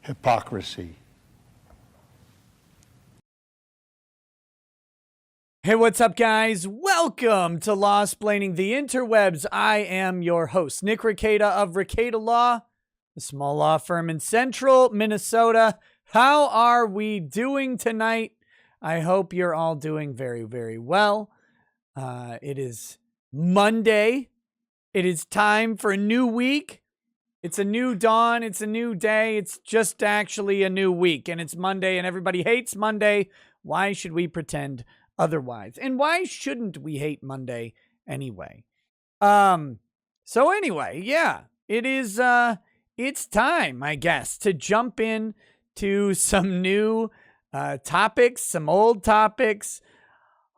Hypocrisy. Hey, what's up, guys? Welcome to Law-Splaining the Interwebs. I am your host, Nick Rekieta of Rekieta Law, a small law firm in central Minnesota. How are we doing tonight? I hope you're all doing very, very well. It is Monday. It is time for a new week. It's a new dawn. It's a new day. It's just actually a new week. And it's Monday, and everybody hates Monday. Why should we pretend otherwise? And why shouldn't we hate Monday anyway? So anyway, yeah, it is, it's time, I guess, to jump in to some new topics, some old topics,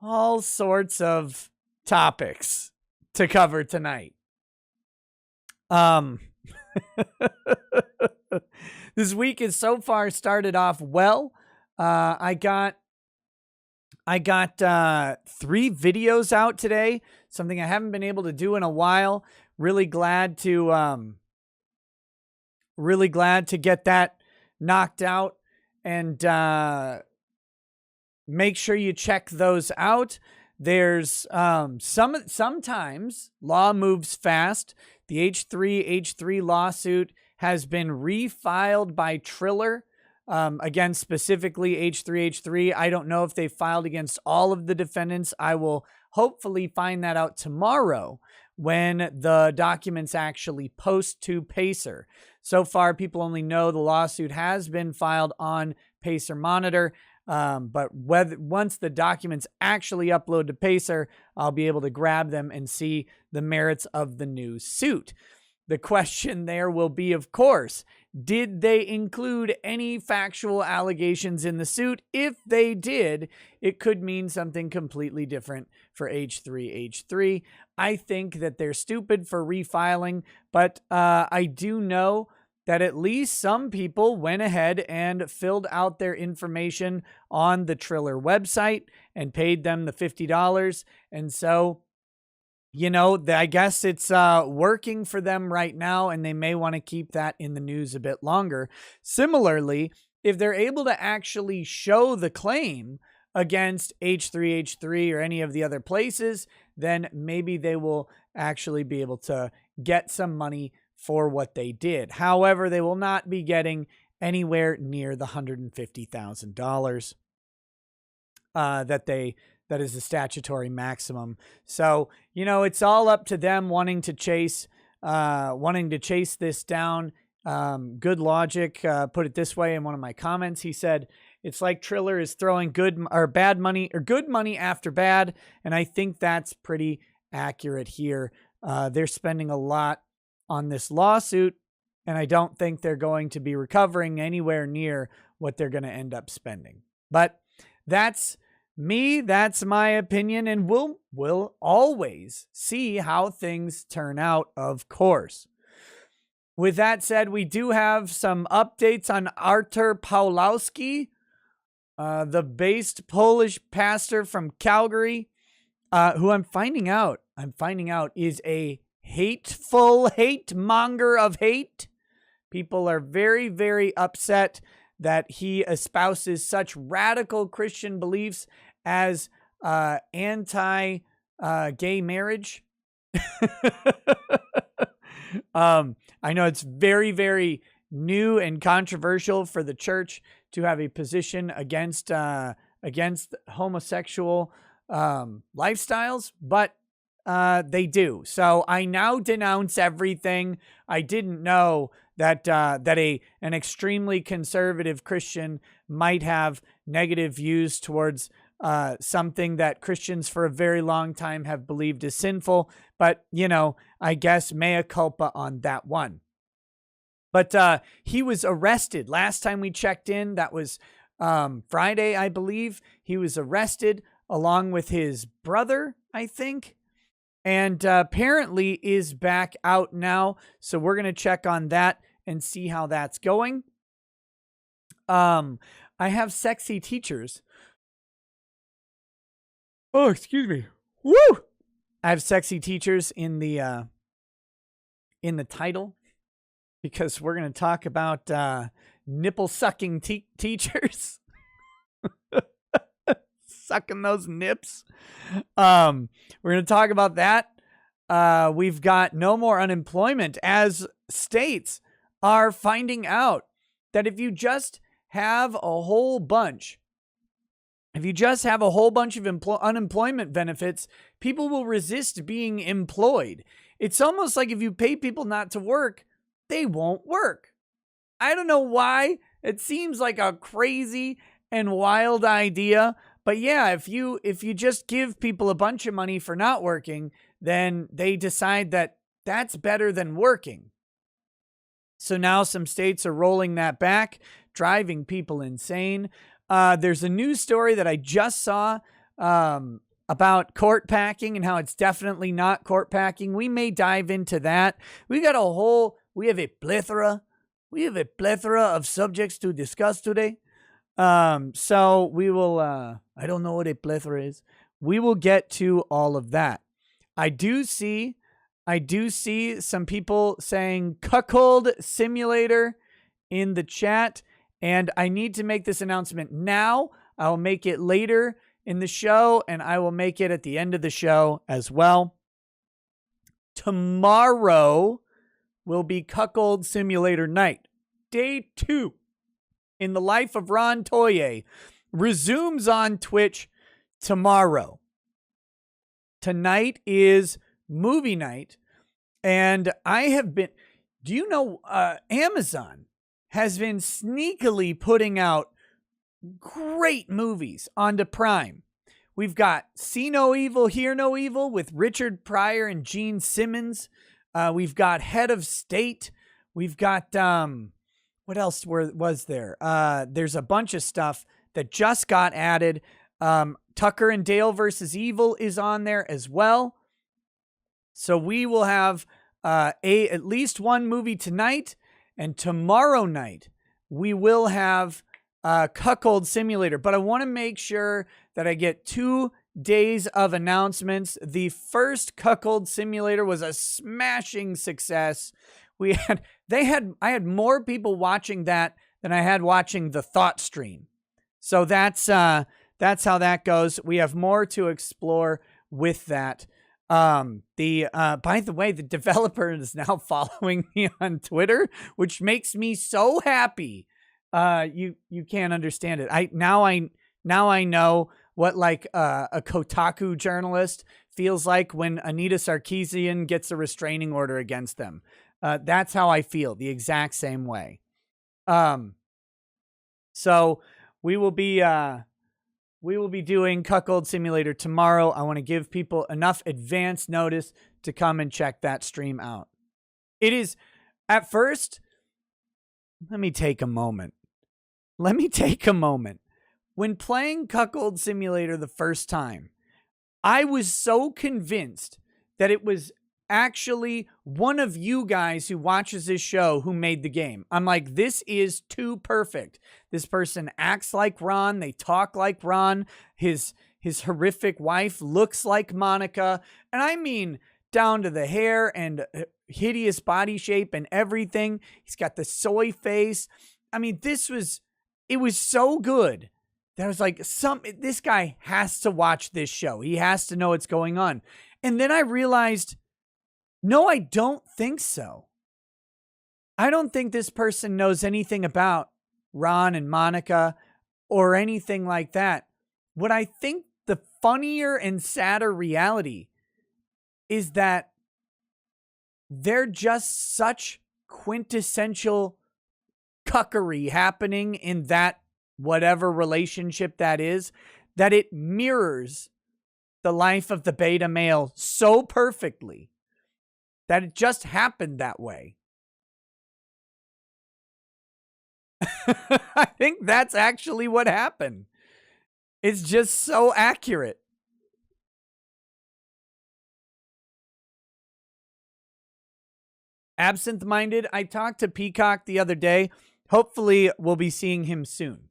all sorts of topics to cover tonight. This week has so far started off well. I got 3 videos out today, something I haven't been able to do in a while. Really glad to get that knocked out, and make sure you check those out. There's sometimes law moves fast. The H3 lawsuit has been refiled by Triller. Again, specifically H3. I don't know if they filed against all of the defendants. I will hopefully find that out tomorrow when the documents actually post to Pacer. So far, people only know the lawsuit has been filed on Pacer Monitor. But once the documents actually upload to Pacer, I'll be able to grab them and see the merits of the new suit. The question there will be, of course, did they include any factual allegations in the suit? If they did, it could mean something completely different for H3. I think that they're stupid for refiling, but I do know that at least some people went ahead and filled out their information on the Triller website and paid them the $50. And so, you know, I guess it's working for them right now, and they may want to keep that in the news a bit longer. Similarly, if they're able to actually show the claim against H3 or any of the other places, then maybe they will actually be able to get some money for what they did. However, they will not be getting anywhere near the $150,000 that is the statutory maximum. So, you know, it's all up to them wanting to chase this down. Good Logic put it this way in one of my comments. He said, it's like Triller is throwing good money after bad. And I think that's pretty accurate here. They're spending a lot on this lawsuit, and I don't think they're going to be recovering anywhere near what they're going to end up spending. But that's me, that's my opinion, and we'll always see how things turn out, of course. With that said, we do have some updates on ARTUR Pawlowski, the based Polish pastor from Calgary, who I'm finding out is a hateful hate monger of hate. People are very, very upset that he espouses such radical Christian beliefs as anti-gay marriage. I know it's very, very new and controversial for the church to have a position against homosexual lifestyles, but they do. So I now denounce everything. I didn't know that an extremely conservative Christian might have negative views towards something that Christians for a very long time have believed is sinful. But, you know, I guess mea culpa on that one. But he was arrested. Last time we checked in, that was Friday, I believe. He was arrested along with his brother, I think. And apparently is back out now. So we're going to check on that and see how that's going. I have sexy teachers. Oh, excuse me. Woo! I have sexy teachers in the title because we're going to talk about nipple sucking teachers. Sucking those nips. We're going to talk about that. We've got no more unemployment as states are finding out that if you just have a whole bunch of unemployment benefits, people will resist being employed. It's almost like if you pay people not to work, they won't work. I don't know why. It seems like a crazy and wild idea. But yeah, if you just give people a bunch of money for not working, then they decide that that's better than working. So now some states are rolling that back, driving people insane. There's a news story that I just saw about court packing and how it's definitely not court packing. We may dive into that. We have a plethora of subjects to discuss today. So we will, I don't know what a plethora is. We will get to all of that. I do see some people saying cuckold simulator in the chat, and I need to make this announcement now. I'll make it later in the show, and I will make it at the end of the show as well. Tomorrow will be cuckold simulator night. Day 2 in the life of Ron Toye resumes on Twitch tomorrow. Tonight is movie night, and do you know Amazon has been sneakily putting out great movies onto Prime. We've got See No Evil, Hear No Evil with Richard Pryor and Gene Simmons. We've got Head of State. We've got, what else was there? There's a bunch of stuff that just got added. Tucker and Dale versus Evil is on there as well. So we will have at least one movie tonight, and tomorrow night we will have Cuckold Simulator. But I want to make sure that I get 2 days of announcements. The first Cuckold Simulator was a smashing success. I had more people watching that than I had watching the Thought stream. So that's how that goes. We have more to explore with that. By the way, the developer is now following me on Twitter, which makes me so happy. You can't understand it. I now know what like a Kotaku journalist feels like when Anita Sarkeesian gets a restraining order against them. That's how I feel, the exact same way. So we will be doing Cuckold Simulator tomorrow. I want to give people enough advance notice to come and check that stream out. It is, at first, let me take a moment. When playing Cuckold Simulator the first time, I was so convinced that it was actually one of you guys who watches this show who made the game. I'm like, this is too perfect. This person acts like Ron. They talk like Ron. His horrific wife looks like Monica. And I mean, down to the hair and hideous body shape and everything. He's got the soy face. I mean, it was so good that I was like, this guy has to watch this show. He has to know what's going on. And then I realized, no, I don't think so. I don't think this person knows anything about Ron and Monica or anything like that. What I think the funnier and sadder reality is that they're just such quintessential cuckery happening in that whatever relationship that is, that it mirrors the life of the beta male so perfectly that it just happened that way. I think that's actually what happened. It's just so accurate. Absent-minded, I talked to Peacock the other day. Hopefully, we'll be seeing him soon.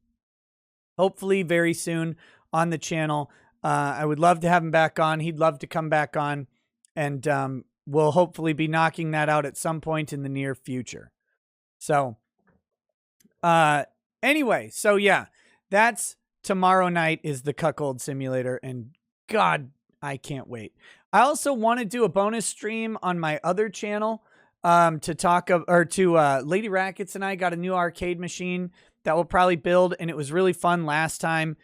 Hopefully, very soon on the channel. I would love to have him back on. He'd love to come back on. And we'll hopefully be knocking that out at some point in the near future. So anyway, so yeah, that's tomorrow night is the Cuckold Simulator, and God, I can't wait. I also want to do a bonus stream on my other channel to talk Lady Rackets and I got a new arcade machine that we'll probably build, and it was really fun last time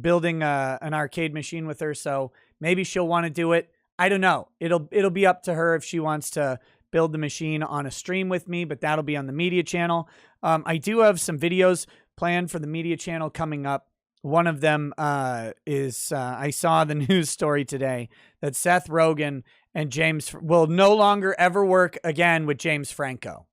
building an arcade machine with her, so maybe she'll want to do it. I don't know. It'll be up to her if she wants to build the machine on a stream with me, but that'll be on the media channel. I do have some videos planned for the media channel coming up. One of them is I saw the news story today that Seth Rogen and James will no longer ever work again with James Franco.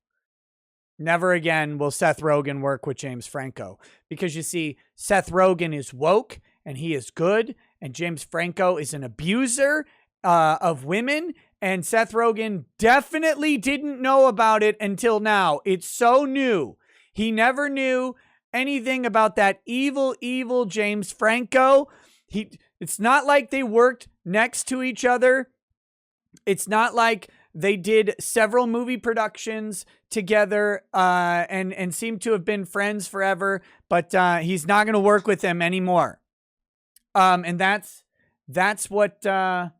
Never again will Seth Rogen work with James Franco, because you see, Seth Rogen is woke and he is good, and James Franco is an abuser of women, and Seth Rogen definitely didn't know about it until now. It's so new. He never knew anything about that evil James Franco. It's not like they worked next to each other. It's not like they did several movie productions together and seem to have been friends forever, but he's not going to work with them anymore. And that's what, that's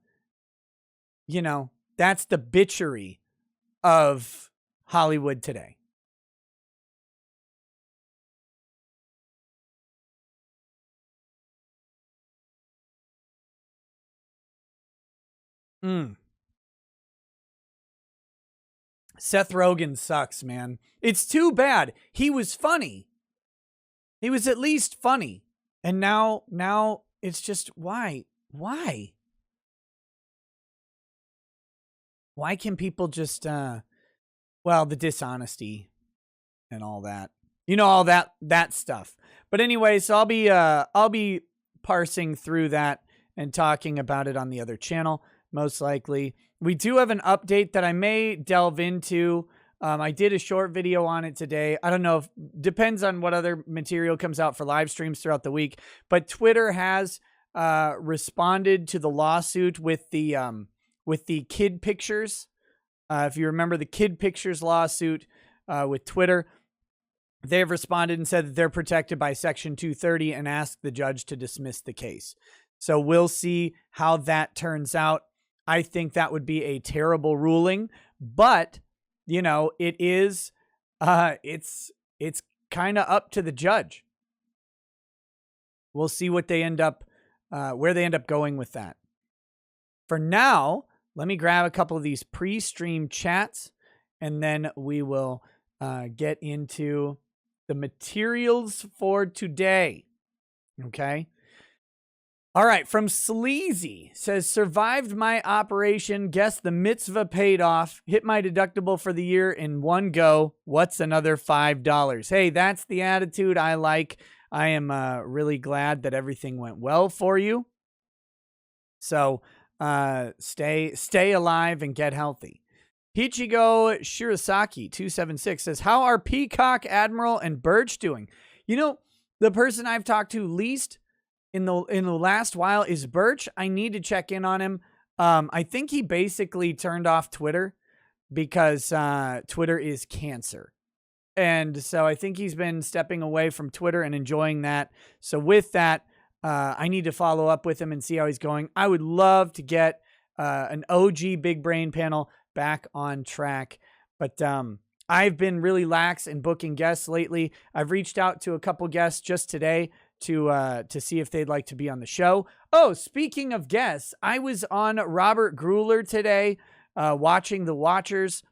the bitchery of Hollywood today. Seth Rogen sucks, man. It's too bad. He was funny. He was at least funny. And now it's just, why? Why can people just, the dishonesty and all that, all that stuff. But anyway, so I'll be parsing through that and talking about it on the other channel, most likely. We do have an update that I may delve into. I did a short video on it today. I don't know, depends on what other material comes out for live streams throughout the week. But Twitter has responded to the lawsuit with the kid pictures. If you remember the kid pictures lawsuit with Twitter, they have responded and said that they're protected by Section 230 and asked the judge to dismiss the case. So we'll see how that turns out. I think that would be a terrible ruling, but it is, it's kind of up to the judge. We'll see what they end up, where they end up going with that. For now, let me grab a couple of these pre-stream chats, and then we will get into the materials for today. Okay. All right, from Sleazy, says, survived my operation, guess the mitzvah paid off, hit my deductible for the year in one go, what's another $5? Hey, that's the attitude I like. I am really glad that everything went well for you. So stay alive and get healthy. Hichigo Shirasaki 276 says, how are Peacock, Admiral, and Birch doing? The person I've talked to least in the last while is Birch. I need to check in on him. I think he basically turned off Twitter because Twitter is cancer. And so I think he's been stepping away from Twitter and enjoying that. So with that, I need to follow up with him and see how he's going. I would love to get an OG Big Brain panel back on track. But I've been really lax in booking guests lately. I've reached out to a couple guests just today to see if they'd like to be on the show. Oh, speaking of guests, I was on Robert Grueller today, watching The Watchers.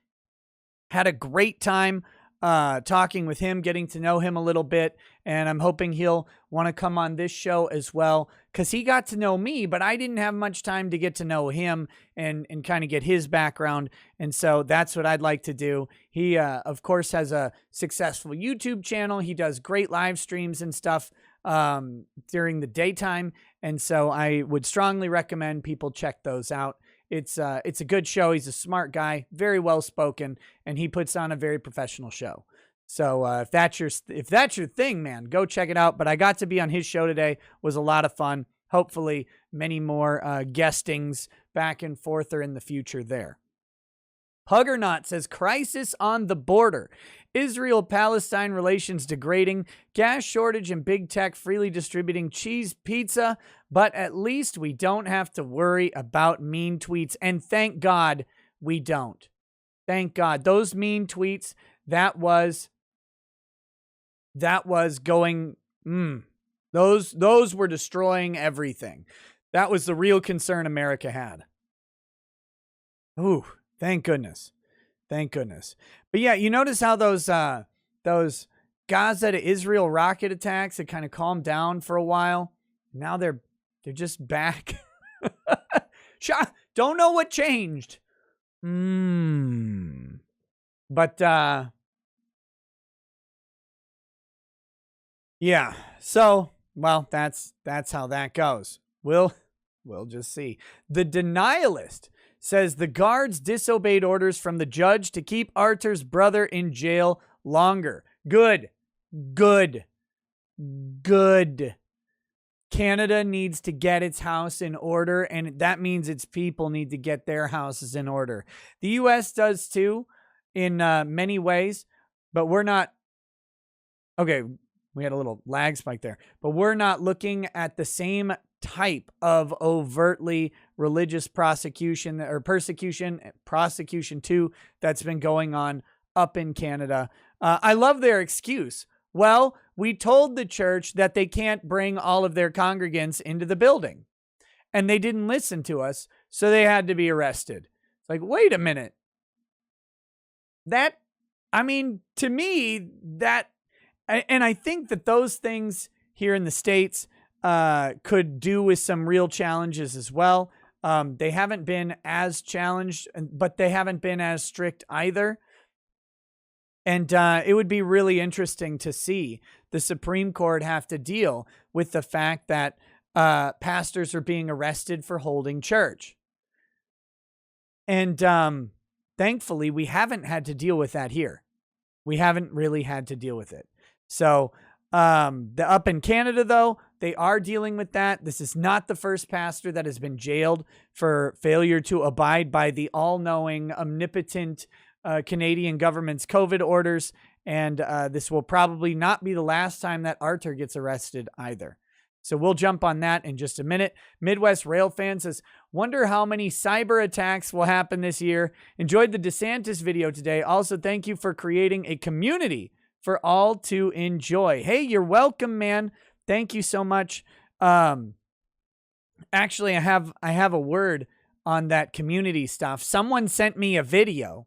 Had a great time talking with him, getting to know him a little bit, and I'm hoping he'll want to come on this show as well, because he got to know me, but I didn't have much time to get to know him and kind of get his background, and so that's what I'd like to do. He, of course, has a successful YouTube channel. He does great live streams and stuff during the daytime, and so I would strongly recommend people check those out. It's a good show. He's a smart guy, very well spoken, and he puts on a very professional show. So if that's your thing, man, go check it out. But I got to be on his show today. It was a lot of fun. hopefully many more guestings back and forth are in the future there. Huggernaut says, crisis on the border. Israel-Palestine relations degrading, gas shortage and big tech freely distributing cheese pizza, but at least we don't have to worry about mean tweets. And thank God we don't. Thank God. Those mean tweets, that was going, those were destroying everything. That was the real concern America had. Ooh, thank goodness. Thank goodness. But yeah, you notice how those Gaza to Israel rocket attacks had kind of calmed down for a while. Now they're just back. Don't know what changed. But yeah. So, well, that's how that goes. We'll just see. The Denialist says the guards disobeyed orders from the judge to keep ARTUR's brother in jail longer. Good. Canada needs to get its house in order, and that means its people need to get their houses in order. The U.S. does too in many ways, but we're not. Okay, we had a little lag spike there, but we're not looking at the same type of overtly religious prosecution or prosecution too that's been going on up in Canada. I love their excuse. Well, we told the church that they can't bring all of their congregants into the building, and they didn't listen to us, so they had to be arrested. It's like, wait a minute. To me, and I think that those things here in the States could do with some real challenges as well. They haven't been as challenged, but they haven't been as strict either. And it would be really interesting to see the Supreme Court have to deal with the fact that pastors are being arrested for holding church. And thankfully, we haven't had to deal with that here. We haven't really had to deal with it. So up in Canada, though, they are dealing with that. This is not the first pastor that has been jailed for failure to abide by the all-knowing, omnipotent Canadian government's COVID orders. And this will probably not be the last time that ARTUR gets arrested either. So we'll jump on that in just a minute. Midwest Rail Fan says, wonder how many cyber attacks will happen this year. Enjoyed the DeSantis video today. Also, thank you for creating a community for all to enjoy. Hey, you're welcome, man. Thank you so much. Actually, I have a word on that community stuff. Someone sent me a video.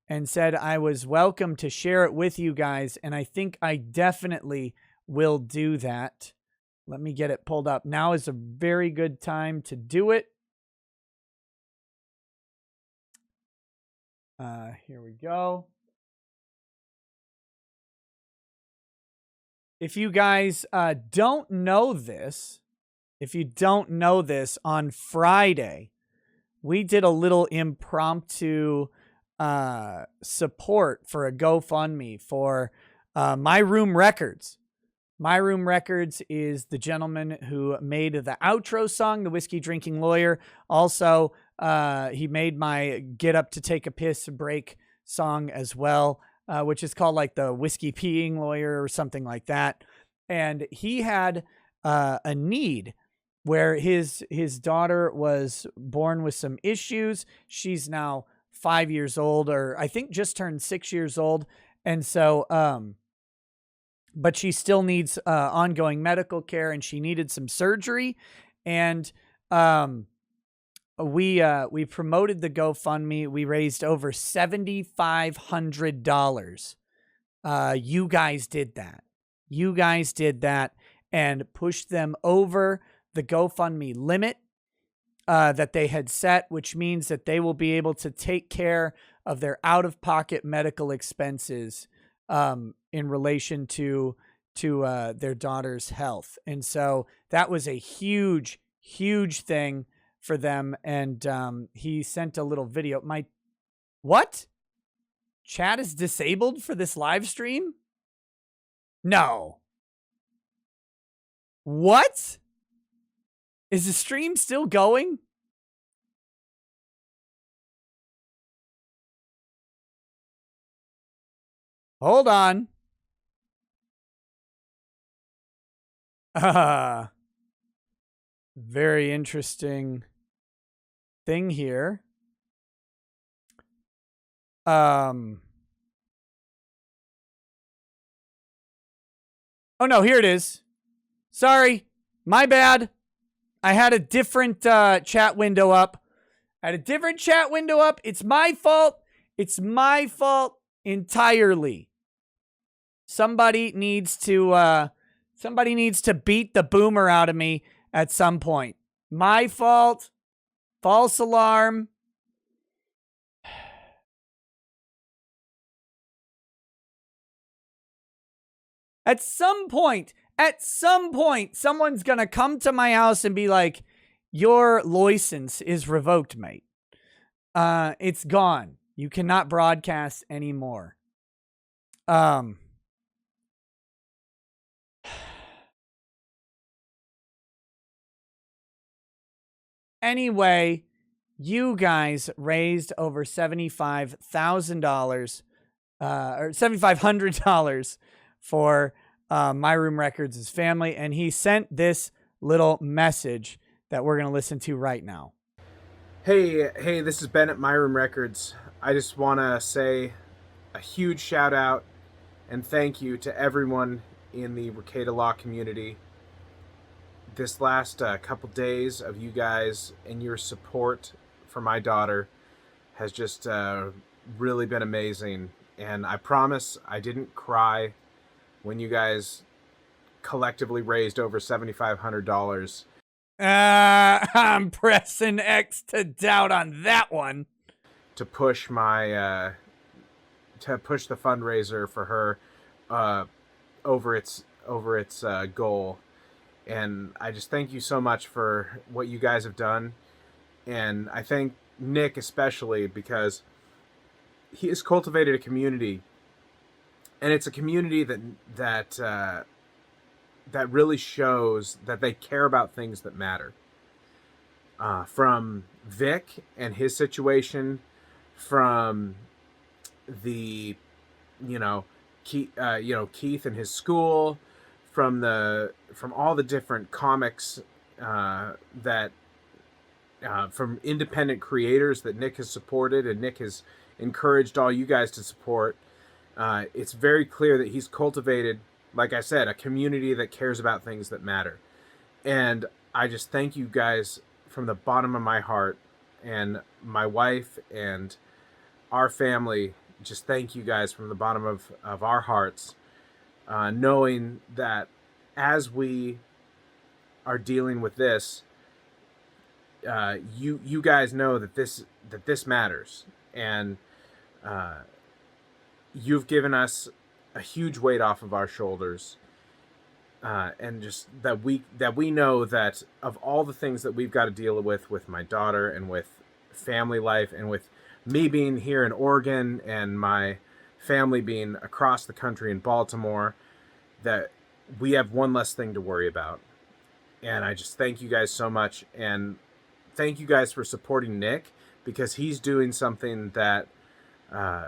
And said I was welcome to share it with you guys. And I think I definitely will do that. Let me get it pulled up. Now is a very good time to do it. Here we go. If you guys don't know this, on Friday, we did a little impromptu support for a GoFundMe for My Room Records. My Room Records is the gentleman who made the outro song, The Whiskey Drinking Lawyer. Also, he made my Get Up to Take a Piss break song as well, which is called like the Whiskey Peeing Lawyer or something like that. And he had a need where his daughter was born with some issues. She's now 5 years old, or I think just turned 6 years old. And so, but she still needs ongoing medical care, and she needed some surgery. And we promoted the GoFundMe. We raised over $7,500. You guys did that. And pushed them over the GoFundMe limit that they had set, which means that they will be able to take care of their out-of-pocket medical expenses in relation to their daughter's health. And so that was a huge, huge thing for them. And he sent a little video. What? Chat is disabled for this live stream? No. What? Is the stream still going? Hold on. Very interesting thing here. Oh no, here it is. Sorry, my bad. I had a different chat window up. It's my fault. It's my fault entirely. Somebody needs to beat the boomer out of me at some point. My fault. False alarm. At some point, someone's going to come to my house and be like, your license is revoked, mate. It's gone. You cannot broadcast anymore. Anyway, you guys raised over $75,000 or $7,500 for My Room Records' family, and he sent this little message that we're going to listen to right now. Hey, this is Ben at My Room Records. I just want to say a huge shout out and thank you to everyone in the Rekieta Law community. This last couple days of you guys and your support for my daughter has just really been amazing. And I promise I didn't cry when you guys collectively raised over $7,500. I'm pressing X to doubt on that one. To push my to push the fundraiser for her over its goal. And I just thank you so much for what you guys have done. And I thank Nick especially because he has cultivated a community, and it's a community that really shows that they care about things that matter. From Vic and his situation, from the Keith and his school, from all the different comics that from independent creators that Nick has supported and Nick has encouraged all you guys to support. It's very clear that he's cultivated, like I said, a community that cares about things that matter. And I just thank you guys from the bottom of my heart, and my wife and our family. Just thank you guys from the bottom of our hearts, knowing that as we are dealing with this, you guys know that this matters, and you've given us a huge weight off of our shoulders, and just that we know that of all the things that we've got to deal with my daughter and with family life and with me being here in Oregon and my family being across the country in Baltimore, that we have one less thing to worry about. And I just thank you guys so much, and thank you guys for supporting Nick, because he's doing something that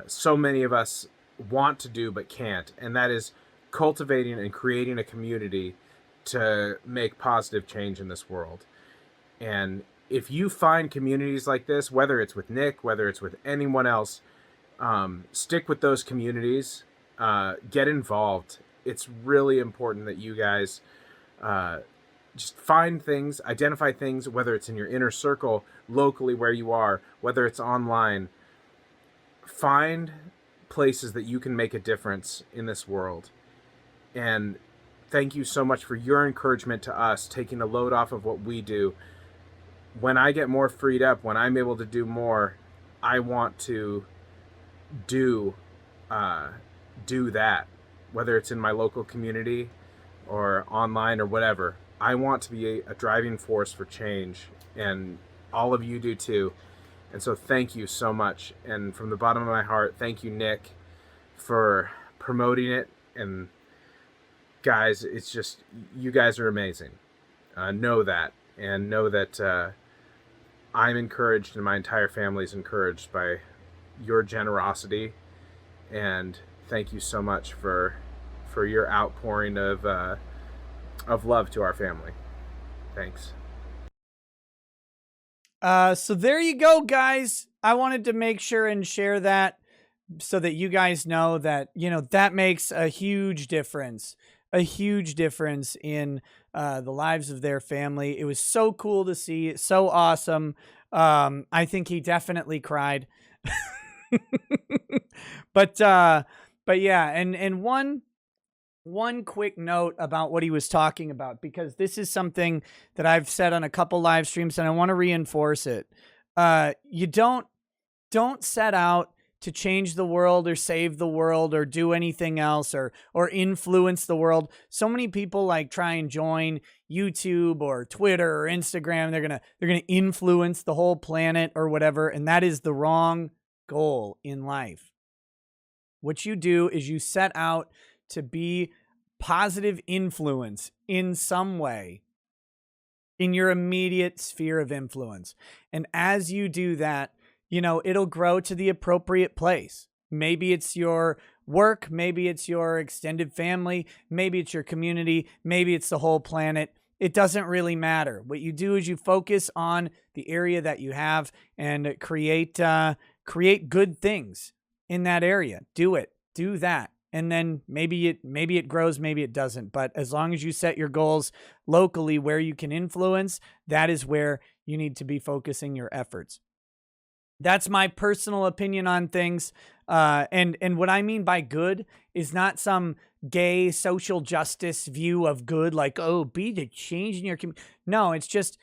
so many of us want to do but can't, and that is cultivating and creating a community to make positive change in this world. And if you find communities like this, whether it's with Nick, whether it's with anyone else, stick with those communities, get involved. It's really important that you guys just find things, identify things, whether it's in your inner circle, locally where you are, whether it's online. Find places that you can make a difference in this world. And thank you so much for your encouragement to us, taking a load off of what we do. When I get more freed up, when I'm able to do more, I want to do that, whether it's in my local community or online or whatever. I want to be a driving force for change, and all of you do too. And so thank you so much. And from the bottom of my heart, thank you, Nick, for promoting it. And guys, it's just, you guys are amazing. Know that, and know that I'm encouraged, and my entire family is encouraged by your generosity. And thank you so much for your outpouring of love to our family. Thanks. So there you go, guys. I wanted to make sure and share that so that you guys know that, that makes a huge difference in the lives of their family. It was so cool to see. So awesome. I think he definitely cried. but yeah, and one quick note about what he was talking about, because this is something that I've said on a couple live streams and I want to reinforce it. You don't set out to change the world or save the world or do anything else or influence the world. So many people like try and join YouTube or Twitter or Instagram. They're going to influence the whole planet or whatever, and that is the wrong goal in life. What you do is you set out to be positive influence in some way in your immediate sphere of influence. And as you do that, it'll grow to the appropriate place. Maybe it's your work, maybe it's your extended family, maybe it's your community, maybe it's the whole planet. It doesn't really matter. What you do is you focus on the area that you have and create good things in that area. Do that. And then maybe it grows, maybe it doesn't. But as long as you set your goals locally where you can influence, that is where you need to be focusing your efforts. That's my personal opinion on things. And what I mean by good is not some gay social justice view of good, like, oh, be the change in your community. No, it's just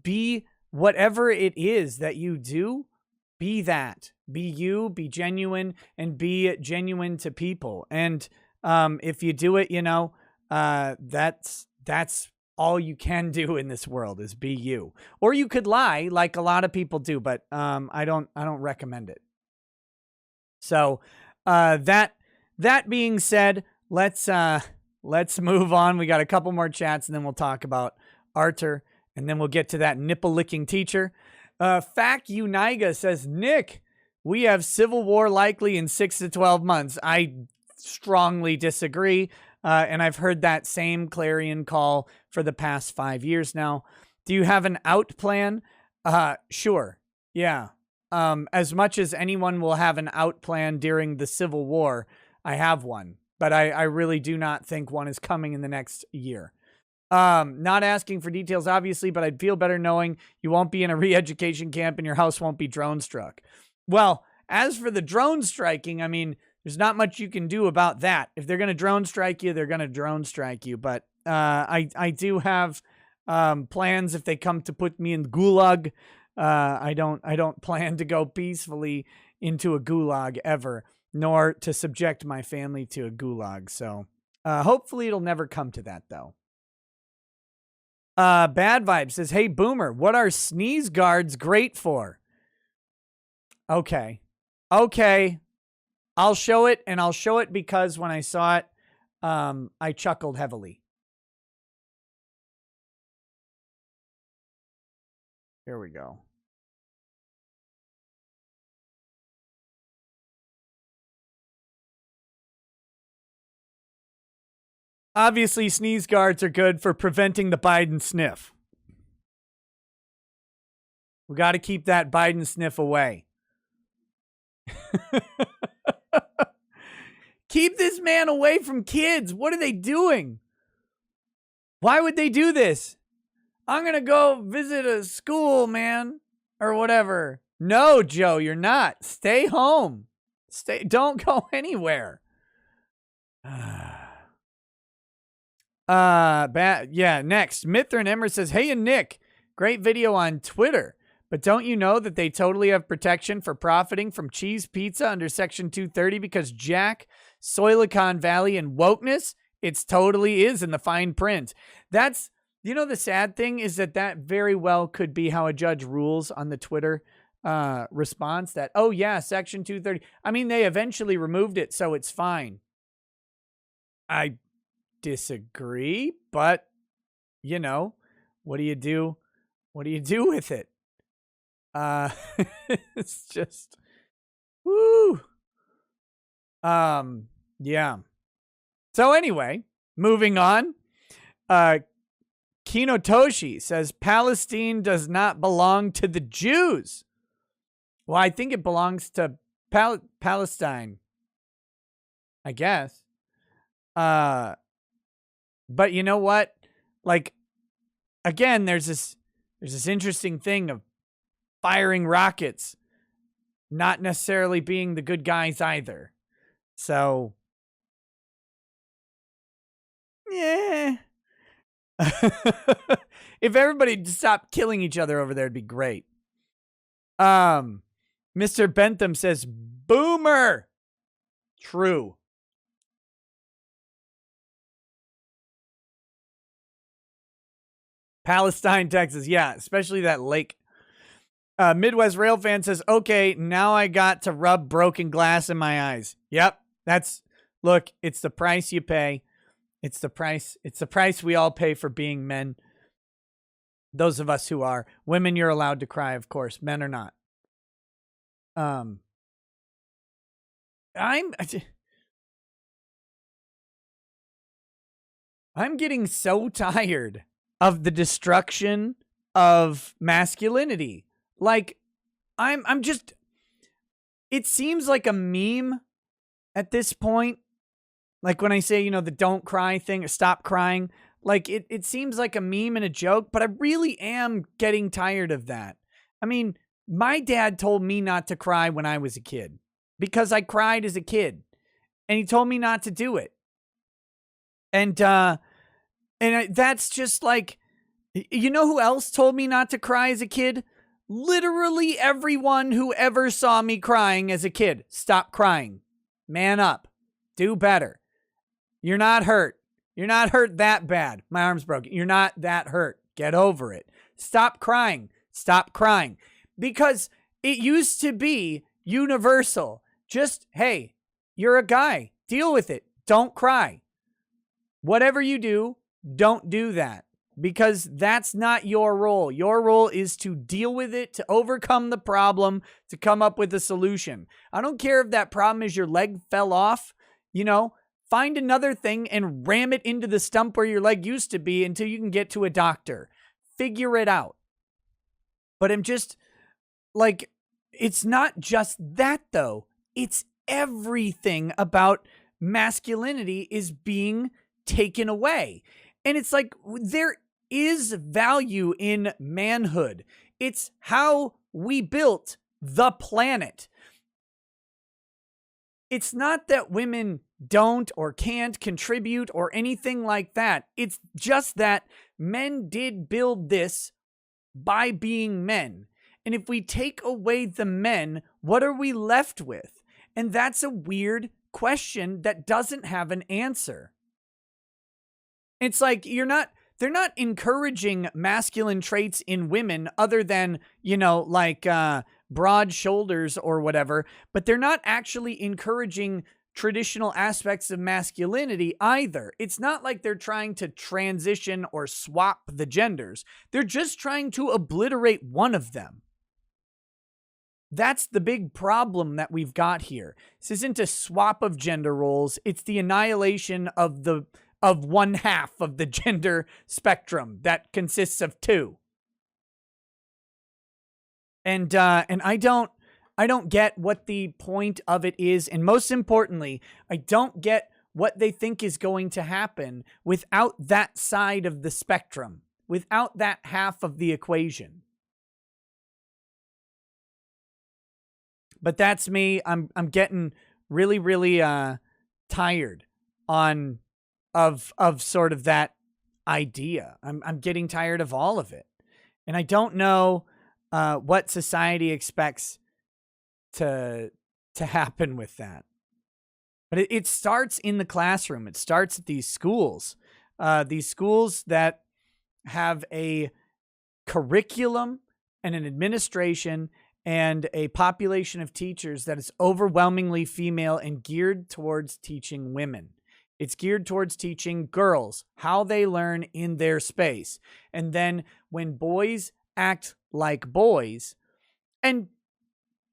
be whatever it is that you do. Be that. Be you, be genuine, and be genuine to people. And if you do it, that's all you can do in this world is be you. Or you could lie like a lot of people do, but I don't recommend it. So that being said, let's move on. We got a couple more chats and then we'll talk about ARTUR, and then we'll get to that nipple licking teacher. Fac Uniga says, Nick, we have civil war likely in 6 to 12 months. I strongly disagree. And I've heard that same clarion call for the past 5 years now. Do you have an out plan? Sure. Yeah. As much as anyone will have an out plan during the Civil War, I have one. But I really do not think one is coming in the next year. Not asking for details, obviously, but I'd feel better knowing you won't be in a re-education camp and your house won't be drone struck. Well, as for the drone striking, I mean, there's not much you can do about that. If they're going to drone strike you, they're going to drone strike you. But I do have plans if they come to put me in gulag. I don't plan to go peacefully into a gulag ever, nor to subject my family to a gulag. So hopefully it'll never come to that, though. Bad Vibe says, hey, Boomer, what are sneeze guards great for? Okay. I'll show it, and I'll show it because when I saw it, I chuckled heavily. Here we go. Obviously, sneeze guards are good for preventing the Biden sniff. We got to keep that Biden sniff away. Keep this man away from kids. What are they doing? Why would they do this? I'm going to go visit a school, man, or whatever. No, Joe, you're not. Stay home. Don't go anywhere. Next, Mithrin Emmer says, hey, and Nick, great video on Twitter. But don't you know that they totally have protection for profiting from cheese pizza under Section 230 because Jack, Silicon Valley, and wokeness? It's totally is in the fine print. That's, the sad thing is that very well could be how a judge rules on the Twitter response that, oh yeah, Section 230. I mean, they eventually removed it, so it's fine. disagree, but you know, what do you do? What do you do with it? It's just woo. Yeah. So anyway, moving on. Kinotoshi says Palestine does not belong to the Jews. Well, I think it belongs to Palestine, I guess. But you know what? Like, again, there's this interesting thing of firing rockets not necessarily being the good guys either. So, yeah. If everybody stopped killing each other over there, it'd be great. Mr. Bentham says, boomer. True. Palestine, Texas. Yeah, especially that lake. Midwest Rail Fan says, okay, now I got to rub broken glass in my eyes. Yep. Look, it's the price you pay. It's the price we all pay for being men. Those of us who are. Women, you're allowed to cry, of course. Men are not. I'm getting so tired of the destruction of masculinity. Like, I'm just, it seems like a meme at this point. Like when I say, the don't cry thing, or stop crying, like it seems like a meme and a joke, but I really am getting tired of that. I mean, my dad told me not to cry when I was a kid because I cried as a kid, and he told me not to do it. And that's just like, you know who else told me not to cry as a kid? Literally everyone who ever saw me crying as a kid. Stop crying. Man up. Do better. You're not hurt. You're not hurt that bad. My arm's broken. You're not that hurt. Get over it. Stop crying. Stop crying. Because it used to be universal. Just, hey, you're a guy. Deal with it. Don't cry. Whatever you do, don't do that. Because that's not your role. Your role is to deal with it, to overcome the problem, to come up with a solution. I don't care if that problem is your leg fell off. Find another thing and ram it into the stump where your leg used to be until you can get to a doctor. Figure it out. But I'm just like, it's not just that though. It's everything about masculinity is being taken away. And it's like, there is value in manhood. It's how we built the planet. It's not that women don't or can't contribute or anything like that. It's just that men did build this by being men. And if we take away the men, what are we left with? And that's a weird question that doesn't have an answer. It's like they're not encouraging masculine traits in women other than, broad shoulders or whatever, but they're not actually encouraging traditional aspects of masculinity either. It's not like they're trying to transition or swap the genders. They're just trying to obliterate one of them. That's the big problem that we've got here. This isn't a swap of gender roles. It's the annihilation of one half of the gender spectrum that consists of two. And I don't get what the point of it is. And most importantly, I don't get what they think is going to happen without that side of the spectrum, without that half of the equation. But that's me. I'm getting really, really tired of sort of that idea. I'm getting tired of all of it. And I don't know what society expects to happen with that. But it starts in the classroom. It starts at these schools that have a curriculum and an administration and a population of teachers that is overwhelmingly female and geared towards teaching women. It's geared towards teaching girls how they learn in their space. And then when boys act like boys, and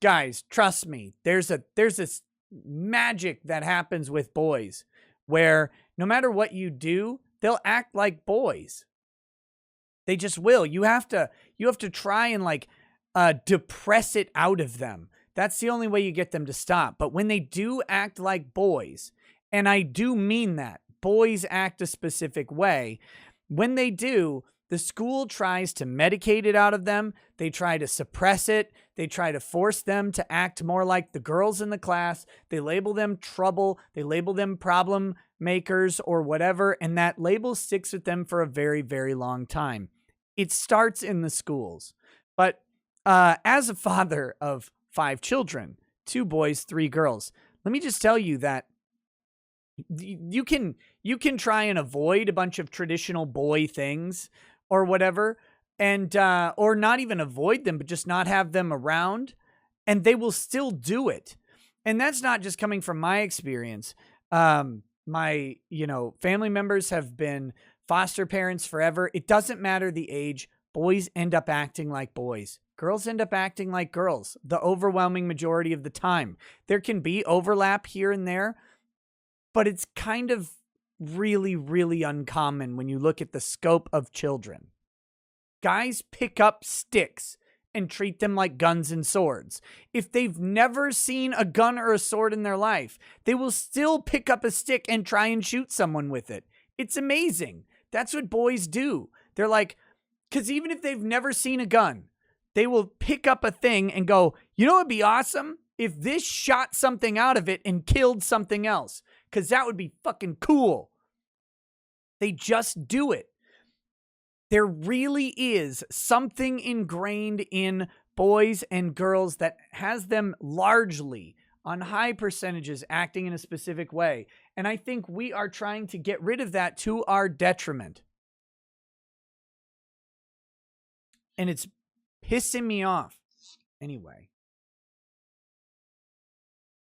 guys, trust me, there's this magic that happens with boys where no matter what you do, they'll act like boys. They just will. You have to try and like depress it out of them. That's the only way you get them to stop. But when they do act like boys, and I do mean that, boys act a specific way. When they do, the school tries to medicate it out of them. They try to suppress it. They try to force them to act more like the girls in the class. They label them trouble. They label them problem makers or whatever. And that label sticks with them for a very, very long time. It starts in the schools. But as a father of 5 children, 2 boys, 3 girls, let me just tell you that you can try and avoid a bunch of traditional boy things or whatever, and or not even avoid them, but just not have them around, and they will still do it. And that's not just coming from my experience. My family members have been foster parents forever. It doesn't matter the age. Boys end up acting like boys. Girls end up acting like girls the overwhelming majority of the time. There can be overlap here and there, but it's kind of really, really uncommon when you look at the scope of children. Guys pick up sticks and treat them like guns and swords. If they've never seen a gun or a sword in their life, they will still pick up a stick and try and shoot someone with it. It's amazing. That's what boys do. They're like, because even if they've never seen a gun, they will pick up a thing and go, you know what would be awesome? If this shot something out of it and killed something else, because that would be fucking cool. They just do it. There really is something ingrained in boys and girls that has them largely on high percentages acting in a specific way. And I think we are trying to get rid of that to our detriment. And it's pissing me off.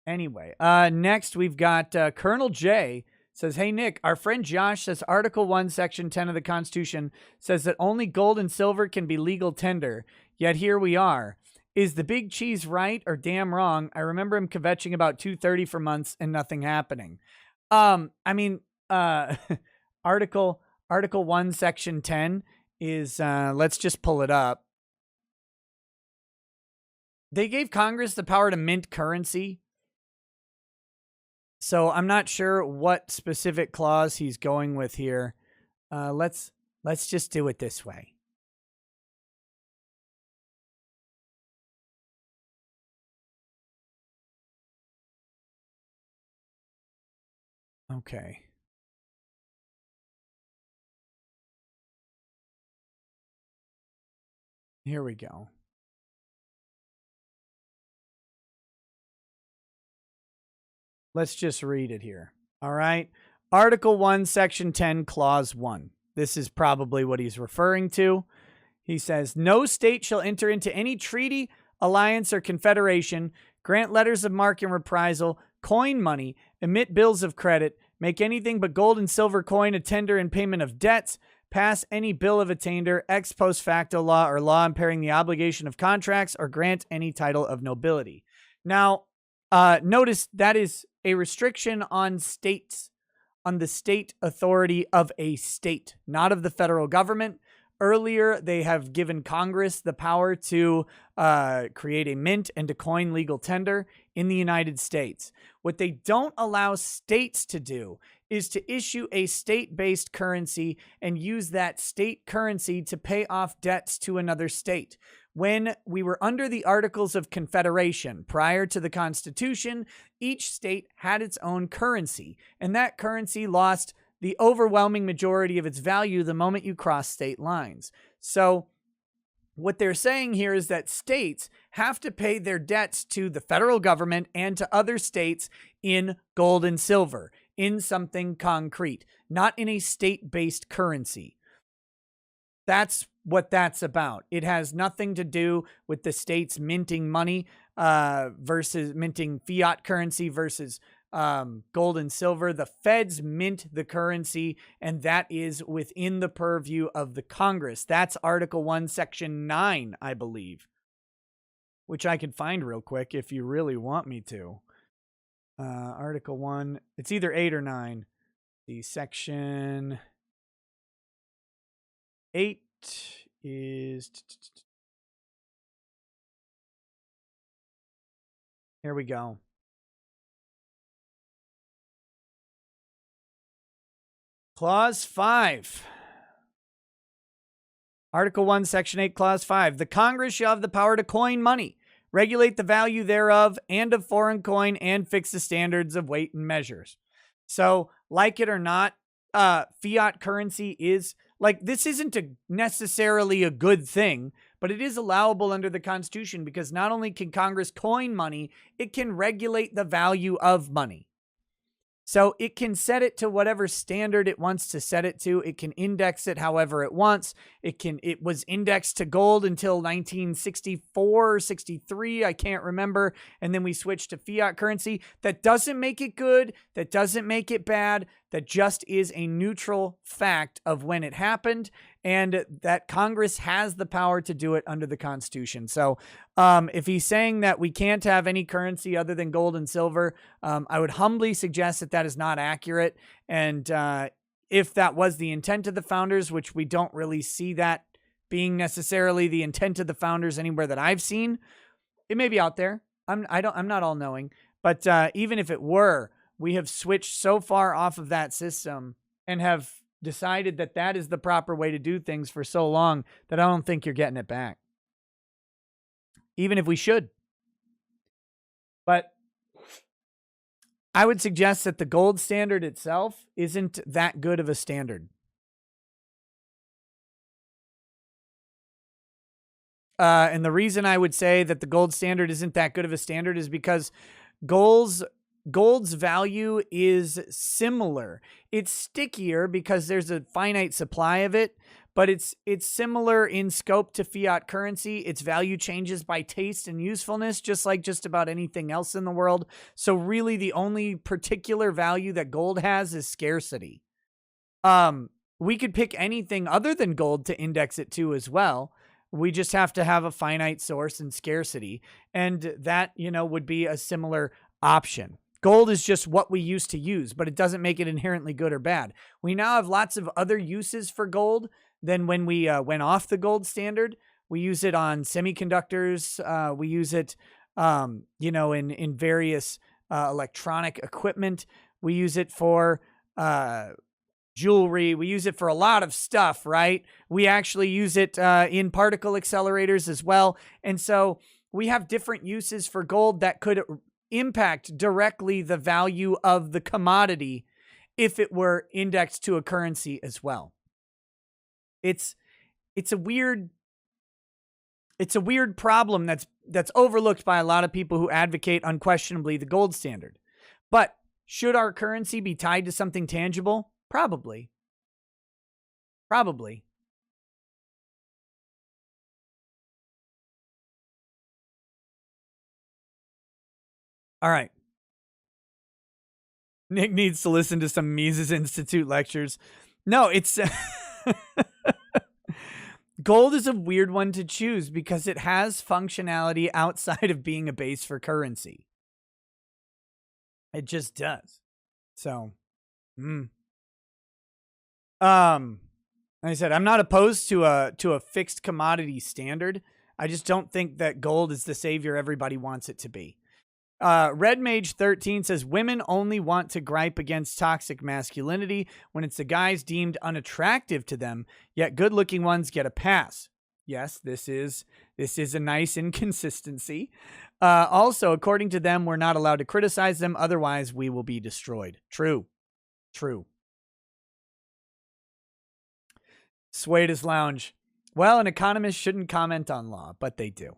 Anyway, next we've got Colonel J says, hey, Nick, our friend Josh says Article 1, Section 10 of the Constitution says that only gold and silver can be legal tender. Yet here we are. Is the big cheese right or damn wrong? I remember him kvetching about 230 for months and nothing happening. Article 1, Section 10 is, let's just pull it up. They gave Congress the power to mint currency. So I'm not sure what specific clause he's going with here. Let's just do it this way. Okay. Here we go. Let's just read it here. All right. Article 1, Section 10, Clause 1. This is probably what he's referring to. He says, no state shall enter into any treaty, alliance, or confederation, grant letters of marque and reprisal, coin money, emit bills of credit, make anything but gold and silver coin a tender in payment of debts, pass any bill of attainder, ex post facto law, or law impairing the obligation of contracts, or grant any title of nobility. Now, notice that is a restriction on states, on the state authority of a state, not of the federal government. Earlier, they have given Congress the power to create a mint and to coin legal tender in the United States. What they don't allow states to do is to issue a state-based currency and use that state currency to pay off debts to another state. When we were under the Articles of Confederation, prior to the Constitution, each state had its own currency, and that currency lost the overwhelming majority of its value the moment you cross state lines. So what they're saying here is that states have to pay their debts to the federal government and to other states in gold and silver, in something concrete, not in a state-based currency. That's what that's about. It has nothing to do with the states minting money versus minting fiat currency versus gold and silver. The feds mint the currency, and that is within the purview of the Congress. That's Article 1, Section 9, I believe, which I can find real quick if you really want me to. Article 1, it's either 8 or 9. The Section 8 is... Here we go. Clause 5. Article 1, Section 8, Clause 5. The Congress shall have the power to coin money, regulate the value thereof and of foreign coin, and fix the standards of weight and measures. So, like it or not, fiat currency is, like, this isn't necessarily a good thing, but it is allowable under the Constitution because not only can Congress coin money, it can regulate the value of money. So it can set it to whatever standard it wants to set it to. It can index it however it wants. It was indexed to gold until 1964 or 63, I can't remember. And then we switched to fiat currency. That doesn't make it good. That doesn't make it bad. That just is a neutral fact of when it happened, and that Congress has the power to do it under the Constitution. So if he's saying that we can't have any currency other than gold and silver, I would humbly suggest that that is not accurate. And if that was the intent of the founders, which we don't really see that being necessarily the intent of the founders anywhere that I've seen, it may be out there. I'm not all knowing, but even if it were, we have switched so far off of that system and have decided that that is the proper way to do things for so long that I don't think you're getting it back. Even if we should. But I would suggest that the gold standard itself isn't that good of a standard. And the reason I would say that the gold standard isn't that good of a standard is because gold's value is similar. It's stickier because there's a finite supply of it, but it's similar in scope to fiat currency. Its value changes by taste and usefulness, just like just about anything else in the world. So really the only particular value that gold has is scarcity. We could pick anything other than gold to index it to as well. We just have to have a finite source and scarcity. And that, would be a similar option. Gold is just what we used to use, but it doesn't make it inherently good or bad. We now have lots of other uses for gold than when we went off the gold standard. We use it on semiconductors. We use it, in various electronic equipment. We use it for jewelry. We use it for a lot of stuff, right? We actually use it in particle accelerators as well. And so we have different uses for gold that could impact directly the value of the commodity if it were indexed to a currency as well. It's a weird problem that's overlooked by a lot of people who advocate unquestionably the gold standard. But should our currency be tied to something tangible? Probably. All right. Nick needs to listen to some Mises Institute lectures. No, it's gold is a weird one to choose because it has functionality outside of being a base for currency. It just does. So, like I said, I'm not opposed to a fixed commodity standard. I just don't think that gold is the savior everybody wants it to be. Red Mage 13 says women only want to gripe against toxic masculinity when it's the guys deemed unattractive to them, yet good-looking ones get a pass. Yes, this is a nice inconsistency. Also, according to them, we're not allowed to criticize them, otherwise we will be destroyed. True. Sueda's Lounge. Well, an economist shouldn't comment on law, but they do.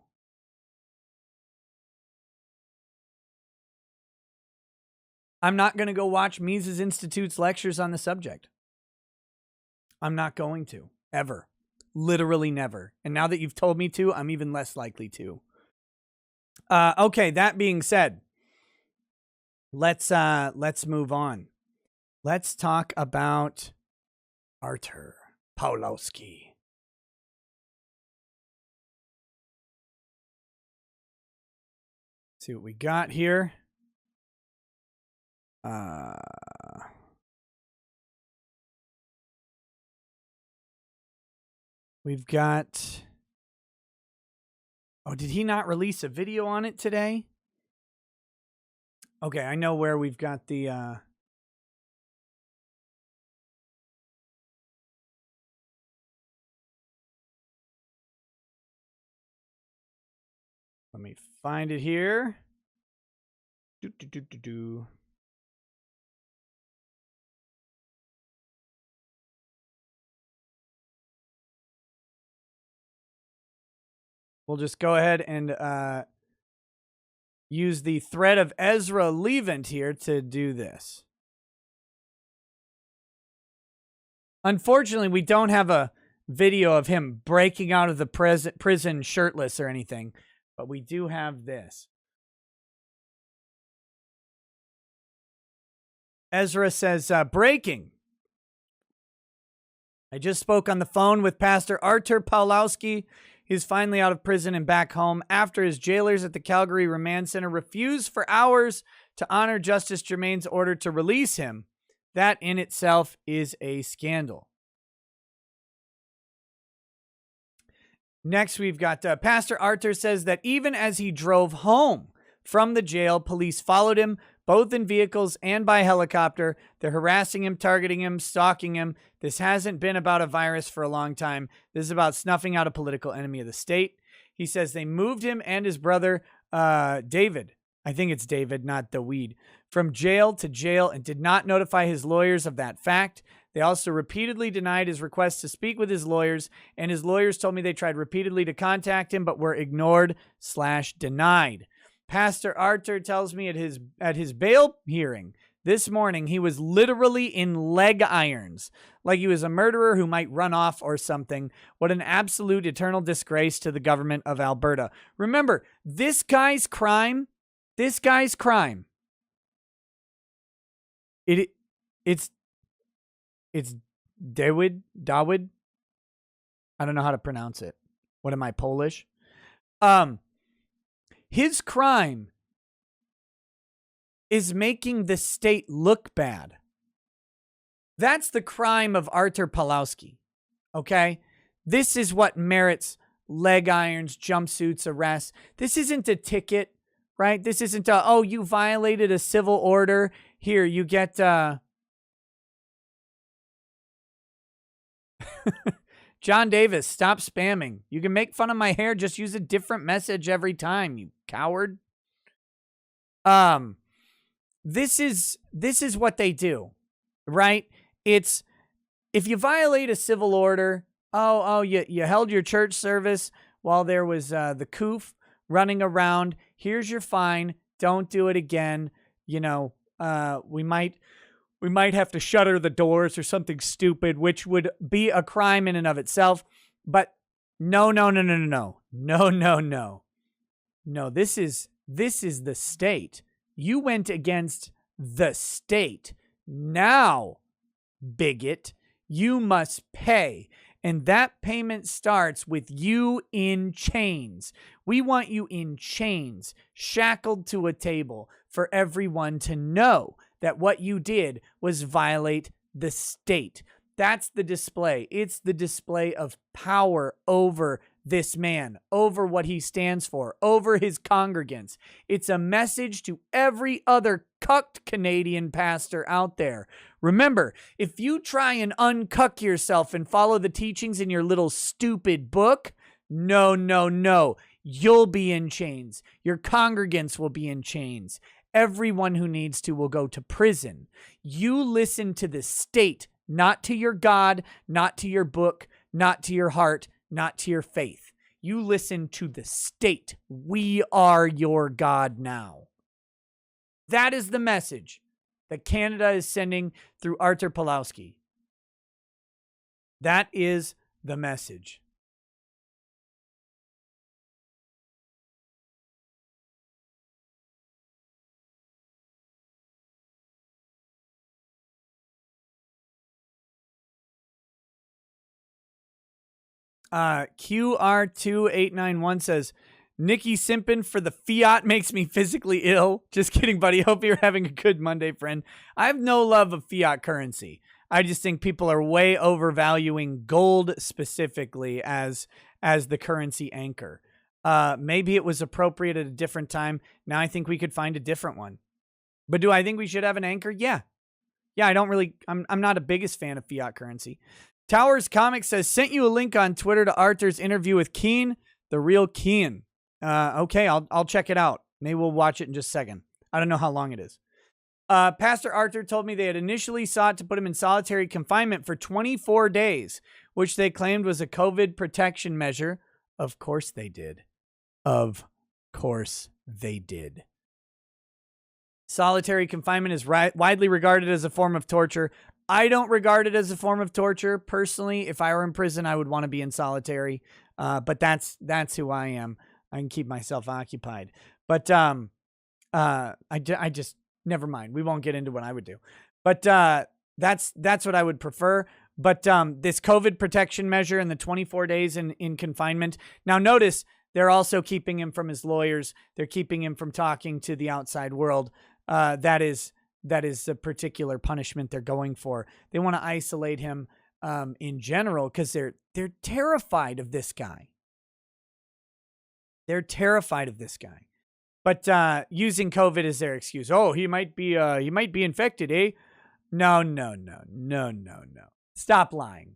I'm not going to go watch Mises Institute's lectures on the subject. I'm not going to, ever. Literally never. And now that you've told me to, I'm even less likely to. Okay, that being said, let's move on. Let's talk about ARTUR Pawlowski. See what we got here. We've got. Oh, did he not release a video on it today? Okay, I know where we've got the. Let me find it here. We'll just go ahead and use the thread of Ezra Levant here to do this. Unfortunately, we don't have a video of him breaking out of the prison shirtless or anything, but we do have this. Ezra says, breaking. I just spoke on the phone with Pastor ARTUR Pawlowski. He's finally out of prison and back home after his jailers at the Calgary Remand Center refused for hours to honor Justice Germain's order to release him. That in itself is a scandal. Next, we've got Pastor ARTUR says that even as he drove home from the jail, police followed him, both in vehicles and by helicopter. They're harassing him, targeting him, stalking him. This hasn't been about a virus for a long time. This is about snuffing out a political enemy of the state. He says they moved him and his brother, David, I think it's David, not the weed, from jail to jail and did not notify his lawyers of that fact. They also repeatedly denied his request to speak with his lawyers, and his lawyers told me they tried repeatedly to contact him but were ignored/denied. Pastor ARTUR tells me at his bail hearing this morning he was literally in leg irons, like he was a murderer who might run off or something. What an absolute eternal disgrace to the government of Alberta. Remember, this guy's crime, it's Dawid. I don't know how to pronounce it. What am I, Polish? His crime is making the state look bad. That's the crime of ARTUR Pawlowski. Okay? This is what merits leg irons, jumpsuits, arrests. This isn't a ticket, right? This isn't oh, you violated a civil order. Here, you get John Davis, stop spamming. You can make fun of my hair, just use a different message every time, you coward. This is what they do, right? It's if you violate a civil order, you held your church service while there was the coof running around. Here's your fine. Don't do it again. You know, we might have to shutter the doors or something stupid, which would be a crime in and of itself. But no. No, this is the state. You went against the state. Now, bigot, you must pay. And that payment starts with you in chains. We want you in chains, shackled to a table for everyone to know that what you did was violate the state. That's the display. It's the display of power over this man, over what he stands for, over his congregants. It's a message to every other cucked Canadian pastor out there. Remember, if you try and uncuck yourself and follow the teachings in your little stupid book, no. You'll be in chains. Your congregants will be in chains. Everyone who needs to will go to prison. You listen to the state, not to your God, not to your book, not to your heart, not to your faith. You listen to the state. We are your God now. That is the message that Canada is sending through ARTUR Pawlowski. That is the message. QR2891 says, Nikki simping for the fiat makes me physically ill. Just kidding, buddy. Hope you're having a good Monday, friend. I have no love of fiat currency. I just think people are way overvaluing gold specifically as the currency anchor. Maybe it was appropriate at a different time. Now I think we could find a different one. But do I think we should have an anchor? Yeah. Yeah, I'm not a biggest fan of fiat currency. Towers Comics says, sent you a link on Twitter to Arthur's interview with Keen, the real Keen. Okay, I'll check it out. Maybe we'll watch it in just a second. I don't know how long it is. Pastor Arthur told me they had initially sought to put him in solitary confinement for 24 days, which they claimed was a COVID protection measure. Of course they did. Of course they did. Solitary confinement is widely regarded as a form of torture. I don't regard it as a form of torture. Personally, if I were in prison, I would want to be in solitary. But that's who I am. I can keep myself occupied. But I just never mind. We won't get into what I would do. But that's what I would prefer. But this COVID protection measure and the 24 days in confinement. Now notice they're also keeping him from his lawyers. They're keeping him from talking to the outside world. That is a particular punishment they're going for. They want to isolate him in general because they're terrified of this guy. They're terrified of this guy. But using COVID as their excuse. Oh, he might be infected, eh? No. Stop lying.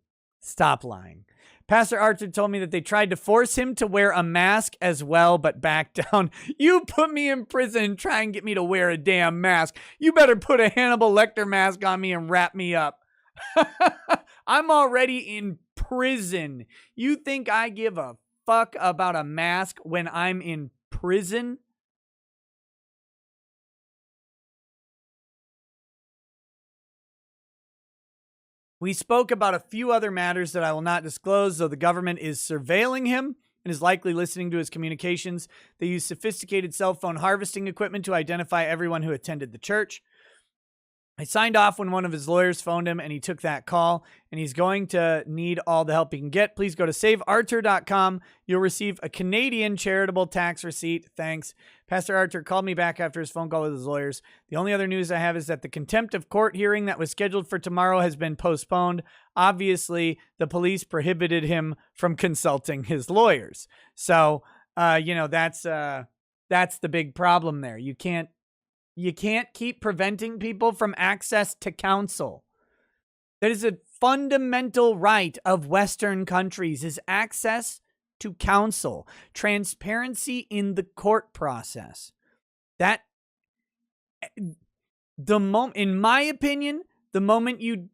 Pastor Arthur told me that they tried to force him to wear a mask as well, but backed down. You put me in prison and try and get me to wear a damn mask. You better put a Hannibal Lecter mask on me and wrap me up. I'm already in prison. You think I give a fuck about a mask when I'm in prison? We spoke about a few other matters that I will not disclose, though the government is surveilling him and is likely listening to his communications. They use sophisticated cell phone harvesting equipment to identify everyone who attended the church. I signed off when one of his lawyers phoned him, and he took that call, and he's going to need all the help he can get. Please go to saveartur.com. You'll receive a Canadian charitable tax receipt. Thanks. Pastor Arthur called me back after his phone call with his lawyers. The only other news I have is that the contempt of court hearing that was scheduled for tomorrow has been postponed. Obviously, the police prohibited him from consulting his lawyers. So, that's the big problem there. You can't keep preventing people from access to counsel. That is a fundamental right of Western countries, is access to counsel, transparency in the court process. That, in my opinion, the moment you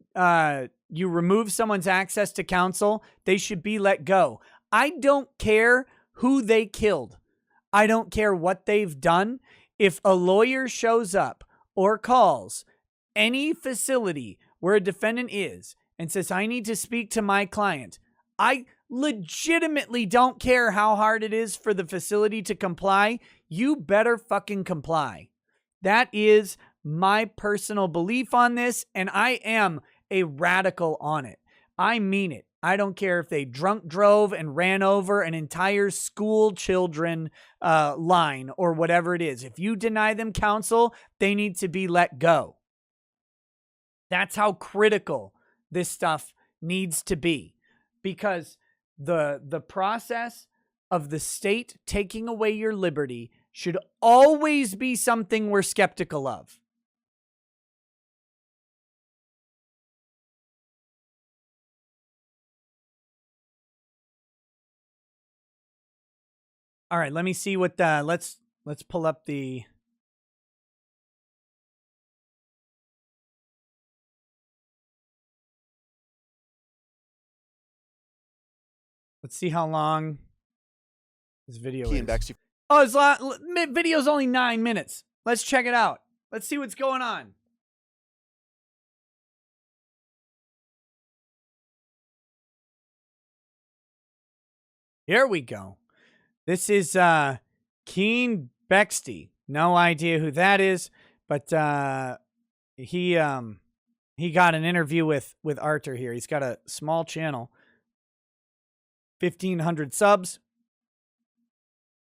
remove someone's access to counsel, they should be let go. I don't care who they killed. I don't care what they've done. If a lawyer shows up or calls any facility where a defendant is and says, I need to speak to my client, I legitimately don't care how hard it is for the facility to comply. You better fucking comply. That is my personal belief on this, and I am a radical on it. I mean it. I don't care if they drunk drove and ran over an entire school children line or whatever it is. If you deny them counsel, they need to be let go. That's how critical this stuff needs to be, because the process of the state taking away your liberty should always be something we're skeptical of. All right, let me see what let's pull up the let's see how long this video is. Oh, video's only 9 minutes. Let's check it out. Let's see what's going on. Here we go. This is Keen Bexty. No idea who that is, but he got an interview with ARTUR here. He's got a small channel. 1,500 subs.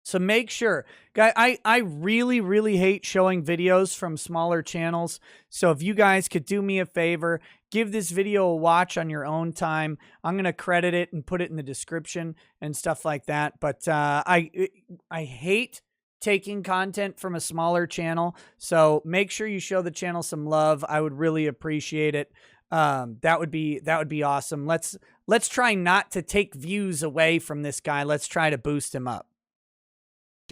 So make sure, guys, I really, really hate showing videos from smaller channels. So if you guys could do me a favor, give this video a watch on your own time. I'm going to credit it and put it in the description and stuff like that. But I hate taking content from a smaller channel. So make sure you show the channel some love. I would really appreciate it. That would be awesome. Let's try not to take views away from this guy. Let's try to boost him up.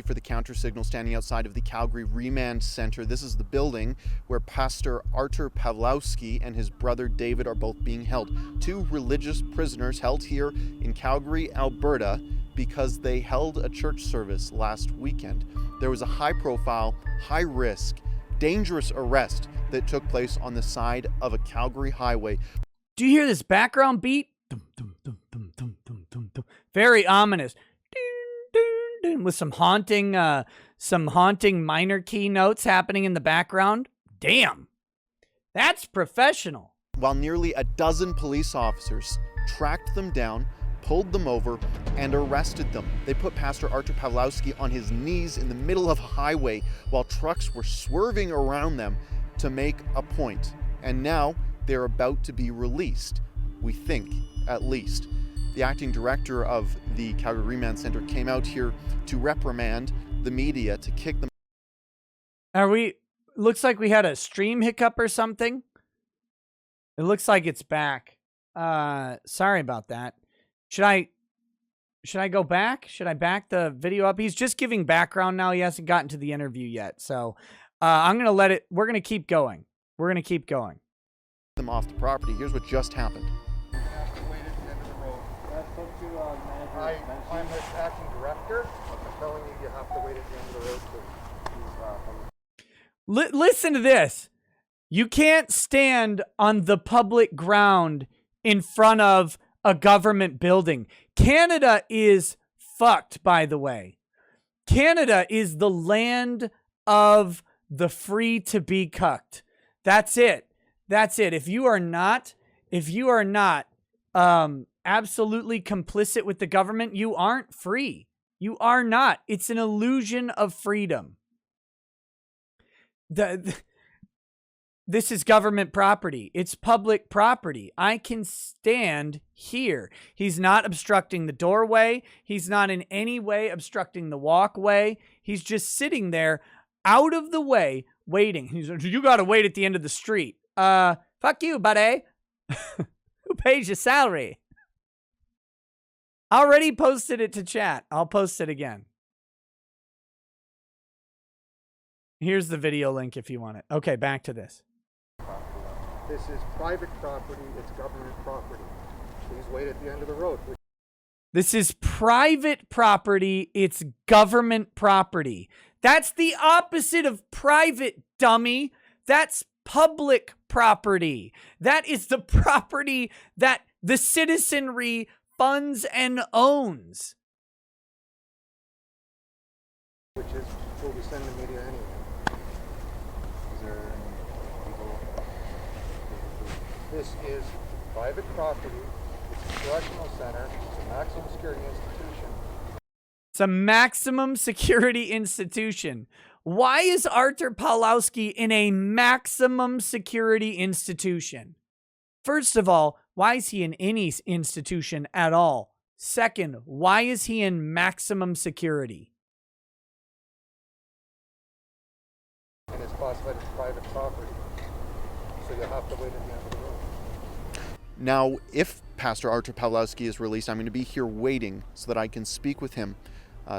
For the counter signal standing outside of the Calgary Remand Center. This is the building where Pastor ARTUR Pawlowski and his brother David are both being held. Two religious prisoners held here in Calgary, Alberta, because they held a church service last weekend. There was a high-profile, high-risk, dangerous arrest that took place on the side of a Calgary highway. Do you hear this background beat? Very ominous. With some haunting minor key notes happening in the background. Damn, that's professional. While nearly a dozen police officers tracked them down, pulled them over, and arrested them. They put Pastor ARTUR Pawlowski on his knees in the middle of a highway while trucks were swerving around them to make a point. And now they're about to be released, we think, at least. The acting director of the Calgary Remand Center came out here to reprimand the media, to kick them. Looks like we had a stream hiccup or something. It looks like it's back. Sorry about that. Should I go back? Should I back the video up? He's just giving background now. He hasn't gotten to the interview yet. So I'm going to we're going to keep going. We're going to keep going. Them off the property. Here's what just happened. I'm the acting director. I'm telling you, you have to wait at the end of the road. Listen to this. You can't stand on the public ground in front of a government building. Canada is fucked, by the way. Canada is the land of the free to be cucked. That's it. That's it. If you are not absolutely complicit with the government, you aren't free. You are not. It's an illusion of freedom. This is government property. It's public property. I can stand here. He's not obstructing the doorway. He's not in any way obstructing the walkway. He's just sitting there out of the way waiting. He's like, you got to wait at the end of the street. Fuck you, buddy. Who pays your salary? Already posted it to chat. I'll post it again. Here's the video link if you want it. Okay, back to this. This is private property. It's government property. Please wait at the end of the road. This is private property. It's government property. That's the opposite of private, dummy. That's public property. That is the property that the citizenry funds and owns. Which is what we send the media anyway. Is there any people? This is private property. It's a correctional center. It's a maximum security institution. It's a maximum security institution. Why is ARTUR Pawlowski in a maximum security institution? First of all, why is he in any institution at all? Second, why is he in maximum security? And it's classified as private property. So you'll have to wait at the end of the road. Now, if Pastor ARTUR Pawlowski is released, I'm going to be here waiting so that I can speak with him,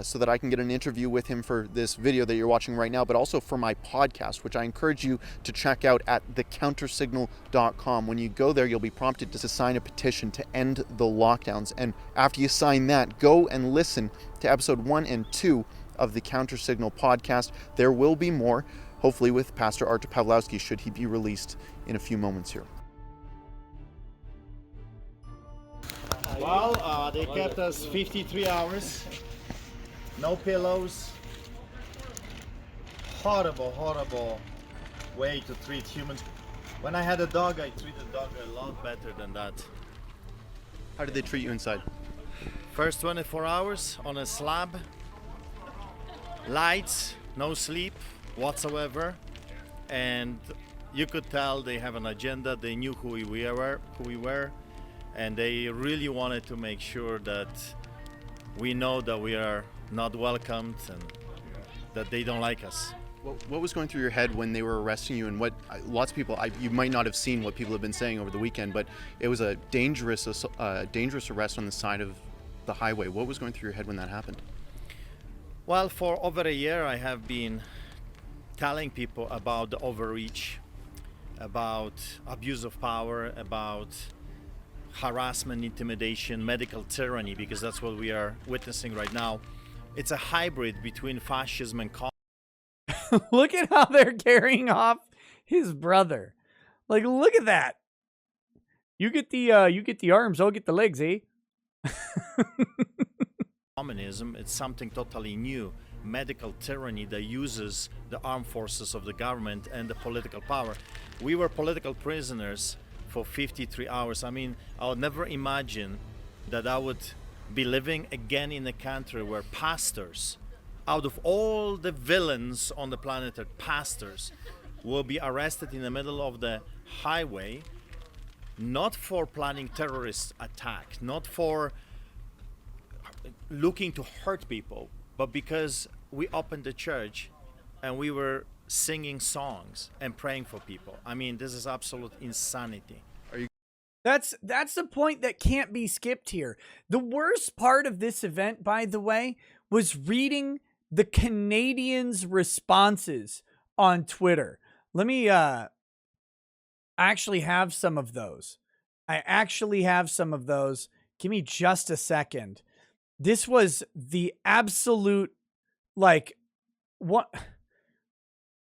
so that I can get an interview with him for this video that you're watching right now, but also for my podcast, which I encourage you to check out at thecountersignal.com. When you go there, you'll be prompted to sign a petition to end the lockdowns. And after you sign that, go and listen to episode 1 and 2 of the Counter Signal podcast. There will be more, hopefully with Pastor ARTUR Pawlowski, should he be released in a few moments here. Well, they kept us 53 hours. No pillows. Horrible, horrible way to treat humans. When I had a dog, I treated the dog a lot better than that. How did they treat you inside? First 24 hours on a slab, lights, no sleep whatsoever, and you could tell they have an agenda. They knew who we were, and they really wanted to make sure that we know that we are not welcomed and that they don't like us. What was going through your head when they were arresting you, and what lots of people, you might not have seen what people have been saying over the weekend, but it was a dangerous arrest on the side of the highway. What was going through your head when that happened? Well, for over a year I have been telling people about the overreach, about abuse of power, about harassment, intimidation, medical tyranny, because that's what we are witnessing right now. It's a hybrid between fascism and communism. Look at how they're carrying off his brother. Like, look at that. You get the arms, I'll get the legs, eh? Communism, it's something totally new. Medical tyranny that uses the armed forces of the government and the political power. We were political prisoners for 53 hours. I mean, I would never imagine that I would be living again in a country where pastors, out of all the villains on the planet, pastors will be arrested in the middle of the highway, not for planning terrorist attack, not for looking to hurt people, but because we opened the church and we were singing songs and praying for people. I mean, this is absolute insanity. That's the point that can't be skipped here. The worst part of this event, by the way, was reading the Canadians' responses on Twitter. Let me actually have some of those. Give me just a second. This was the absolute, like, what?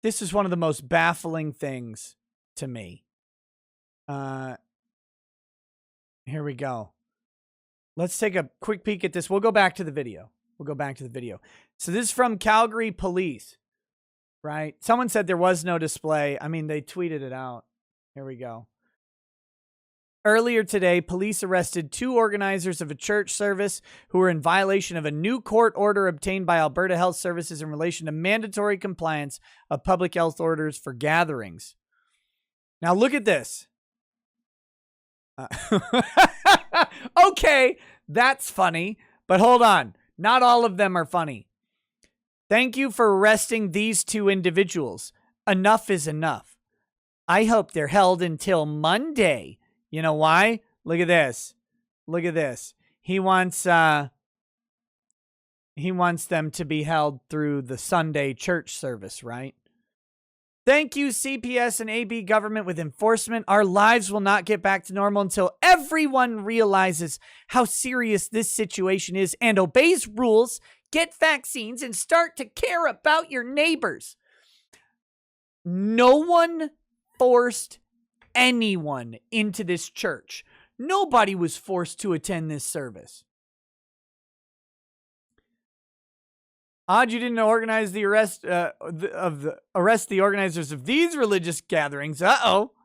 This is one of the most baffling things to me. Here we go. Let's take a quick peek at this. We'll go back to the video. So this is from Calgary Police, right? Someone said there was no display. I mean, they tweeted it out. Here we go. Earlier today, police arrested 2 organizers of a church service who were in violation of a new court order obtained by Alberta Health Services in relation to mandatory compliance of public health orders for gatherings. Now look at this. Okay, that's funny, but hold on. Not all of them are funny. Thank you for arresting these 2 individuals. Enough is enough. I hope they're held until Monday. You know why? Look at this. He wants them to be held through the Sunday church service, right? Thank you, CPS and AB government with enforcement. Our lives will not get back to normal until everyone realizes how serious this situation is and obeys rules, get vaccines, and start to care about your neighbors. No one forced anyone into this church. Nobody was forced to attend this service. Odd you didn't organize the arrest arrest the organizers of these religious gatherings. All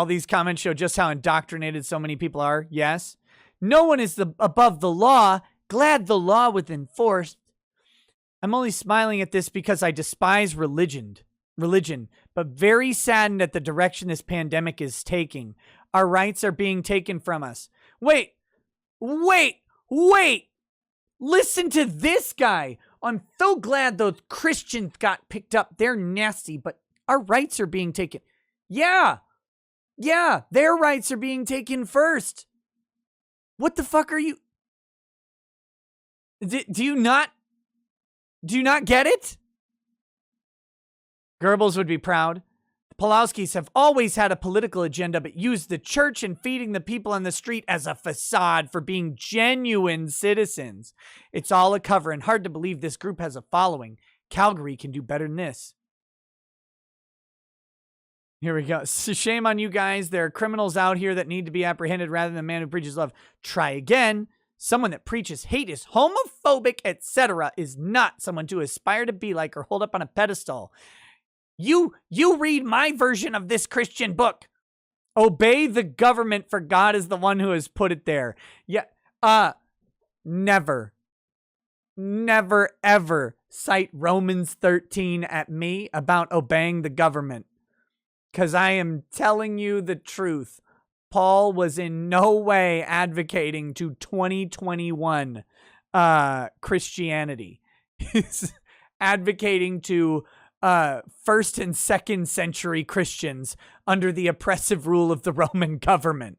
these comments show just how indoctrinated so many people are. Yes. No one is above the law. Glad the law was enforced. I'm only smiling at this because I despise religion, but very saddened at the direction this pandemic is taking. Our rights are being taken from us. Wait. Listen to this guy. I'm so glad those Christians got picked up. They're nasty, but our rights are being taken. Yeah, their rights are being taken first. What the fuck are you? Do you not get it? Goebbels would be proud. The Pawlowskis have always had a political agenda, but used the church and feeding the people on the street as a facade for being genuine citizens. It's all a cover, and hard to believe this group has a following. Calgary can do better than this. Here we go. So shame on you guys. There are criminals out here that need to be apprehended rather than a man who preaches love. Try again. Someone that preaches hate, is homophobic, etc. is not someone to aspire to be like or hold up on a pedestal. You read my version of this Christian book. Obey the government, for God is the one who has put it there. Yeah. Never, ever cite Romans 13 at me about obeying the government. Because I am telling you the truth. Paul was in no way advocating to 2021 Christianity. He's advocating to first and second century Christians under the oppressive rule of the Roman government.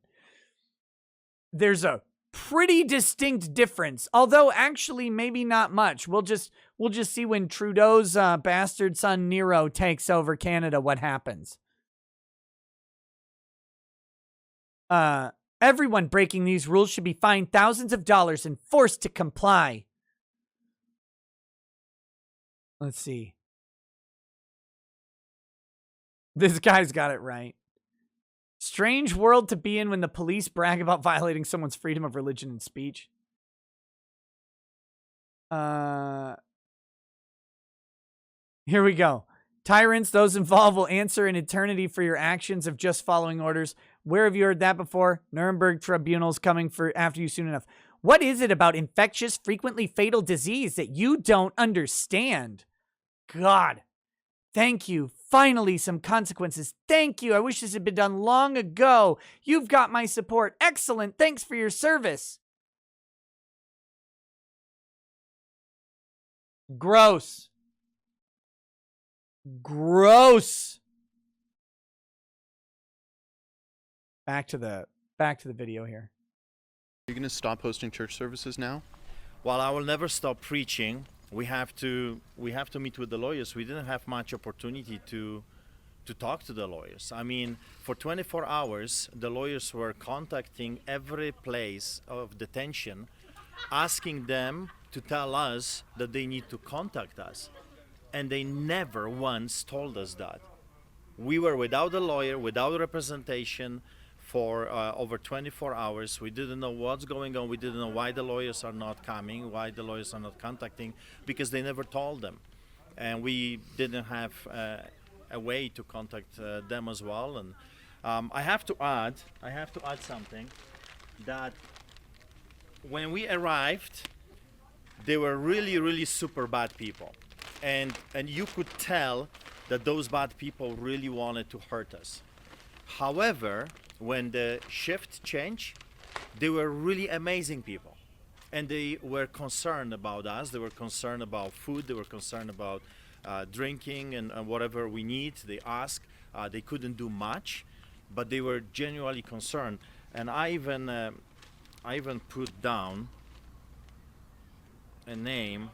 There's a pretty distinct difference, although actually maybe not much. We'll just see when Trudeau's bastard son Nero takes over Canada what happens. Everyone breaking these rules should be fined thousands of dollars and forced to comply. Let's see. This guy's got it right. Strange world to be in when the police brag about violating someone's freedom of religion and speech. Here we go. Tyrants, those involved will answer in eternity for your actions of just following orders. Where have you heard that before? Nuremberg tribunals coming for after you soon enough. What is it about infectious, frequently fatal disease that you don't understand? God, thank you. Finally, some consequences. Thank you. I wish this had been done long ago. You've got my support. Excellent. Thanks for your service. Gross. Gross. Back to the video here. Are you going to stop hosting church services now? Well, I will never stop preaching. We have to meet with the lawyers. We didn't have much opportunity to talk to the lawyers. I mean, for 24 hours, the lawyers were contacting every place of detention, asking them to tell us that they need to contact us. And they never once told us that. We were without a lawyer, without representation for over 24 hours. We didn't know what's going on. We didn't know why the lawyers are not coming, why the lawyers are not contacting, because they never told them. And we didn't have a way to contact them as well. And I have to add something, that when we arrived, they were really, really super bad people. And you could tell that those bad people really wanted to hurt us. However, when the shift changed, they were really amazing people. And they were concerned about us. They were concerned about food. They were concerned about drinking and whatever we need. They asked. They couldn't do much, but they were genuinely concerned. And I even put down a name.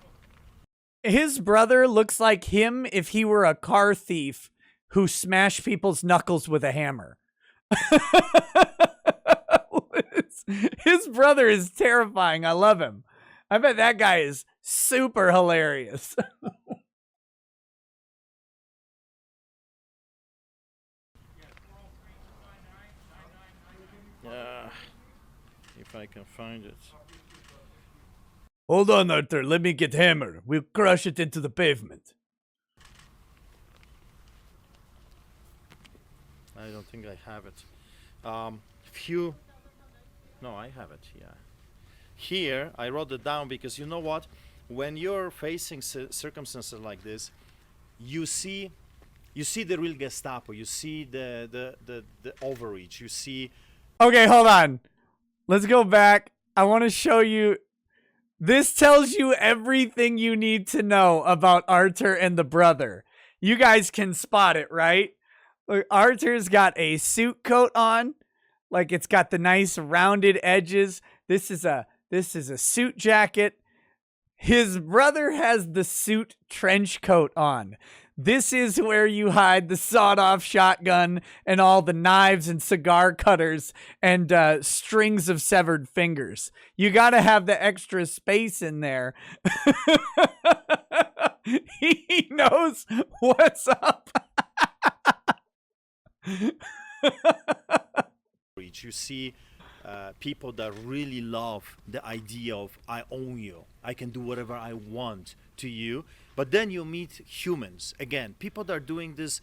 His brother looks like him if he were a car thief who smashed people's knuckles with a hammer. His brother is terrifying. I love him. I bet that guy is super hilarious. If I can find it. Hold on, Arthur. Let me get hammer. We'll crush it into the pavement. I don't think I have it. No, I have it. Yeah. Here, I wrote it down because you know what? When you're facing circumstances like this, you see the real Gestapo. You see the overreach. You see. Okay, hold on. Let's go back. I want to show you. This tells you everything you need to know about Arthur and the brother. You guys can spot it, right? Look, Arthur's got a suit coat on. Like, it's got the nice rounded edges. This is a suit jacket. His brother has the suit trench coat on. This is where you hide the sawed-off shotgun and all the knives and cigar cutters and strings of severed fingers. You got to have the extra space in there. He knows what's up. You see people that really love the idea of I own you. I can do whatever I want to you. But then you meet humans. Again, people that are doing this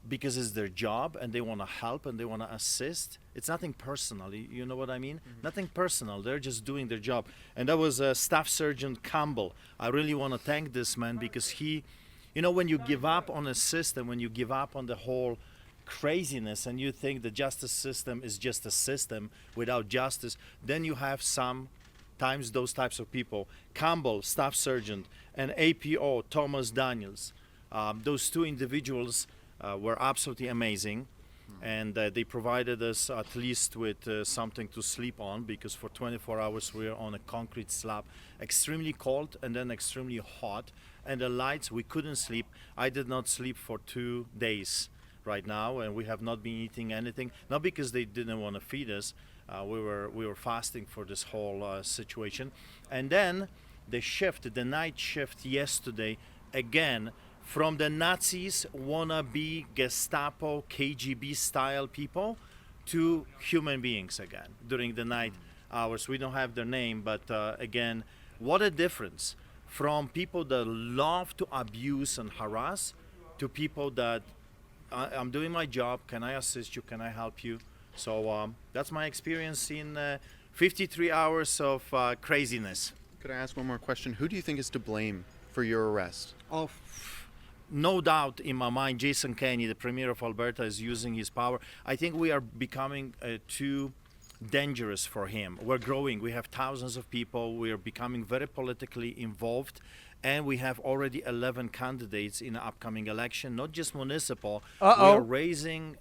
because it's their job and they want to help and they want to assist. It's nothing personal. You know what I mean? Nothing personal. They're just doing their job. And that was Staff Sergeant Campbell. I really want to thank this man because he, you know, when you give up on a system, when you give up on the whole craziness and you think the justice system is just a system without justice, then you have sometimes those types of people. Campbell, Staff Sergeant, and APO, Thomas Daniels. Those two individuals were absolutely amazing, and they provided us at least with something to sleep on, because for 24 hours we were on a concrete slab, extremely cold and then extremely hot, and the lights, we couldn't sleep. I did not sleep for 2 days right now, and we have not been eating anything, not because they didn't want to feed us. We were fasting for this whole situation. And then the night shift yesterday, again, from the Nazis, wannabe Gestapo, KGB style people, to human beings again during the night hours. We don't have their name, but again, what a difference from people that love to abuse and harass to people that I'm doing my job. Can I assist you? Can I help you? So that's my experience in 53 hours of craziness. Could I ask one more question? Who do you think is to blame for your arrest? Oh, no doubt in my mind, Jason Kenney, the Premier of Alberta, is using his power. I think we are becoming too dangerous for him. We're growing. We have thousands of people. We are becoming very politically involved. And we have already 11 candidates in the upcoming election, not just municipal. We are raising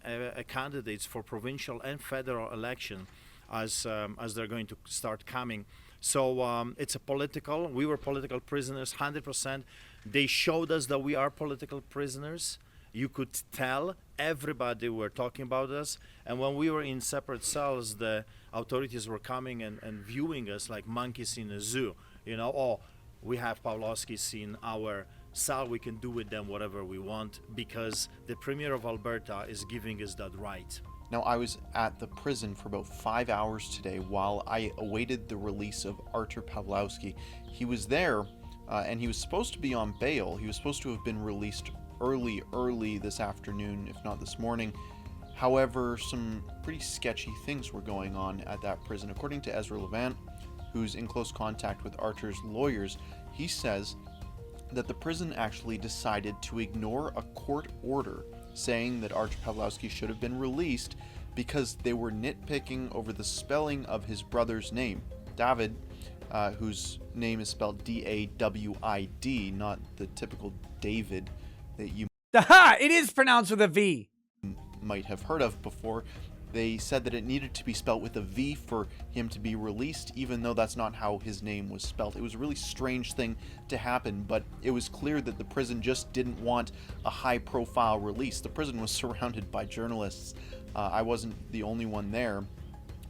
candidates for provincial and federal election as they're going to start coming. So it's a political. We were political prisoners, 100%. They showed us that we are political prisoners. You could tell everybody were talking about us. And when we were in separate cells, the authorities were coming and viewing us like monkeys in a zoo. You know, oh, we have Pawlowskis in our cell. We can do with them whatever we want because the Premier of Alberta is giving us that right. Now, I was at the prison for about 5 hours today while I awaited the release of Artur Pawlowski. He was there, and he was supposed to be on bail. He was supposed to have been released early this afternoon, if not this morning. However, some pretty sketchy things were going on at that prison. According to Ezra Levant, who's in close contact with Artur's lawyers, he says that the prison actually decided to ignore a court order saying that Artur Pawlowski should have been released because they were nitpicking over the spelling of his brother's name, David, whose name is spelled D-A-W-I-D, not the typical David that you Aha! It is pronounced with a V. might have heard of before. They said that it needed to be spelt with a V for him to be released, even though that's not how his name was spelt. It was a really strange thing to happen, but it was clear that the prison just didn't want a high-profile release. The prison was surrounded by journalists. I wasn't the only one there.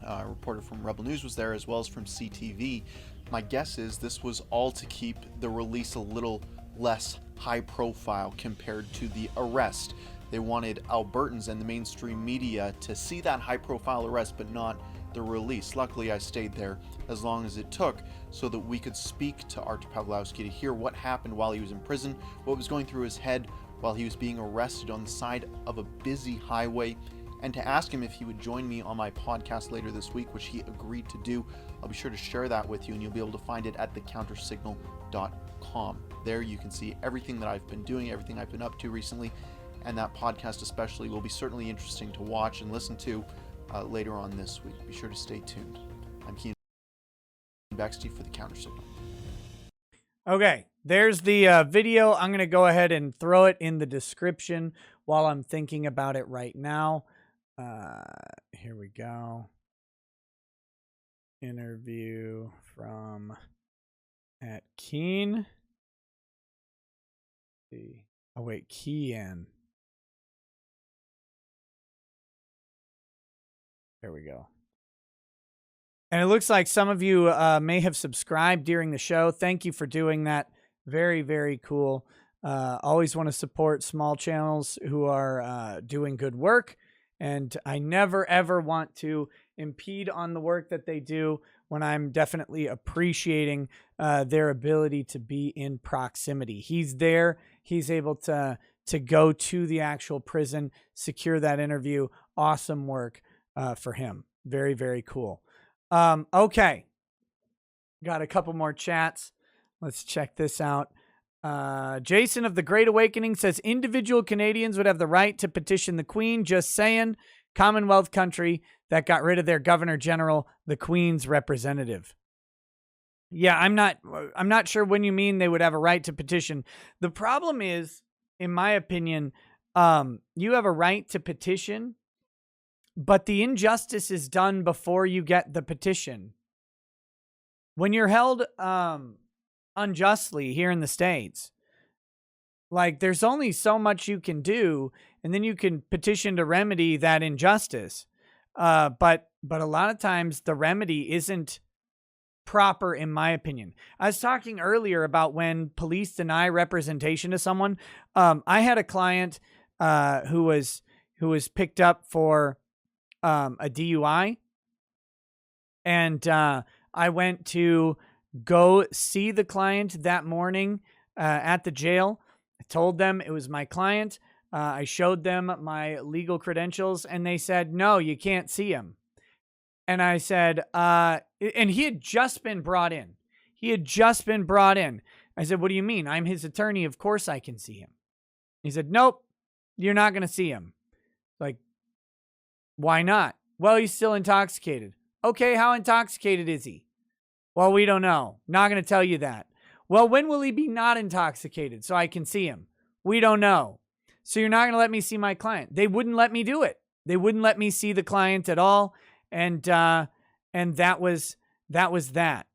A reporter from Rebel News was there, as well as from CTV. My guess is this was all to keep the release a little less high-profile compared to the arrest. They wanted Albertans and the mainstream media to see that high-profile arrest, but not the release. Luckily, I stayed there as long as it took so that we could speak to Artur Pawlowski to hear what happened while he was in prison, what was going through his head while he was being arrested on the side of a busy highway, and to ask him if he would join me on my podcast later this week, which he agreed to do. I'll be sure to share that with you, and you'll be able to find it at thecountersignal.com. There you can see everything that I've been doing, everything I've been up to recently, and that podcast especially will be certainly interesting to watch and listen to later on this week. Be sure to stay tuned. I'm Keenan Bexty for the Countersignal. Okay, there's the video. I'm going to go ahead and throw it in the description while I'm thinking about it right now. Here we go. Interview from at Keen. Oh, wait, Kian. There we go. And it looks like some of you may have subscribed during the show. Thank you for doing that. Very, very cool. Always want to support small channels who are doing good work. And I never, ever want to impede on the work that they do when I'm definitely appreciating their ability to be in proximity. He's there. He's able to to go to the actual prison, secure that interview. Awesome work for him. Very, very cool. Okay. Got a couple more chats. Let's check this out. Jason of the Great Awakening says individual Canadians would have the right to petition the Queen. Just saying. Commonwealth country that got rid of their Governor General, the Queen's representative. Yeah, I'm not sure when you mean they would have a right to petition. The problem is, in my opinion, you have a right to petition, but the injustice is done before you get the petition. When you're held unjustly here in the States, like there's only so much you can do, and then you can petition to remedy that injustice. But a lot of times the remedy isn't proper, in my opinion. I was talking earlier about when police deny representation to someone. I had a client who was picked up for a DUI, and I went to go see the client that morning at the jail. I told them it was my client. I showed them my legal credentials, and they said, no, you can't see him. And I said, and he had just been brought in. I said, what do you mean? I'm his attorney. Of course I can see him. He said, nope, you're not going to see him. Like, why not? Well, he's still intoxicated. Okay, how intoxicated is he? Well, we don't know. Not going to tell you that. Well, when will he be not intoxicated so I can see him? We don't know. So you're not going to let me see my client. They wouldn't let me do it. They wouldn't let me see the client at all. And that was that.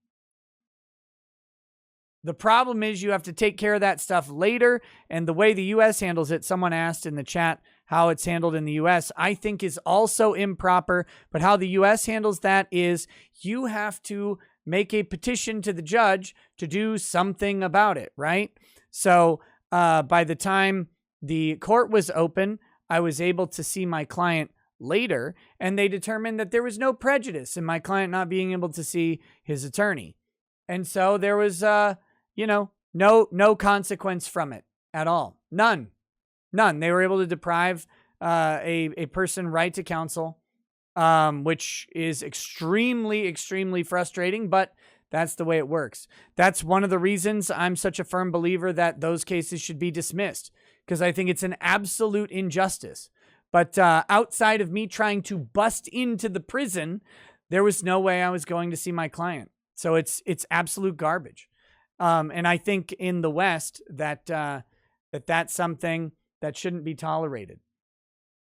The problem is you have to take care of that stuff later. And the way the U.S. handles it, someone asked in the chat how it's handled in the U.S., I think is also improper. But how the U.S. handles that is you have to make a petition to the judge to do something about it, right? So by the time the court was open, I was able to see my client later, and they determined that there was no prejudice in my client not being able to see his attorney. And so there was, no consequence from it at all. None. They were able to deprive a person right to counsel, which is extremely, extremely frustrating, but that's the way it works. That's one of the reasons I'm such a firm believer that those cases should be dismissed, because I think it's an absolute injustice. But outside of me trying to bust into the prison, there was no way I was going to see my client. So it's absolute garbage. And I think in the West that's something that shouldn't be tolerated.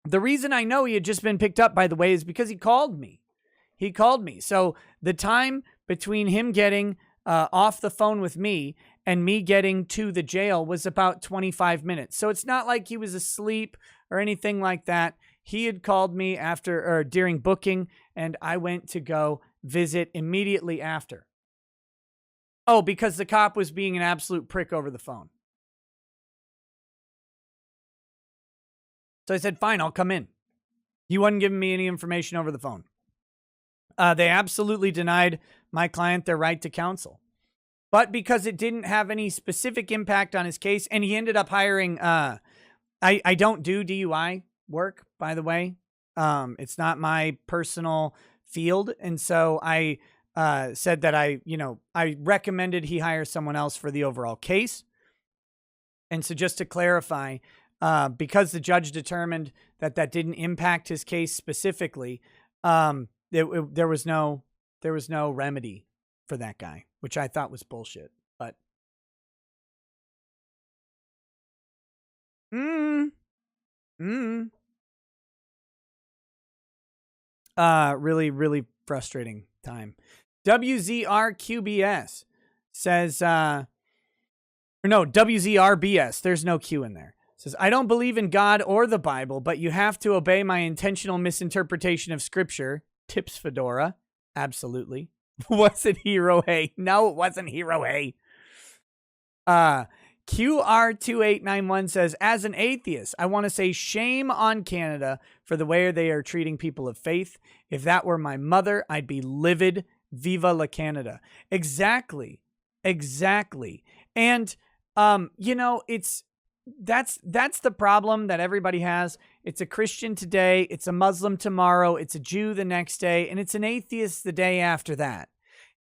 The reason I know he had just been picked up, by the way, is because he called me. So the time between him getting off the phone with me and me getting to the jail was about 25 minutes. So it's not like he was asleep or anything like that. He had called me during booking, and I went to go visit immediately after. Oh, because the cop was being an absolute prick over the phone. So I said, fine, I'll come in. He wasn't giving me any information over the phone. They absolutely denied my client their right to counsel. But because it didn't have any specific impact on his case, and he ended up hiring, I don't do DUI work, by the way. It's not my personal field. And so I said that I recommended he hire someone else for the overall case. And so just to clarify, because the judge determined that didn't impact his case specifically, there was no remedy for that guy, which I thought was bullshit. But really, really frustrating time. WZRQBS says, WZRBS, there's no Q in there. Says, I don't believe in God or the Bible, but you have to obey my intentional misinterpretation of Scripture. Tips Fedora. Absolutely. Was it Hero Hay? No, it wasn't Hero Hay. QR2891 says, as an atheist, I want to say shame on Canada for the way they are treating people of faith. If that were my mother, I'd be livid. Viva la Canada. Exactly. And, that's the problem that everybody has. It's a Christian today, it's a Muslim tomorrow, it's a Jew the next day, and it's an atheist the day after that.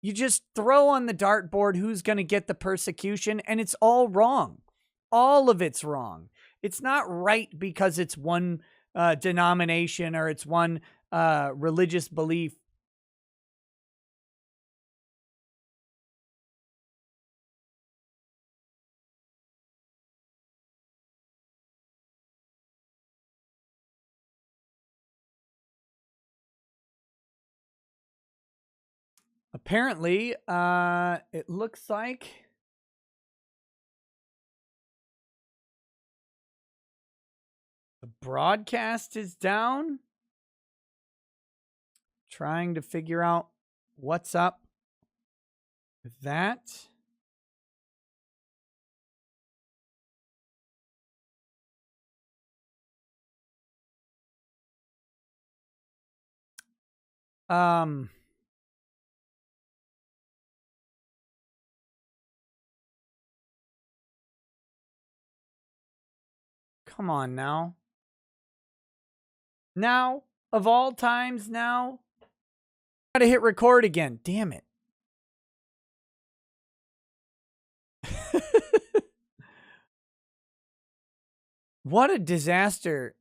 You just throw on the dartboard who's going to get the persecution, and it's all wrong. All of it's wrong. It's not right because it's one denomination or it's one religious belief. Apparently, it looks like the broadcast is down. Trying to figure out what's up with that. Come on now. Now, of all times now, gotta hit record again. Damn it. What a disaster.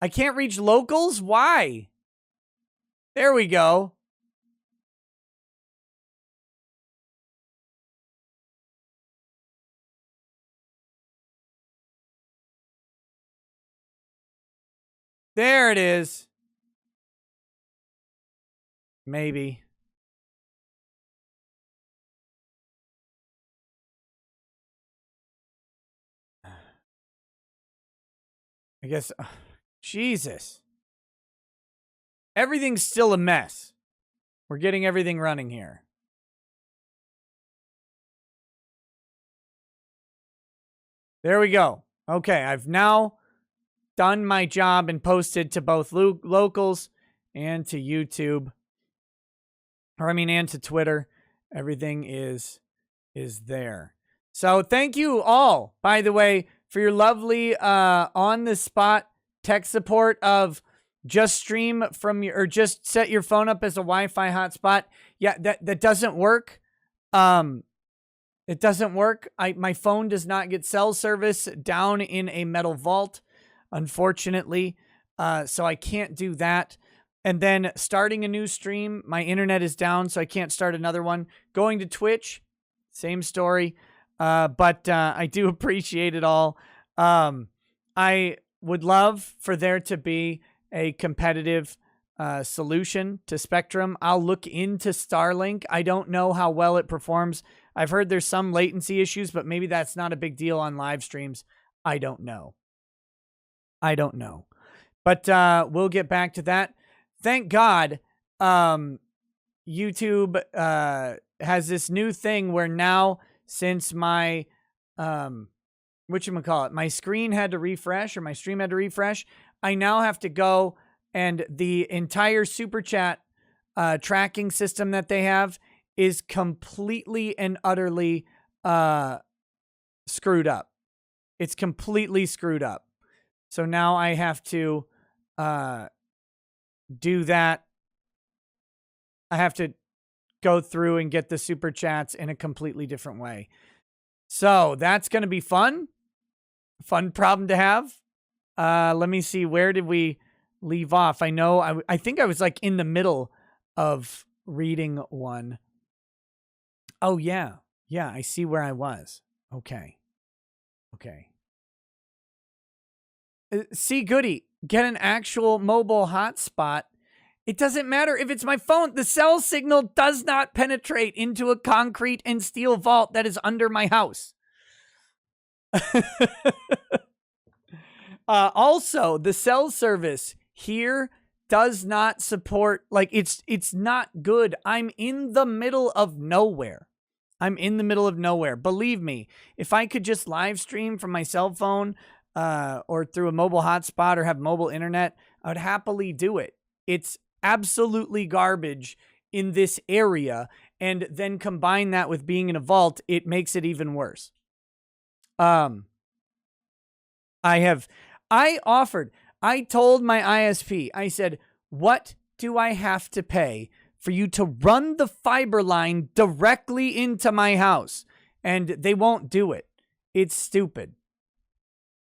I can't reach locals? Why? There we go. There it is. Maybe. I guess. Jesus. Everything's still a mess. We're getting everything running here. There we go. Okay, I've now done my job and posted to both locals and to YouTube. And to Twitter. Everything is there. So thank you all, by the way, for your lovely on-the-spot tech support of just stream from your, or just set your phone up as a Wi-Fi hotspot. Yeah, that doesn't work. It doesn't work. My phone does not get cell service down in a metal vault, unfortunately. So I can't do that. And then starting a new stream, my internet is down, so I can't start another one. Going to Twitch, same story. But I do appreciate it all. I would love for there to be a competitive solution to Spectrum. I'll look into Starlink. I don't know how well it performs. I've heard there's some latency issues, but maybe that's not a big deal on live streams. I don't know. But we'll get back to that. Thank God YouTube has this new thing where now, since my my screen had to refresh, or my stream had to refresh, I now have to go, and the entire Super Chat tracking system that they have is completely and utterly screwed up. It's completely screwed up. So now I have to do that. I have to go through and get the Super Chats in a completely different way. So that's going to be fun. Fun problem to have. Let me see. Where did we leave off? I know I think I was like in the middle of reading one. Oh, yeah. Yeah, I see where I was. Okay. See, Goody, get an actual mobile hotspot. It doesn't matter if it's my phone. The cell signal does not penetrate into a concrete and steel vault that is under my house. Also, the cell service here does not support, like, it's not good. I'm in the middle of nowhere. Believe me, if I could just live stream from my cell phone or through a mobile hotspot or have mobile internet, I would happily do it. It's absolutely garbage in this area, and then combine that with being in a vault, it makes it even worse. I told my ISP, I said, what do I have to pay for you to run the fiber line directly into my house? And they won't do it. It's stupid.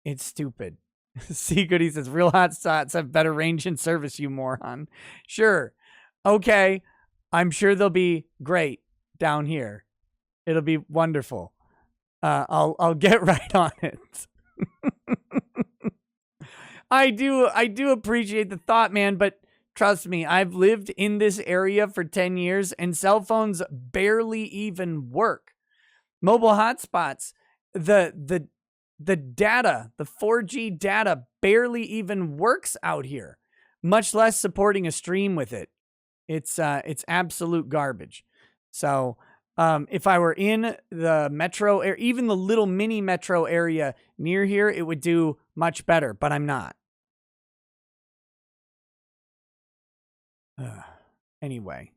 It's stupid. See, Goody says, real hot spots have better range and service, you moron. Sure. Okay. I'm sure they'll be great down here. It'll be wonderful. I'll get right on it. I do appreciate the thought, man, but trust me, I've lived in this area for 10 years and cell phones barely even work. Mobile hotspots, the data, the 4G data barely even works out here, much less supporting a stream with it. It's absolute garbage. So, if I were in the metro area, even the little mini metro area near here, it would do much better, but I'm not. Anyway.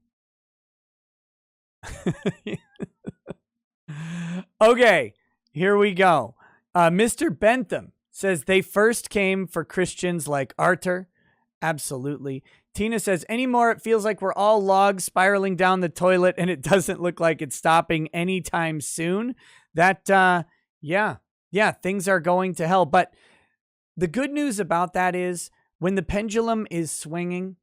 Okay, here we go. Mr. Bentham says they first came for Christians like ARTUR. Absolutely. Tina says, anymore, it feels like we're all logs spiraling down the toilet and it doesn't look like it's stopping anytime soon. That, yeah, things are going to hell. But the good news about that is when the pendulum is swinging,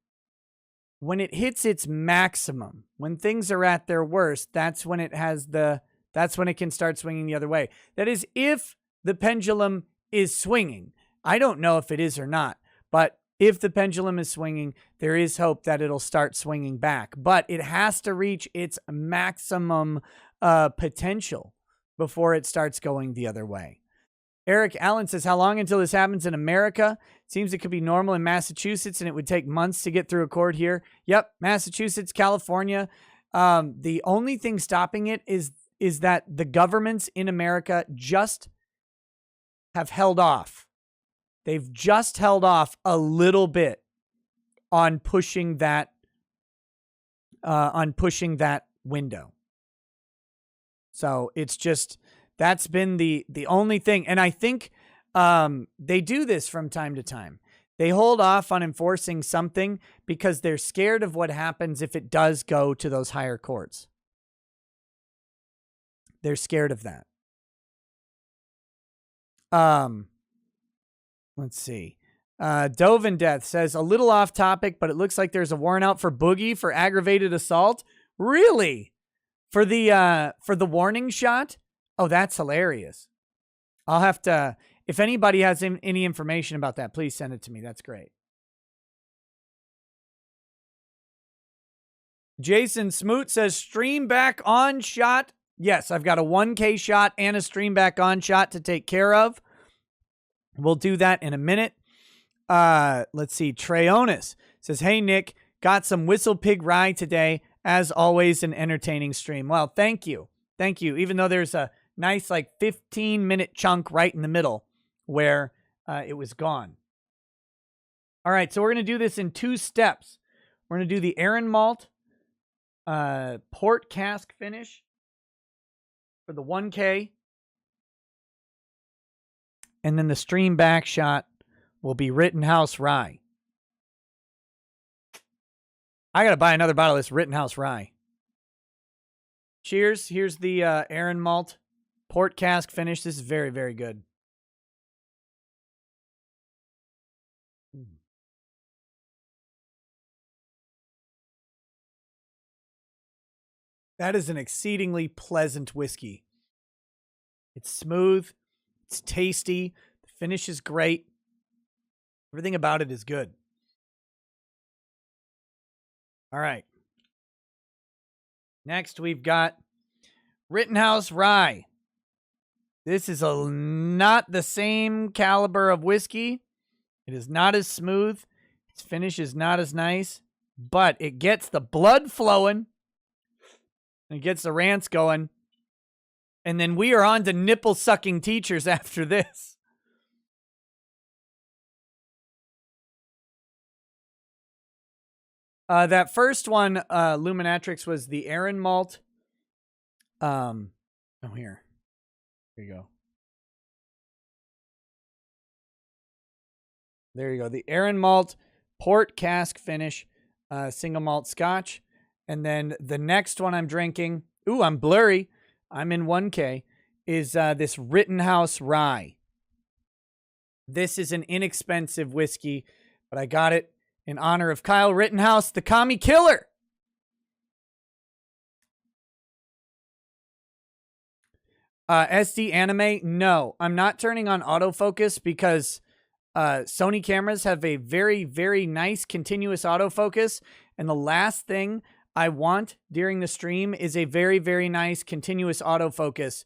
when it hits its maximum, when things are at their worst, that's when it can start swinging the other way. That is, if the pendulum is swinging. I don't know if it is or not, but if the pendulum is swinging, there is hope that it'll start swinging back. But it has to reach its maximum potential before it starts going the other way. Eric Allen says, how long until this happens in America? Seems it could be normal in Massachusetts, and it would take months to get through a court here. Yep, Massachusetts, California. The only thing stopping it is that the governments in America just have held off. They've just held off a little bit on pushing that window. So it's just, that's been the only thing. And I think they do this from time to time. They hold off on enforcing something because they're scared of what happens if it does go to those higher courts. They're scared of that. Let's see. Dovin Death says, a little off topic, but it looks like there's a warrant out for Boogie for aggravated assault. Really? For the warning shot? Oh, that's hilarious. I'll have to, if anybody has any information about that, please send it to me. That's great. Jason Smoot says, stream back on shot. Yes, I've got a 1K shot and a stream back on shot to take care of. We'll do that in a minute. Let's see. Treonis says, hey, Nick, got some Whistle Pig Rye today. As always, an entertaining stream. Well, thank you. Thank you. Even though there's a nice 15-minute chunk right in the middle where it was gone. All right, so we're going to do this in 2 steps. We're going to do the Aaron Malt port cask finish for the 1K. And then the stream back shot will be Rittenhouse Rye. I got to buy another bottle of this Rittenhouse Rye. Cheers. Here's the Aaron Malt port cask finish. This is very, very good. That is an exceedingly pleasant whiskey. It's smooth. It's tasty. The finish is great. Everything about it is good. All right. Next, we've got Rittenhouse Rye. This is not the same caliber of whiskey. It is not as smooth. Its finish is not as nice, but it gets the blood flowing. It gets the rants going. And then we are on to nipple-sucking teachers after this. That first one, Luminatrix, was the Aaron Malt. Here you go. There you go. The Aaron Malt Port Cask Finish single malt scotch. And then the next one I'm drinking, ooh, I'm blurry. I'm in 1K, is this Rittenhouse Rye. This is an inexpensive whiskey, but I got it in honor of Kyle Rittenhouse, the commie killer. SD anime, no. I'm not turning on autofocus because Sony cameras have a very, very nice continuous autofocus. And the last thing I want during the stream is a very, very nice continuous autofocus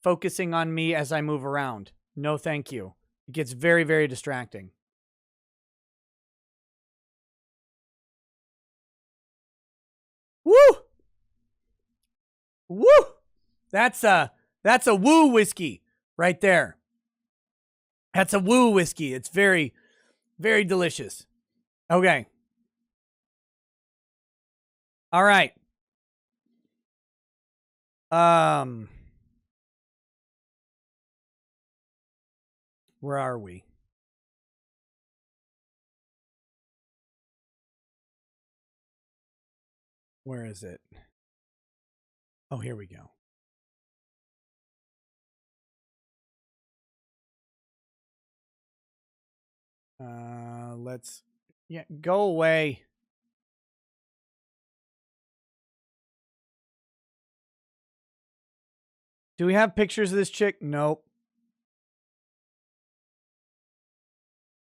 focusing on me as I move around. No, thank you. It gets very, very distracting. Woo! Woo! That's a woo whiskey right there. That's a woo whiskey. It's very, very delicious. Okay. All right. Where are we? Where is it? Oh, here we go. Go away. Do we have pictures of this chick? Nope.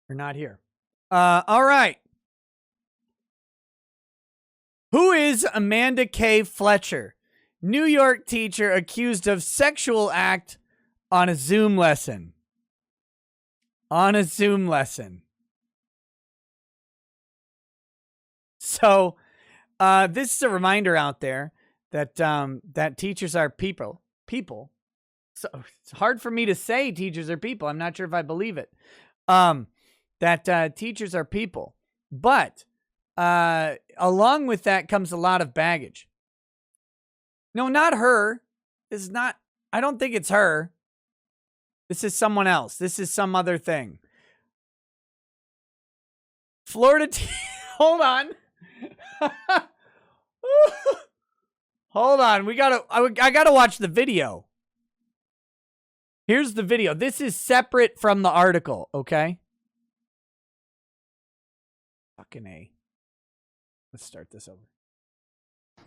We're not here. All right. Who is Amanda K. Fletcher? New York teacher accused of sexual act on a Zoom lesson. On a Zoom lesson. So, this is a reminder out there that that teachers are people. So it's hard for me to say teachers are people. I'm not sure if I believe it. That teachers are people, but along with that comes a lot of baggage. No, not her. This is not. I don't think it's her. This is someone else. This is some other thing. Florida. Hold on. Hold on. I gotta watch the video. Here's the video. This is separate from the article, okay? Fucking A. Let's start this over.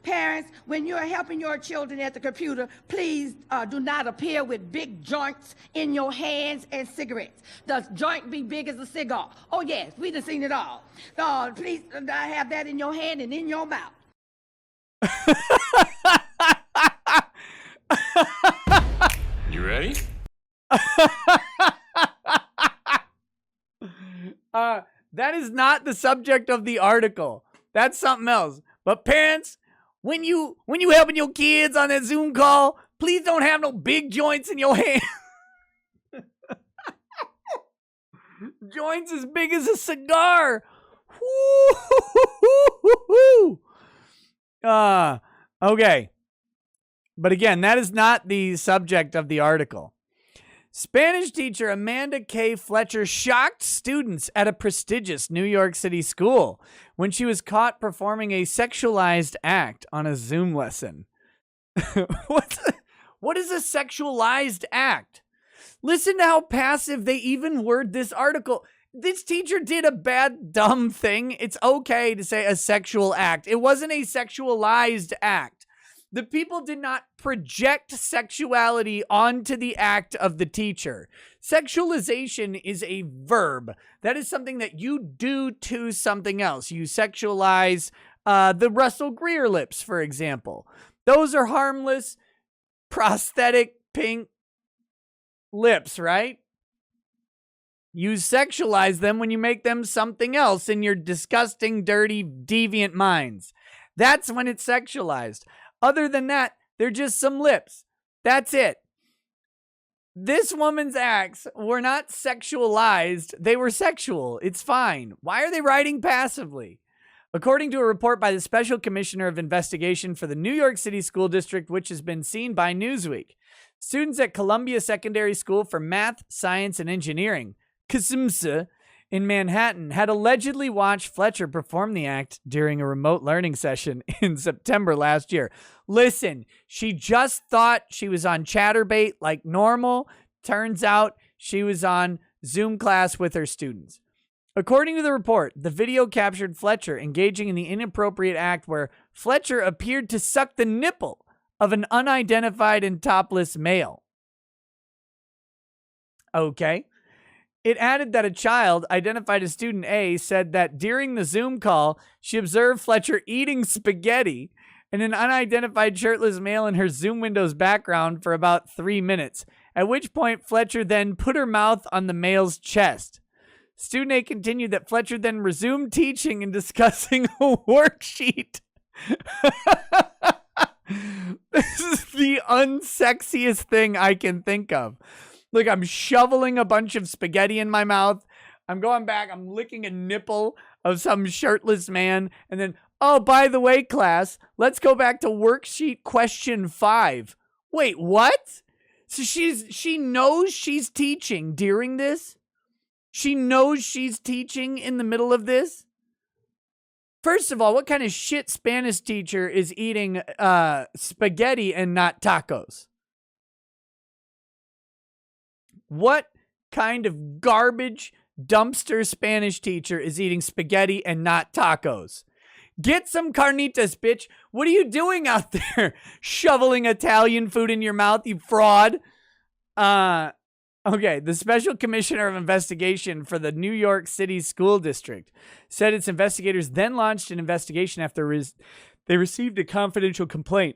Parents, when you're helping your children at the computer, please do not appear with big joints in your hands and cigarettes. The joint be big as a cigar. Oh, yes, we done seen it all. Please have that in your hand and in your mouth. You ready? That is not the subject of the article. That's something else. But parents, when you helping your kids on that Zoom call, please don't have no big joints in your hand. Joints as big as a cigar. Okay. But again, that is not the subject of the article. Spanish teacher Amanda K. Fletcher shocked students at a prestigious New York City school when she was caught performing a sexualized act on a Zoom lesson. What is a sexualized act? Listen to how passive they even word this article. This teacher did a bad, dumb thing. It's okay to say a sexual act. It wasn't a sexualized act. The people did not project sexuality onto the act of the teacher. Sexualization is a verb. That is something that you do to something else. You sexualize the Russell Greer lips, for example. Those are harmless, prosthetic, pink lips, right? You sexualize them when you make them something else in your disgusting, dirty, deviant minds. That's when it's sexualized. Other than that, they're just some lips. That's it. This woman's acts were not sexualized. They were sexual. It's fine. Why are they writing passively? According to a report by the Special Commissioner of Investigation for the New York City School District, which has been seen by Newsweek, students at Columbia Secondary School for Math, Science, and Engineering, KSMSA, in Manhattan had allegedly watched Fletcher perform the act during a remote learning session in September last year. Listen, she just thought she was on Chatterbait like normal. Turns out she was on Zoom class with her students. According to the report, the video captured Fletcher engaging in the inappropriate act where Fletcher appeared to suck the nipple of an unidentified and topless male. Okay. It added that a child, identified as student A, said that during the Zoom call, she observed Fletcher eating spaghetti and an unidentified shirtless male in her Zoom window's background for about 3 minutes, at which point Fletcher then put her mouth on the male's chest. Student A continued that Fletcher then resumed teaching and discussing a worksheet. This is the unsexiest thing I can think of. Look, I'm shoveling a bunch of spaghetti in my mouth. I'm going back. I'm licking a nipple of some shirtless man. And then, oh, by the way, class, let's go back to worksheet question 5. Wait, what? So she knows she's teaching during this? She knows she's teaching in the middle of this? First of all, what kind of shit Spanish teacher is eating spaghetti and not tacos? What kind of garbage dumpster Spanish teacher is eating spaghetti and not tacos? Get some carnitas, bitch. What are you doing out there? Shoveling Italian food in your mouth, you fraud. Okay, the Special Commissioner of Investigation for the New York City School District said its investigators then launched an investigation after they received a confidential complaint.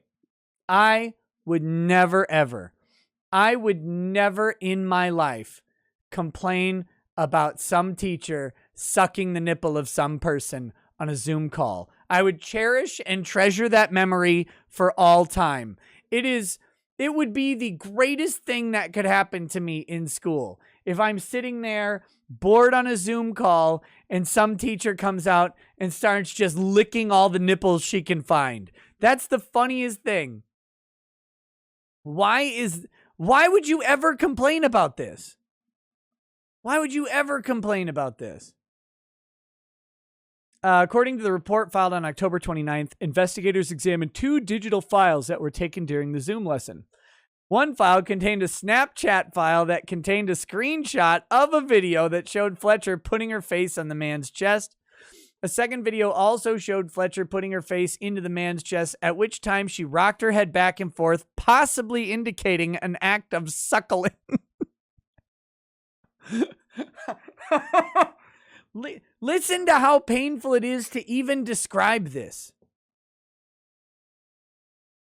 I would never in my life complain about some teacher sucking the nipple of some person on a Zoom call. I would cherish and treasure that memory for all time. It would be the greatest thing that could happen to me in school. If I'm sitting there bored on a Zoom call and some teacher comes out and starts just licking all the nipples she can find. That's the funniest thing. Why would you ever complain about this? Why would you ever complain about this? According to the report filed on October 29th, investigators examined 2 digital files that were taken during the Zoom lesson. One file contained a Snapchat file that contained a screenshot of a video that showed Fletcher putting her face on the man's chest. A second video also showed Fletcher putting her face into the man's chest, at which time she rocked her head back and forth, possibly indicating an act of suckling. Listen to how painful it is to even describe this.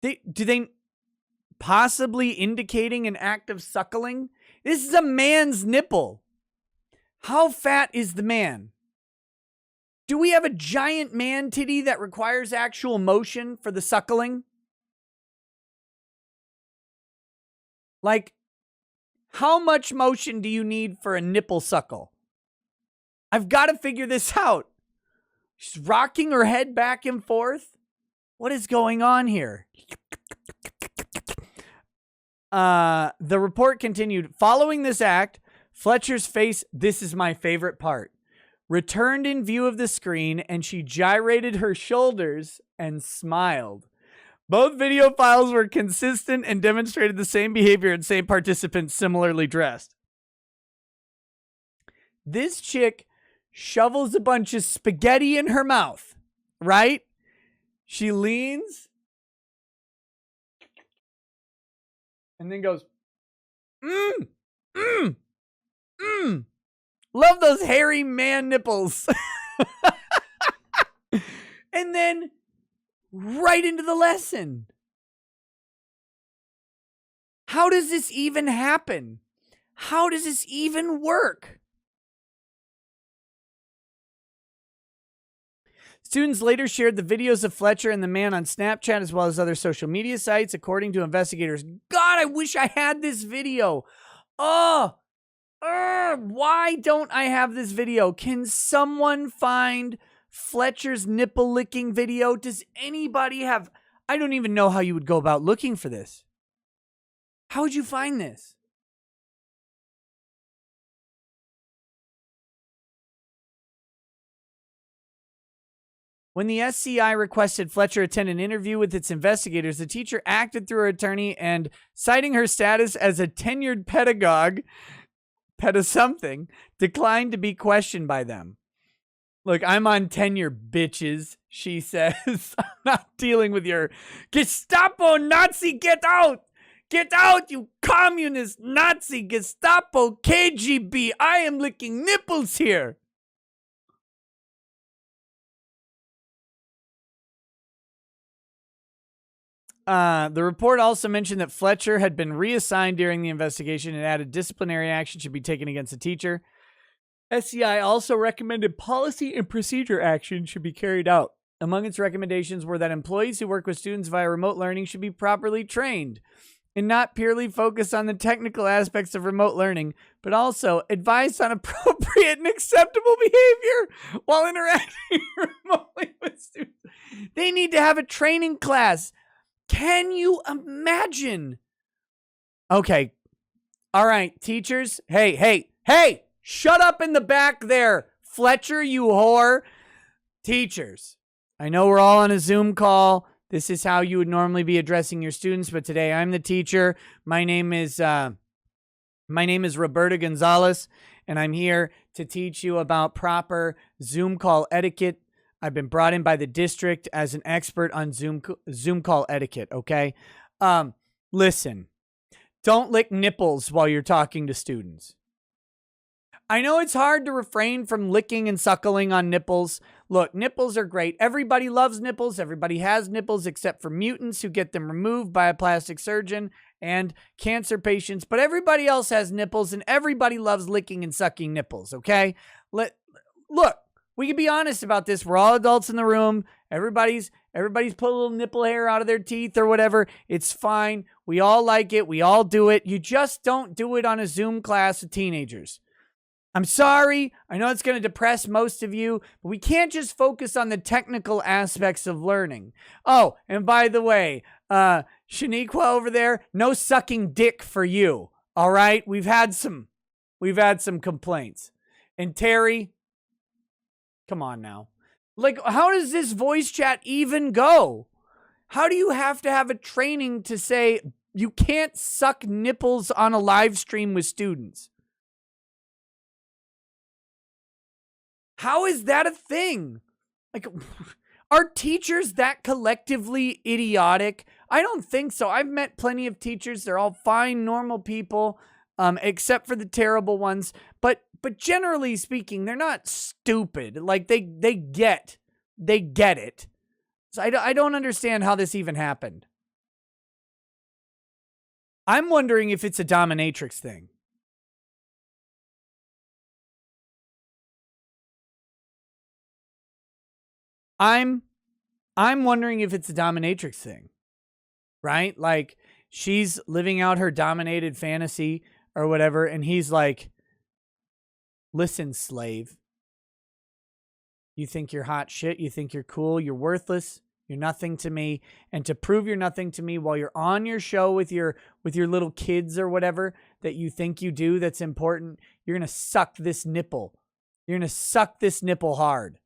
Do they possibly indicating an act of suckling? This is a man's nipple. How fat is the man? Do we have a giant man titty that requires actual motion for the suckling? Like, how much motion do you need for a nipple suckle? I've got to figure this out. She's rocking her head back and forth. What is going on here? The report continued. Following this act, Fletcher's face, this is my favorite part, returned in view of the screen, and she gyrated her shoulders and smiled. Both video files were consistent and demonstrated the same behavior and same participants similarly dressed. This chick shovels a bunch of spaghetti in her mouth, right? She leans and then goes, love those hairy man nipples. And then right into the lesson. How does this even happen? How does this even work? Students later shared the videos of Fletcher and the man on Snapchat as well as other social media sites. According to investigators, God, I wish I had this video. Why don't I have this video? Can someone find Fletcher's nipple licking video? Does anybody have... I don't even know how you would go about looking for this. How would you find this? When the SCI requested Fletcher attend an interview with its investigators, the teacher acted through her attorney and, citing her status as a tenured pedagogue, something, declined to be questioned by them. Look, I'm on tenure, bitches, she says. I'm not dealing with your Gestapo Nazi. Get out! Get out, you communist Nazi Gestapo KGB. I am licking nipples here. The report also mentioned that Fletcher had been reassigned during the investigation and added disciplinary action should be taken against the teacher. SCI also recommended policy and procedure action should be carried out. Among its recommendations were that employees who work with students via remote learning should be properly trained and not purely focus on the technical aspects of remote learning, but also advice on appropriate and acceptable behavior while interacting remotely with students. They need to have a training class. Can you imagine? Okay. All right, teachers. Hey, shut up in the back there. Fletcher, you whore. Teachers, I know we're all on a Zoom call. This is how you would normally be addressing your students, but today I'm the teacher. My name is Roberta Gonzalez, and I'm here to teach you about proper Zoom call etiquette. I've been brought in by the district as an expert on Zoom call etiquette, okay? Listen, don't lick nipples while you're talking to students. I know it's hard to refrain from licking and suckling on nipples. Look, nipples are great. Everybody loves nipples. Everybody has nipples except for mutants who get them removed by a plastic surgeon and cancer patients. But everybody else has nipples, and everybody loves licking and sucking nipples, okay? Look, we can be honest about this. We're all adults in the room. Everybody's put a little nipple hair out of their teeth or whatever. It's fine. We all like it. We all do it. You just don't do it on a Zoom class with teenagers. I'm sorry. I know it's going to depress most of you, but we can't just focus on the technical aspects of learning. Oh, and by the way, Shaniqua over there, no sucking dick for you. All right? We've had some complaints. And Terry, come on now. Like, how does this voice chat even go? How do you have to have a training to say you can't suck nipples on a live stream with students? How is that a thing? Like, are teachers that collectively idiotic? I don't think so. I've met plenty of teachers. They're all fine, normal people, except for the terrible ones. But generally speaking, they're not stupid. Like, they get it. So I don't understand how this even happened. I'm wondering if it's a dominatrix thing. I'm wondering if it's a dominatrix thing, right? Like, she's living out her dominated fantasy or whatever, and he's like, listen, slave. You think you're hot shit? You think you're cool? You're worthless. You're nothing to me. And to prove you're nothing to me while you're on your show with your little kids or whatever that you think you do that's important, you're going to suck this nipple. You're going to suck this nipple hard.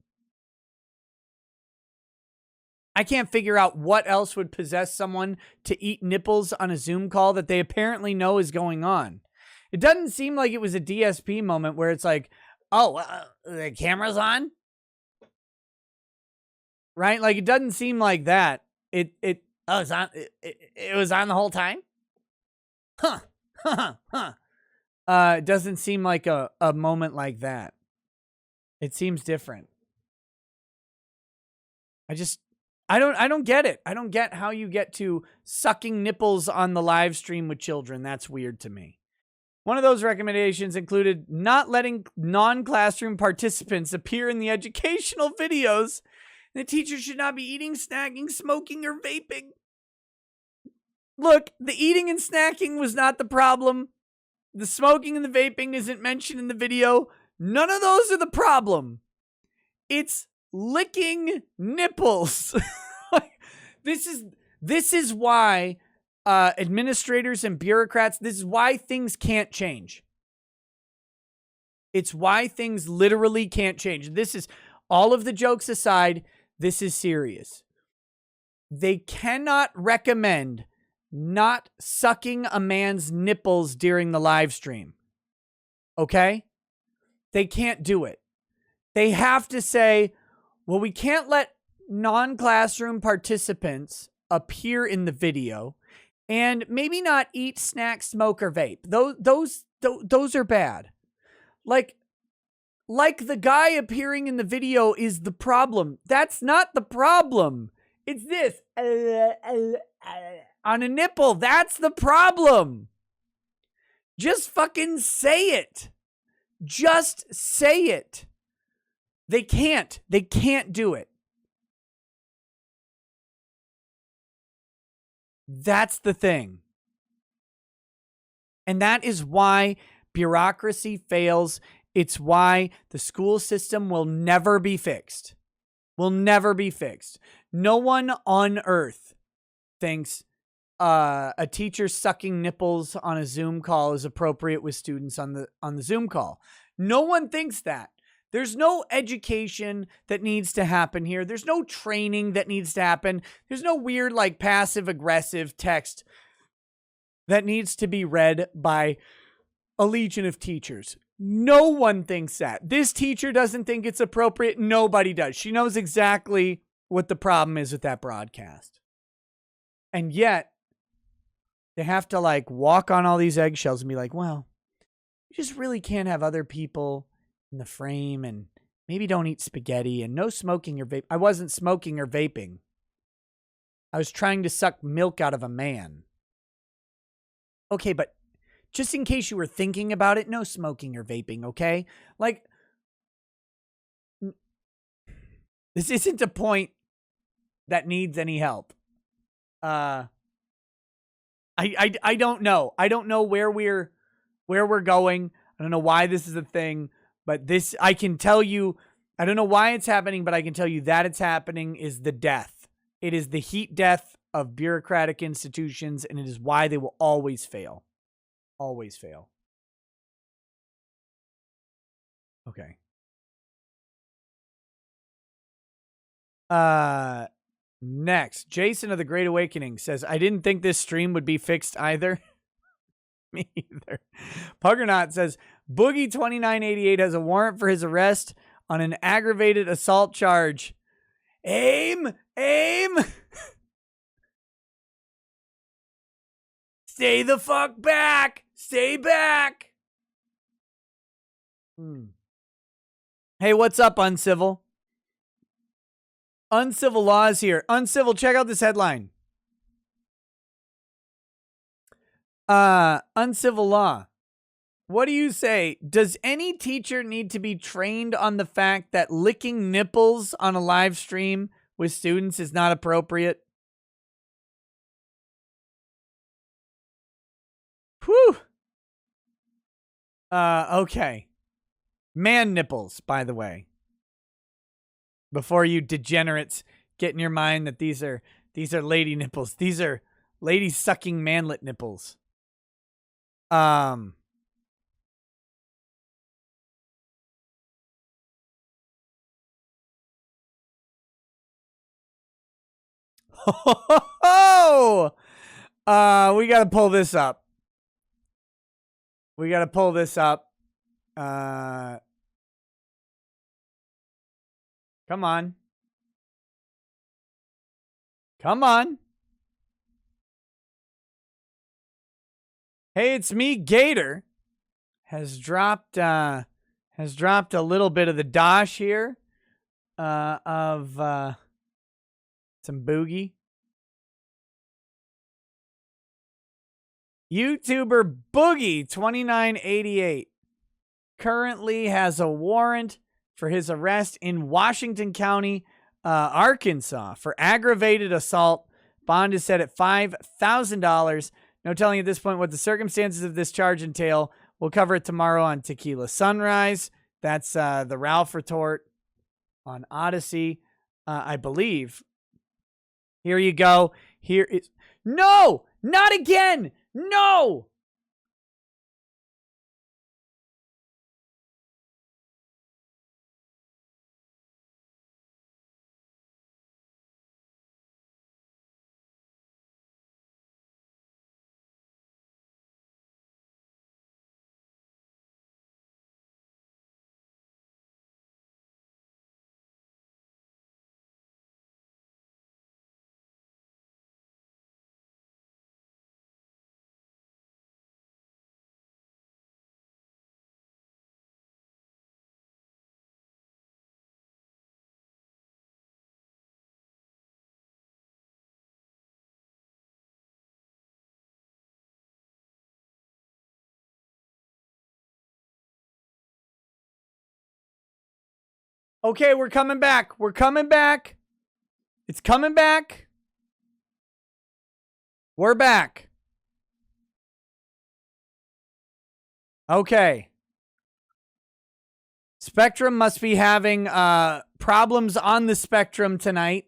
I can't figure out what else would possess someone to eat nipples on a Zoom call that they apparently know is going on. It doesn't seem like it was a DSP moment where it's like, oh, the camera's on? Right? Like, it doesn't seem like that. It was on the whole time? It doesn't seem like a moment like that. It seems different. I don't get it. I don't get how you get to sucking nipples on the live stream with children. That's weird to me. One of those recommendations included not letting non-classroom participants appear in the educational videos. The teacher should not be eating, snacking, smoking, or vaping. Look, the eating and snacking was not the problem. The smoking and the vaping isn't mentioned in the video. None of those are the problem. It's licking nipples. This is why administrators and bureaucrats, this is why things can't change. It's why things literally can't change. This is, all of the jokes aside, This is serious. They cannot recommend not sucking a man's nipples during the live stream. Okay? They can't do it. They have to say, well, we can't let non-classroom participants appear in the video, and maybe not eat, snack, smoke, or vape. Those are bad. Like the guy appearing in the video is the problem. That's not the problem. It's this on a nipple. That's the problem. Just fucking say it. Just say it. They can't. They can't do it. That's the thing. And that is why bureaucracy fails. It's why the school system will never be fixed. Will never be fixed. No one on earth thinks a teacher sucking nipples on a Zoom call is appropriate with students on the Zoom call. No one thinks that. There's no education that needs to happen here. There's no training that needs to happen. There's no weird, like, passive-aggressive text that needs to be read by a legion of teachers. No one thinks that. This teacher doesn't think it's appropriate. Nobody does. She knows exactly what the problem is with that broadcast. And yet, they have to, like, walk on all these eggshells and be like, well, you just really can't have other people in the frame, and maybe don't eat spaghetti, and no smoking or vape. I wasn't smoking or vaping. I was trying to suck milk out of a man. Okay, but just in case you were thinking about it, no smoking or vaping, okay? Like, this isn't a point that needs any help. I don't know. I don't know where we're going. I don't know why this is a thing. But this, I can tell you, I don't know why it's happening, but I can tell you that it's happening is the death. It is the heat death of bureaucratic institutions, and it is why they will always fail. Always fail. Okay. Next, Jason of the Great Awakening says, I didn't think this stream would be fixed either. Me either. Puggernaut says, Boogie 2988 has a warrant for his arrest on an aggravated assault charge. Aim! Stay the fuck back! Stay back! Hey, what's up, Uncivil? Uncivil Law is here. Uncivil, check out this headline. Uncivil Law. What do you say? Does any teacher need to be trained on the fact that licking nipples on a live stream with students is not appropriate? Whew. Okay. Man nipples, by the way. Before you degenerates get in your mind that these are lady nipples. These are lady sucking manlet nipples. We got to pull this up. Come on. Hey, it's me, Gator. Has dropped a little bit of the dosh here of some boogie. YouTuber Boogie 2988 currently has a warrant for his arrest in Washington County, Arkansas, for aggravated assault. Bond is set at $5,000. No telling at this point what the circumstances of this charge entail. We'll cover it tomorrow on Tequila Sunrise. That's the Ralph Retort on Odyssey, I believe. Here you go. Here is... No! Not again! No! Okay, we're coming back. We're coming back. It's coming back. We're back. Okay. Spectrum must be having problems on the Spectrum tonight.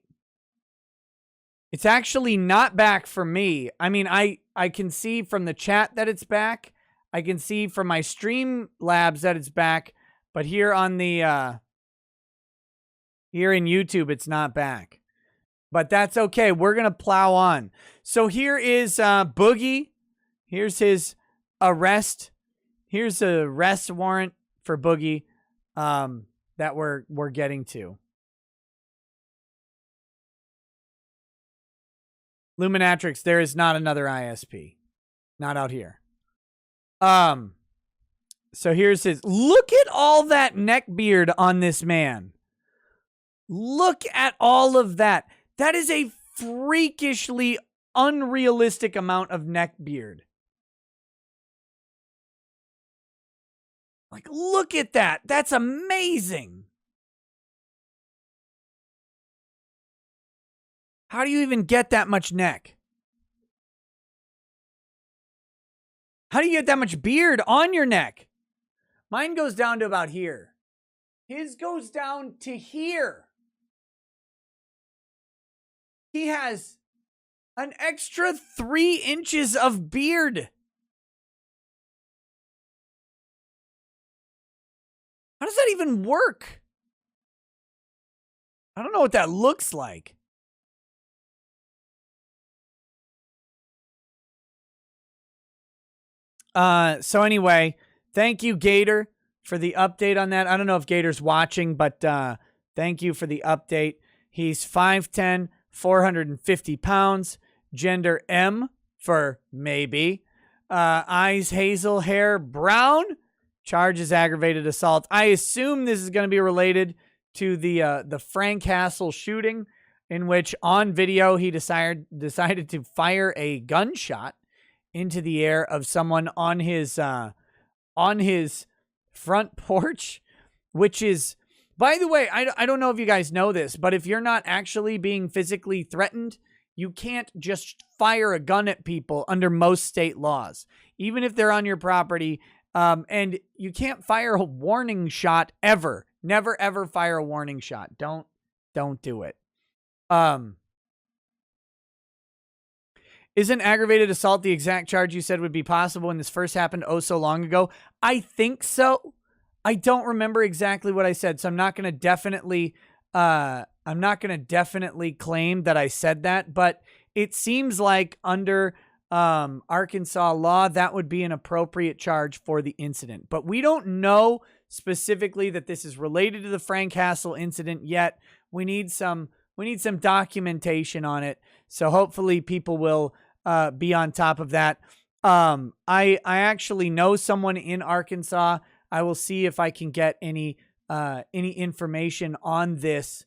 It's actually not back for me. I mean, I can see from the chat that it's back. I can see from my stream labs that it's back. But here on the here in YouTube, it's not back. But that's okay. We're going to plow on. So here is Boogie. Here's his arrest. Here's a arrest warrant for Boogie that we're getting to. Luminatrix, there is not another ISP. Not out here. So here's his. Look at all that neck beard on this man. Look at all of that. That is a freakishly unrealistic amount of neck beard. Like, look at that. That's amazing. How do you even get that much neck? How do you get that much beard on your neck? Mine goes down to about here. His goes down to here. He has an extra 3 inches of beard. How does that even work? I don't know what that looks like. So anyway, thank you, Gator, for the update on that. I don't know if Gator's watching, but thank you for the update. He's 5'10", 450 pounds, gender M for maybe. Eyes hazel, hair brown. Charges aggravated assault. I assume this is going to be related to the Frank Hassel shooting, in which on video he decided to fire a gunshot into the air of someone on his front porch, which is, by the way, I don't know if you guys know this, but if you're not actually being physically threatened, you can't just fire a gun at people under most state laws, even if they're on your property. And you can't fire a warning shot ever. Never, ever fire a warning shot. Don't do it. Isn't aggravated assault the exact charge you said would be possible when this first happened oh so long ago? I think so. I don't remember exactly what I said, so I'm not going to definitely claim that I said that, but it seems like under Arkansas law, that would be an appropriate charge for the incident. But we don't know specifically that this is related to the Frank Hassel incident yet. We need some documentation on it. So hopefully people will be on top of that. I actually know someone in Arkansas. I will see if I can get any information on this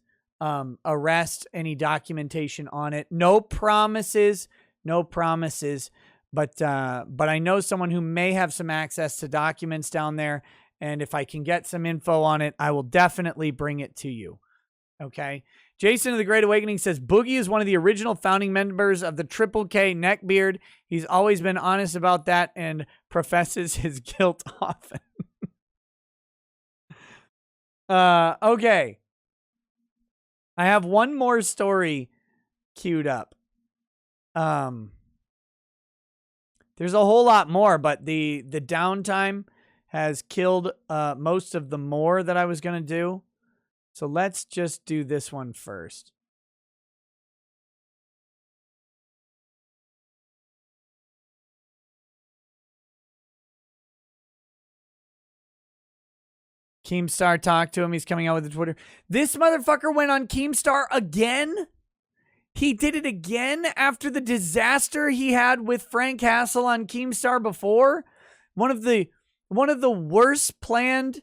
arrest, any documentation on it. No promises. But I know someone who may have some access to documents down there. And if I can get some info on it, I will definitely bring it to you. Okay. Jason of the Great Awakening says, Boogie is one of the original founding members of the Triple K neckbeard. He's always been honest about that and professes his guilt often. Okay. I have one more story queued up. There's a whole lot more, but the downtime has killed most of the more that I was going to do. So let's just do this one first. Keemstar talked to him. He's coming out with the Twitter. This motherfucker went on Keemstar again? He did it again after the disaster he had with Frank Hassel on Keemstar before? One of the worst planned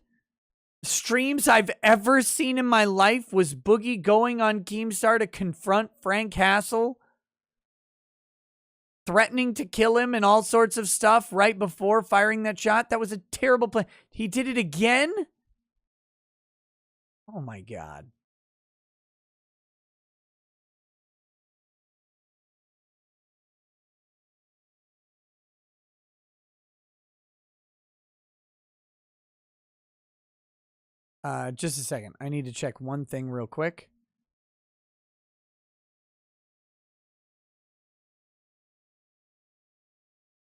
streams I've ever seen in my life was Boogie going on Keemstar to confront Frank Hassel, threatening to kill him and all sorts of stuff right before firing that shot. That was a terrible plan. He did it again? Oh my God. Just a second. I need to check one thing real quick.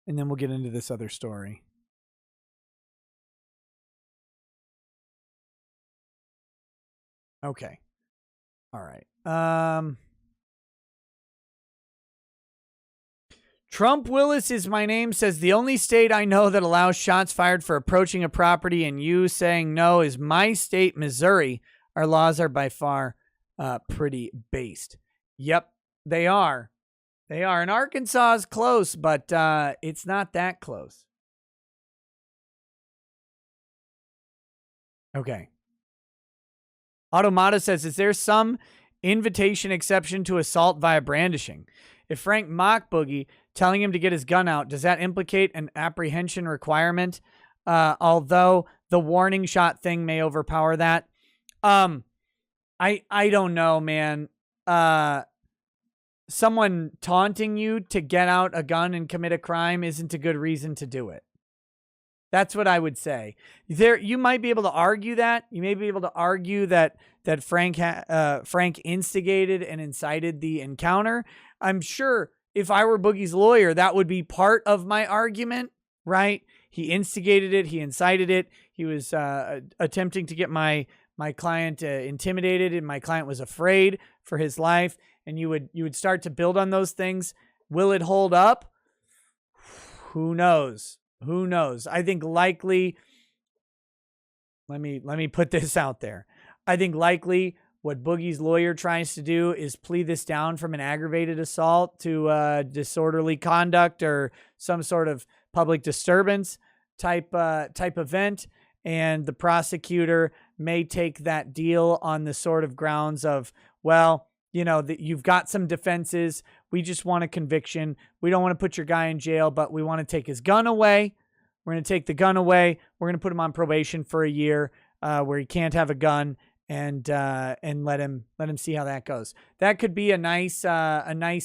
And then we'll get into this other story. Okay. All right. Trump Willis is my name, says the only state I know that allows shots fired for approaching a property and you saying no is my state, Missouri. Our laws are by far pretty based. Yep, they are. They are. And Arkansas is close, but it's not that close. Okay. Automata says, is there some invitation exception to assault via brandishing? If Frank mocked Boogie, telling him to get his gun out, does that implicate an apprehension requirement? Although the warning shot thing may overpower that. I don't know, man. Someone taunting you to get out a gun and commit a crime isn't a good reason to do it. That's what I would say. You might be able to argue that. You may be able to argue that Frank instigated and incited the encounter. I'm sure if I were Boogie's lawyer, that would be part of my argument, right? He instigated it. He incited it. He was attempting to get my client intimidated, and my client was afraid for his life. And you would start to build on those things. Will it hold up? Who knows? Who knows? I think likely, let me put this out there. I think likely what Boogie's lawyer tries to do is plea this down from an aggravated assault to disorderly conduct or some sort of public disturbance type event. And the prosecutor may take that deal on the sort of grounds of, well, you know, that you've got some defenses. We just want a conviction. We don't want to put your guy in jail, but we want to take his gun away. We're going to take the gun away. We're going to put him on probation for a year where he can't have a gun, and let him see how that goes. That could be a nice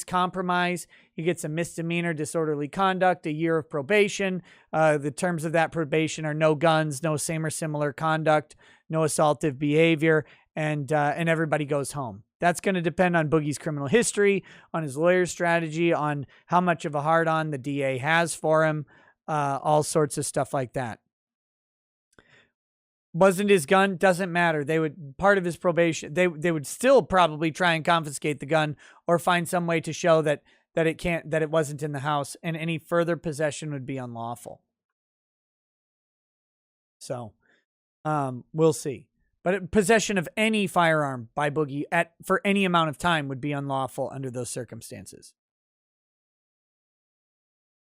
compromise. He gets a misdemeanor disorderly conduct, a year of probation. The terms of that probation are no guns, no same or similar conduct, no assaultive behavior, and everybody goes home. That's going to depend on Boogie's criminal history, on his lawyer's strategy, on how much of a hard-on the DA has for him, all sorts of stuff like that. Wasn't his gun? Doesn't matter. They would, part of his probation, they would still probably try and confiscate the gun or find some way to show that it wasn't in the house, and any further possession would be unlawful. So, we'll see. But possession of any firearm by Boogie for any amount of time would be unlawful under those circumstances.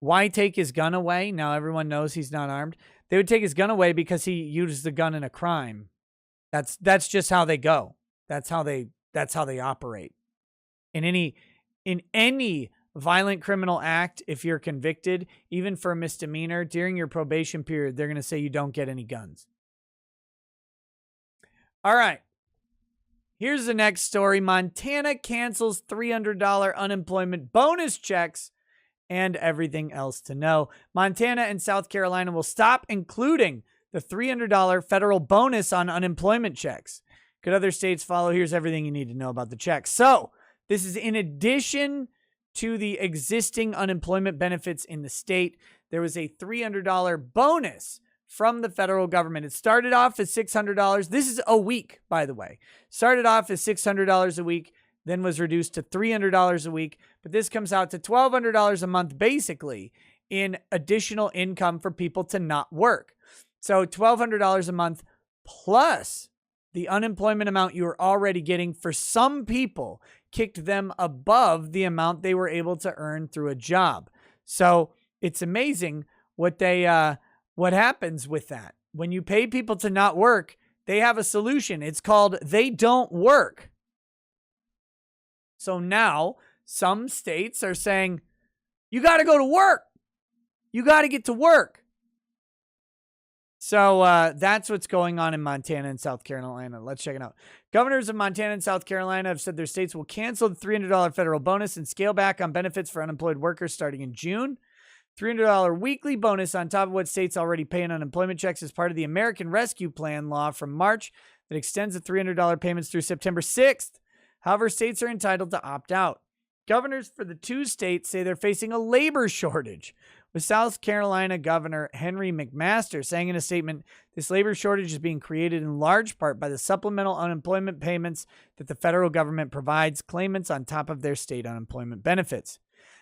Why take his gun away? Now everyone knows he's not armed. They would take his gun away because he used the gun in a crime. That's just how they go. That's how they operate. In any violent criminal act, if you're convicted, even for a misdemeanor, during your probation period, they're going to say you don't get any guns. All right. Here's the next story. Montana cancels $300 unemployment bonus checks and everything else to know. Montana and South Carolina will stop including the $300 federal bonus on unemployment checks. Could other states follow? Here's everything you need to know about the checks. So this is in addition to the existing unemployment benefits in the state. There was a $300 bonus from the federal government. It started off as $600. This is a week, by the way. Started off as $600 a week, then was reduced to $300 a week. But this comes out to $1,200 a month, basically, in additional income for people to not work. So $1,200 a month plus the unemployment amount you were already getting. For some people, kicked them above the amount they were able to earn through a job. So it's amazing what happens with that. When you pay people to not work, they have a solution. It's called they don't work. So now some states are saying, you got to go to work. You got to get to work. So that's what's going on in Montana and South Carolina. Let's check it out. Governors of Montana and South Carolina have said their states will cancel the $300 federal bonus and scale back on benefits for unemployed workers starting in June. $300 weekly bonus on top of what states already pay in unemployment checks is part of the American Rescue Plan law from March that extends the $300 payments through September 6th. However, states are entitled to opt out. Governors for the two states say they're facing a labor shortage, with South Carolina Governor Henry McMaster saying in a statement, this labor shortage is being created in large part by the supplemental unemployment payments that the federal government provides claimants on top of their state unemployment benefits.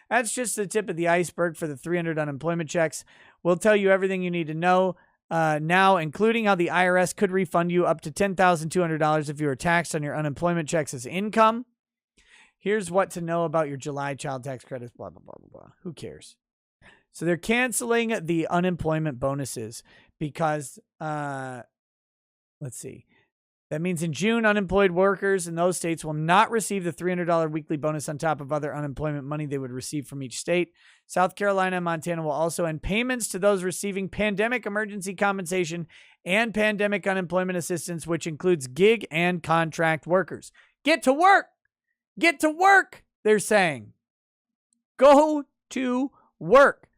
That's just the tip of the iceberg for the 300 unemployment checks. We'll tell you everything you need to know now, including how the IRS could refund you up to $10,200 if you are taxed on your unemployment checks as income. Here's what to know about your July child tax credits, blah, blah, blah, blah, blah. Who cares? So they're canceling the unemployment bonuses because, let's see. That means in June, unemployed workers in those states will not receive the $300 weekly bonus on top of other unemployment money they would receive from each state. South Carolina and Montana will also end payments to those receiving pandemic emergency compensation and pandemic unemployment assistance, which includes gig and contract workers. Get to work! Get to work, they're saying. Go to work.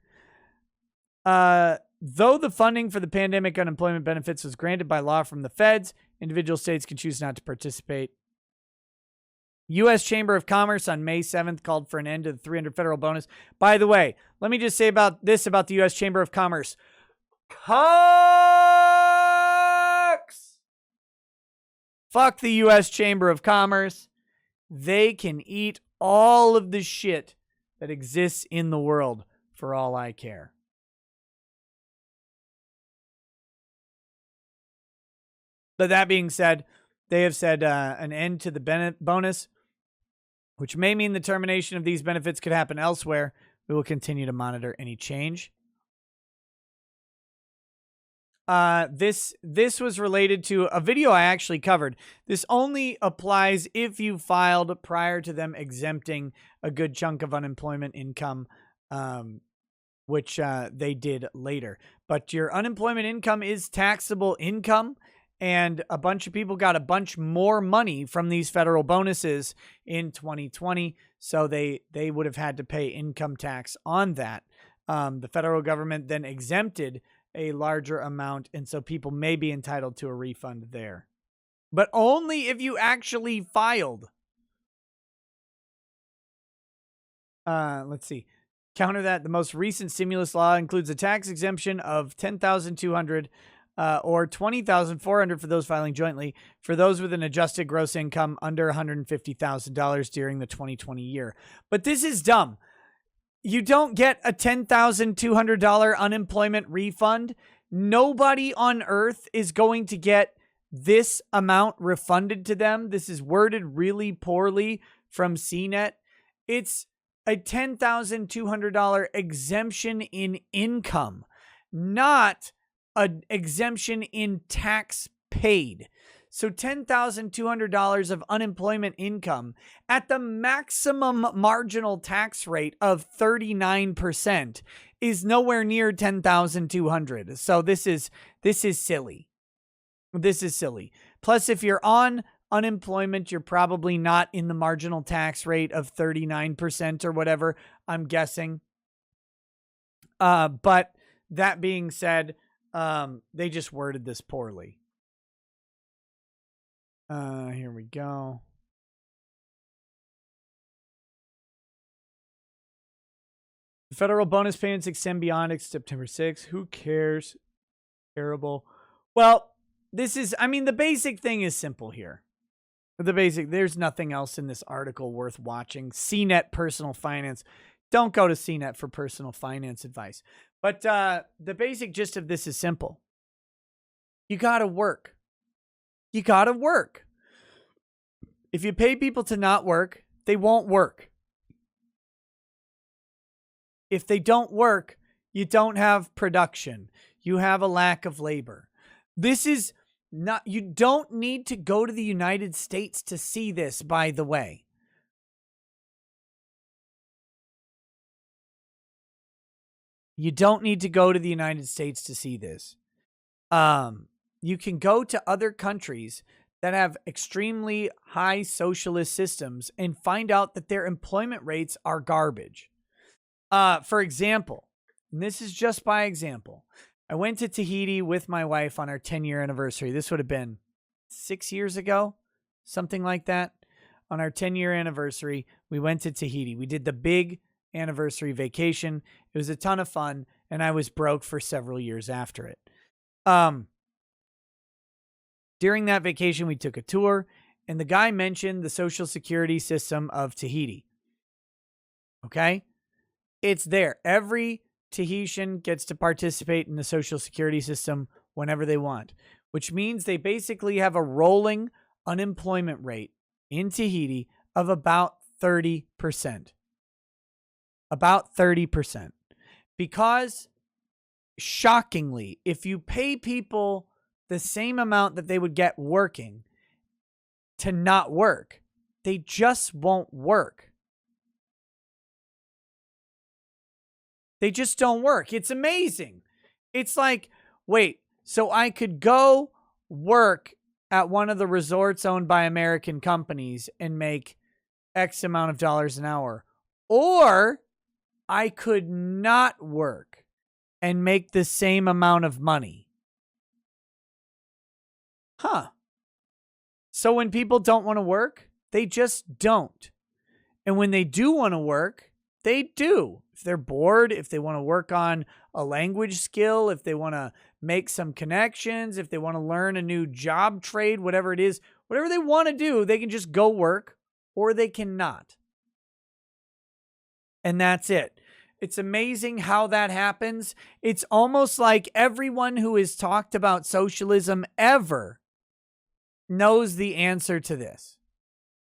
Though the funding for the pandemic unemployment benefits was granted by law from the feds, individual states can choose not to participate. U.S. Chamber of Commerce on May 7th called for an end to the $300 federal bonus. By the way, let me just say about the U.S. Chamber of Commerce. Cucks! Fuck the U.S. Chamber of Commerce. They can eat all of the shit that exists in the world for all I care. But that being said, they have said an end to the bonus, which may mean the termination of these benefits could happen elsewhere. We will continue to monitor any change. This was related to a video I actually covered. This only applies if you filed prior to them exempting a good chunk of unemployment income, which they did later. But your unemployment income is taxable income. And a bunch of people got a bunch more money from these federal bonuses in 2020. So they would have had to pay income tax on that. The federal government then exempted a larger amount. And so people may be entitled to a refund there. But only if you actually filed. Let's see. Counter that, the most recent stimulus law includes a tax exemption of $10,200 or $20,400 for those filing jointly, for those with an adjusted gross income under $150,000 during the 2020 year. But this is dumb. You don't get a $10,200 unemployment refund. Nobody on earth is going to get this amount refunded to them. This is worded really poorly from CNET. It's a $10,200 exemption in income, not an exemption in tax paid. So $10,200 of unemployment income at the maximum marginal tax rate of 39% is nowhere near $10,200. So this is silly. This is silly. Plus, if you're on unemployment, you're probably not in the marginal tax rate of 39% or whatever, I'm guessing. But that being said, they just worded this poorly. Here we go. The federal bonus payments extend beyond September 6th. Who cares? Terrible. Well, the basic thing is simple here. There's nothing else in this article worth watching. CNET personal finance. Don't go to CNET for personal finance advice. But the basic gist of this is simple. You got to work. You got to work. If you pay people to not work, they won't work. If they don't work, you don't have production. You have a lack of labor. This is not, you don't need to go to the United States to see this, by the way. You don't need to go to the United States to see this. You can go to other countries that have extremely high socialist systems and find out that their employment rates are garbage. For example, and this is just by example, I went to Tahiti with my wife on our 10-year anniversary. This would have been 6 years ago, something like that. On our 10-year anniversary, we went to Tahiti. We did the big anniversary vacation. It was a ton of fun, and I was broke for several years after it. During that vacation, we took a tour, and the guy mentioned the social security system of Tahiti. Okay? It's there. Every Tahitian gets to participate in the social security system whenever they want, which means they basically have a rolling unemployment rate in Tahiti of about 30%. About 30%. Because, shockingly, if you pay people the same amount that they would get working to not work, they just won't work. They just don't work. It's amazing. It's like, wait, so I could go work at one of the resorts owned by American companies and make X amount of dollars an hour, or I could not work and make the same amount of money. Huh. So when people don't want to work, they just don't. And when they do want to work, they do. If they're bored, if they want to work on a language skill, if they want to make some connections, if they want to learn a new job trade, whatever it is, whatever they want to do, they can just go work or they cannot. And that's it. It's amazing how that happens. It's almost like everyone who has talked about socialism ever knows the answer to this.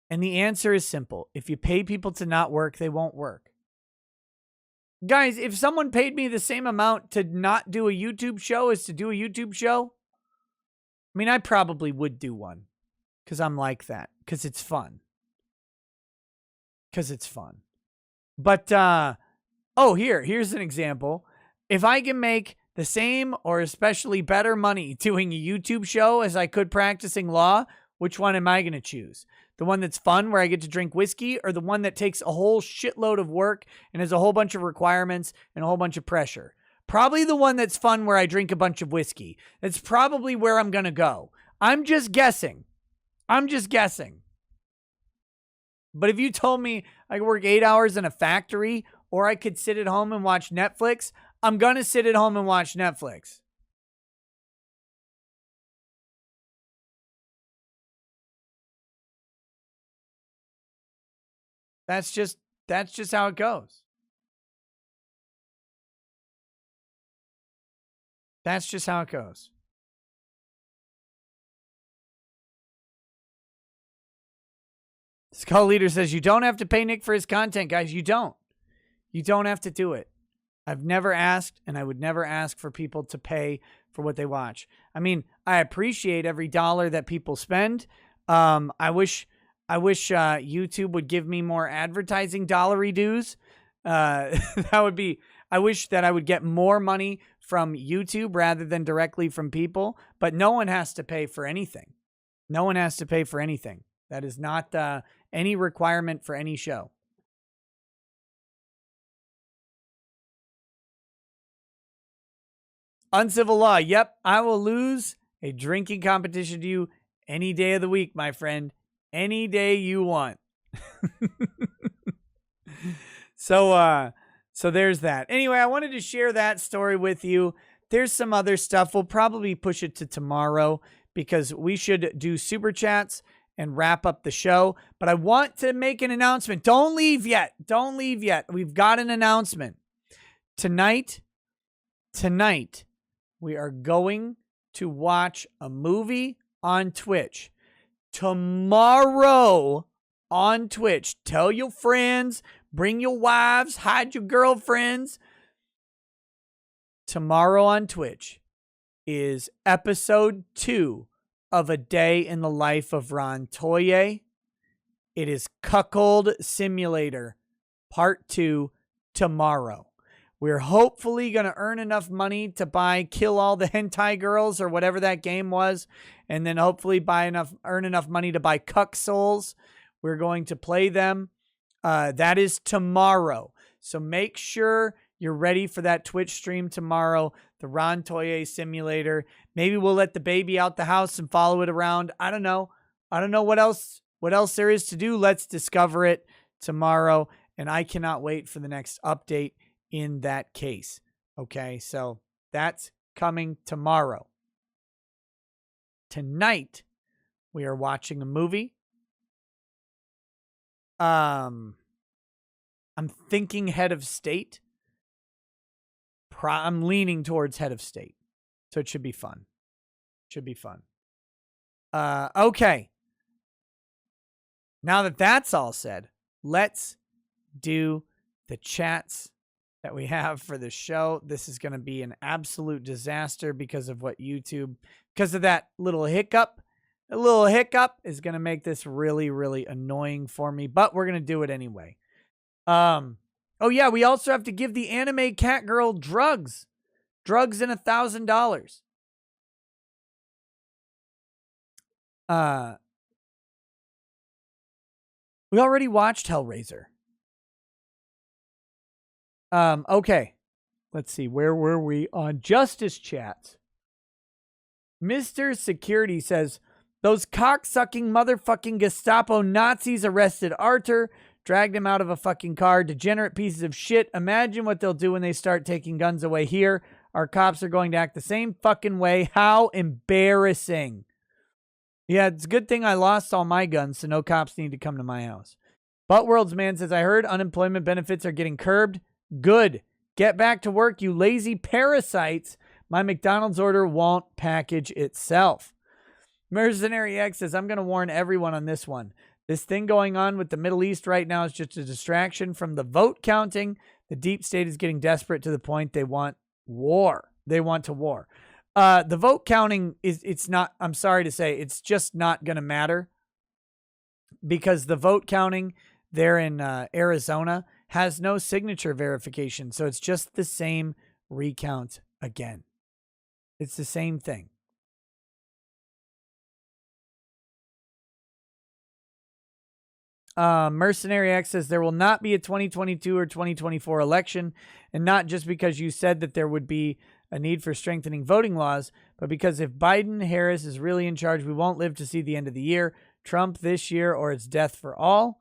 And the answer is simple. If you pay people to not work, they won't work. Guys, if someone paid me the same amount to not do a YouTube show as to do a YouTube show, I mean, I probably would do one because I'm like that, because it's fun. Because it's fun. But, here's an example. If I can make the same or especially better money doing a YouTube show as I could practicing law, which one am I going to choose? The one that's fun where I get to drink whiskey, or the one that takes a whole shitload of work and has a whole bunch of requirements and a whole bunch of pressure? Probably the one that's fun where I drink a bunch of whiskey. That's probably where I'm going to go. I'm just guessing. But if you told me I could work 8 hours in a factory or I could sit at home and watch Netflix, I'm going to sit at home and watch Netflix. That's just how it goes. That's just how it goes. Skull Leader says, you don't have to pay Nick for his content, guys. You don't. You don't have to do it. I've never asked, and I would never ask for people to pay for what they watch. I mean, I appreciate every dollar that people spend. I wish YouTube would give me more advertising dollary dues. That would be, I wish that I would get more money from YouTube rather than directly from people, but no one has to pay for anything. No one has to pay for anything. That is not any requirement for any show. Uncivil Law. Yep, I will lose a drinking competition to you any day of the week, my friend. Any day you want. So there's that. Anyway, I wanted to share that story with you. There's some other stuff. We'll probably push it to tomorrow because we should do super chats and wrap up the show. But I want to make an announcement. Don't leave yet. We've got an announcement. Tonight, we are going to watch a movie on Twitch. Tomorrow on Twitch. Tell your friends, bring your wives, hide your girlfriends. Tomorrow on Twitch is episode 2 of A Day in the Life of Ron Toye. It is Cuckold Simulator Part 2 tomorrow. We're hopefully going to earn enough money to buy Kill All the Hentai Girls or whatever that game was. And then hopefully earn enough money to buy Cuck Souls. We're going to play them. That is tomorrow. So make sure you're ready for that Twitch stream tomorrow. The Ron Toye simulator. Maybe we'll let the baby out the house and follow it around. I don't know. I don't know what else there is to do. Let's discover it tomorrow. And I cannot wait for the next update in that case. Okay, so that's coming tomorrow. Tonight, we are watching a movie. I'm thinking Head of State. I'm leaning towards Head of State. So it should be fun. Okay. Now that that's all said, let's do the chats that we have for the show. This is going to be an absolute disaster because of that little hiccup. A little hiccup is going to make this really, really annoying for me, but we're going to do it anyway. Oh yeah, we also have to give the anime cat girl drugs and $1,000. We already watched Hellraiser. Okay. Let's see. Where were we on Justice Chats? Mr. Security says, those cocksucking motherfucking Gestapo Nazis arrested ARTUR, dragged him out of a fucking car. Degenerate pieces of shit. Imagine what they'll do when they start taking guns away here. Our cops are going to act the same fucking way. How embarrassing. Yeah, it's a good thing I lost all my guns, so no cops need to come to my house. Buttworld's man says, I heard unemployment benefits are getting curbed. Good. Get back to work, you lazy parasites. My McDonald's order won't package itself. Mercenary X says, I'm going to warn everyone on this one. This thing going on with the Middle East right now is just a distraction from the vote counting. The deep state is getting desperate to the point they want war. They want to war. The vote counting it's not, I'm sorry to say, it's just not going to matter because the vote counting there in Arizona has no signature verification. So it's just the same recount again. It's the same thing. Mercenary X says there will not be a 2022 or 2024 election, and not just because you said that there would be a need for strengthening voting laws, but because if Biden-Harris is really in charge, we won't live to see the end of the year. Trump this year or it's death for all.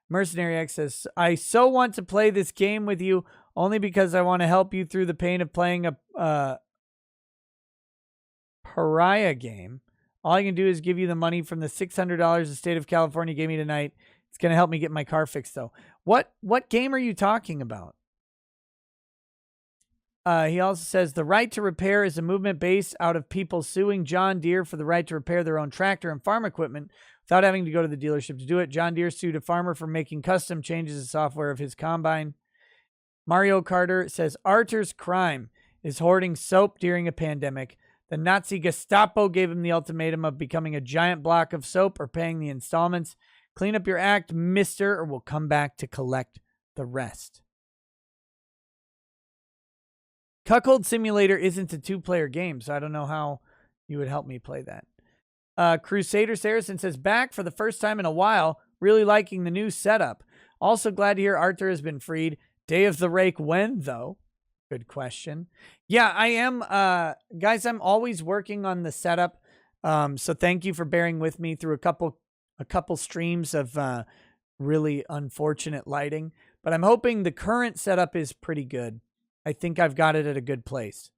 Mercenary X says, I so want to play this game with you only because I want to help you through the pain of playing a pariah game. All I can do is give you the money from the $600 the state of California gave me tonight. It's going to help me get my car fixed, though. What game are you talking about? He also says, the right to repair is a movement based out of people suing John Deere for the right to repair their own tractor and farm equipment without having to go to the dealership to do it. John Deere sued a farmer for making custom changes to software of his combine. Mario Carter says, ARTUR's crime is hoarding soap during a pandemic. The Nazi Gestapo gave him the ultimatum of becoming a giant block of soap or paying the installments. Clean up your act, mister, or we'll come back to collect the rest. Cuckold Simulator isn't a two-player game, so I don't know how you would help me play that. Crusader Saracen says, back for the first time in a while, really liking the new setup. Also glad to hear ARTUR has been freed. Day of the Rake when, though? Good question. Yeah, I am. Guys, I'm always working on the setup, so thank you for bearing with me through a couple streams of really unfortunate lighting. But I'm hoping the current setup is pretty good. I think I've got it at a good place.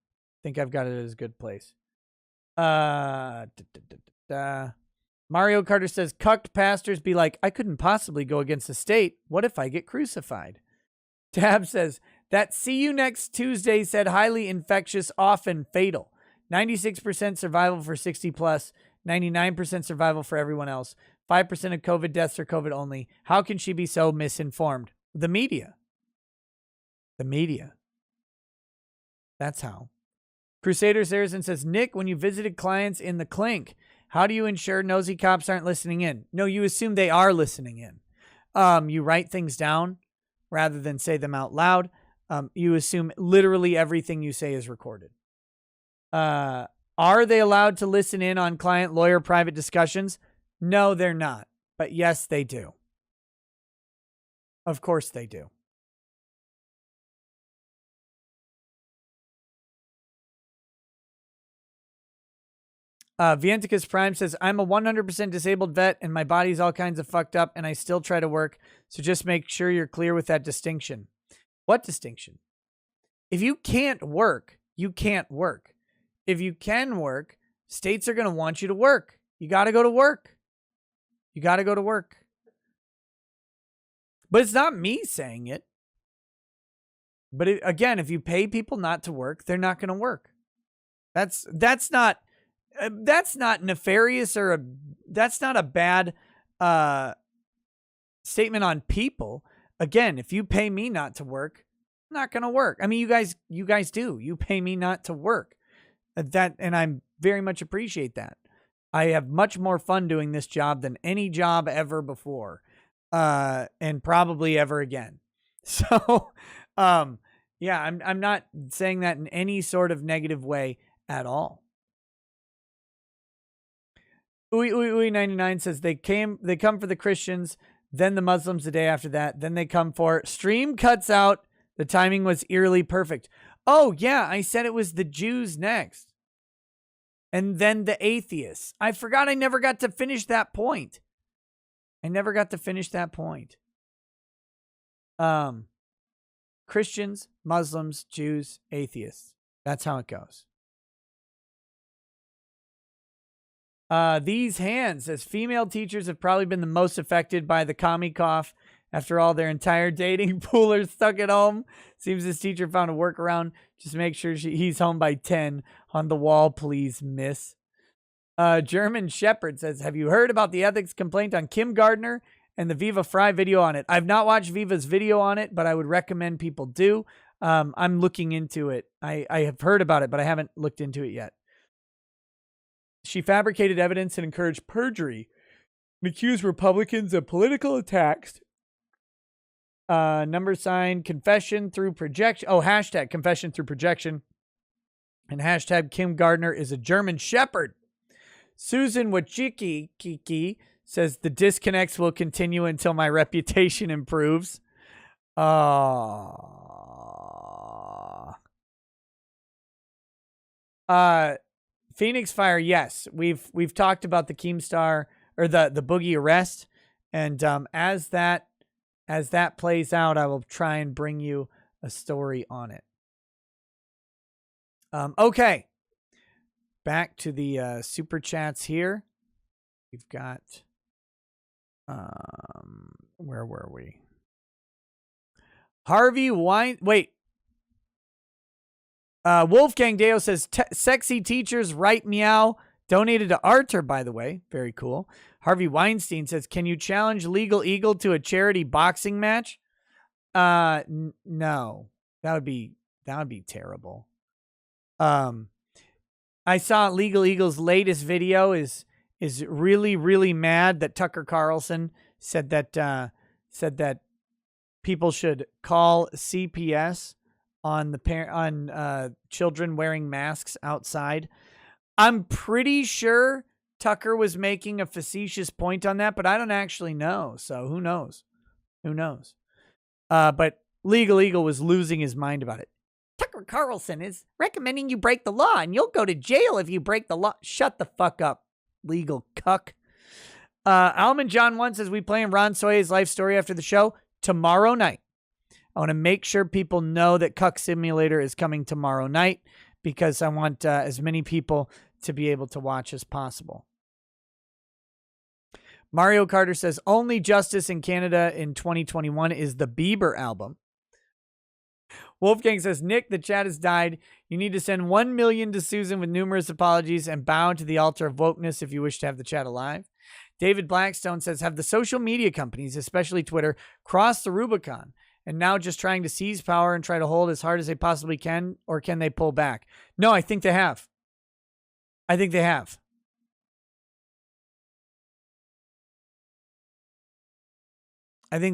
Mario Carter says, cucked pastors be like, I couldn't possibly go against the state. What if I get crucified? Tab says, that see you next Tuesday said highly infectious, often fatal. 96% survival for 60 plus, 99% survival for everyone else. 5% of COVID deaths are COVID only. How can she be so misinformed? The media. That's how. Crusader Saracen says, Nick, when you visited clients in the clink, how do you ensure nosy cops aren't listening in? No, you assume they are listening in. You write things down rather than say them out loud. You assume literally everything you say is recorded. Are they allowed to listen in on client-lawyer private discussions? No, they're not. But yes, they do. Of course they do. Vienticus Prime says, I'm a 100% disabled vet and my body's all kinds of fucked up and I still try to work. So just make sure you're clear with that distinction. What distinction? If you can't work, you can't work. If you can work, states are going to want you to work. You got to go to work. You got to go to work. But it's not me saying it. But again, if you pay people not to work, they're not going to work. That's not nefarious or that's not a bad statement on people. Again, if you pay me not to work, I'm not going to work. I mean, you guys do. You pay me not to work. And I very much appreciate that. I have much more fun doing this job than any job ever before, and probably ever again. So, yeah, I'm not saying that in any sort of negative way at all. Uy 99 says they come for the Christians, then the Muslims the day after that, then they come for stream cuts out. The timing was eerily perfect. Oh yeah, I said it was the Jews next. And then the atheists. I forgot I never got to finish that point. Christians, Muslims, Jews, atheists. That's how it goes. These hands says female teachers have probably been the most affected by the commie cough. After all, their entire dating pool are stuck at home. Seems this teacher found a workaround. Just make sure he's home by 10. On the wall, please, miss. German Shepherd says, have you heard about the ethics complaint on Kim Gardner and the Viva Fry video on it? I've not watched Viva's video on it, but I would recommend people do. I'm looking into it. I have heard about it, but I haven't looked into it yet. She fabricated evidence and encouraged perjury and accused Republicans of political attacks. Number sign confession through projection. Oh, hashtag confession through projection. And hashtag Kim Gardner is a German Shepherd. Susan Wachiki Kiki says the disconnects will continue until my reputation improves. Phoenix Fire, yes. We've talked about the Keemstar or the Boogie arrest. And as that plays out, I will try and bring you a story on it. Okay. Back to the super chats here. We've got where were we? Harvey Wine. Wait. Wolfgang Deo says sexy teachers write meow. Donated to ARTUR, by the way. Very cool. Harvey Weinstein says, can you challenge Legal Eagle to a charity boxing match? No. That would be terrible. I saw Legal Eagle's latest video is really, really mad that Tucker Carlson said that people should call CPS on children wearing masks outside. I'm pretty sure Tucker was making a facetious point on that, but I don't actually know. So who knows? But Legal Eagle was losing his mind about it. Tucker Carlson is recommending you break the law and you'll go to jail if you break the law. Shut the fuck up, legal cuck. Almond John 1 says, we playing Ron Soye's life story after the show tomorrow night. I want to make sure people know that Cuck Simulator is coming tomorrow night because I want as many people to be able to watch as possible. Mario Carter says, only justice in Canada in 2021 is the Bieber album. Wolfgang says, Nick, the chat has died. You need to send 1 million to Susan with numerous apologies and bow to the altar of wokeness if you wish to have the chat alive. David Blackstone says, have the social media companies, especially Twitter, crossed the Rubicon and now just trying to seize power and try to hold as hard as they possibly can, or can they pull back? No, I think they have. I think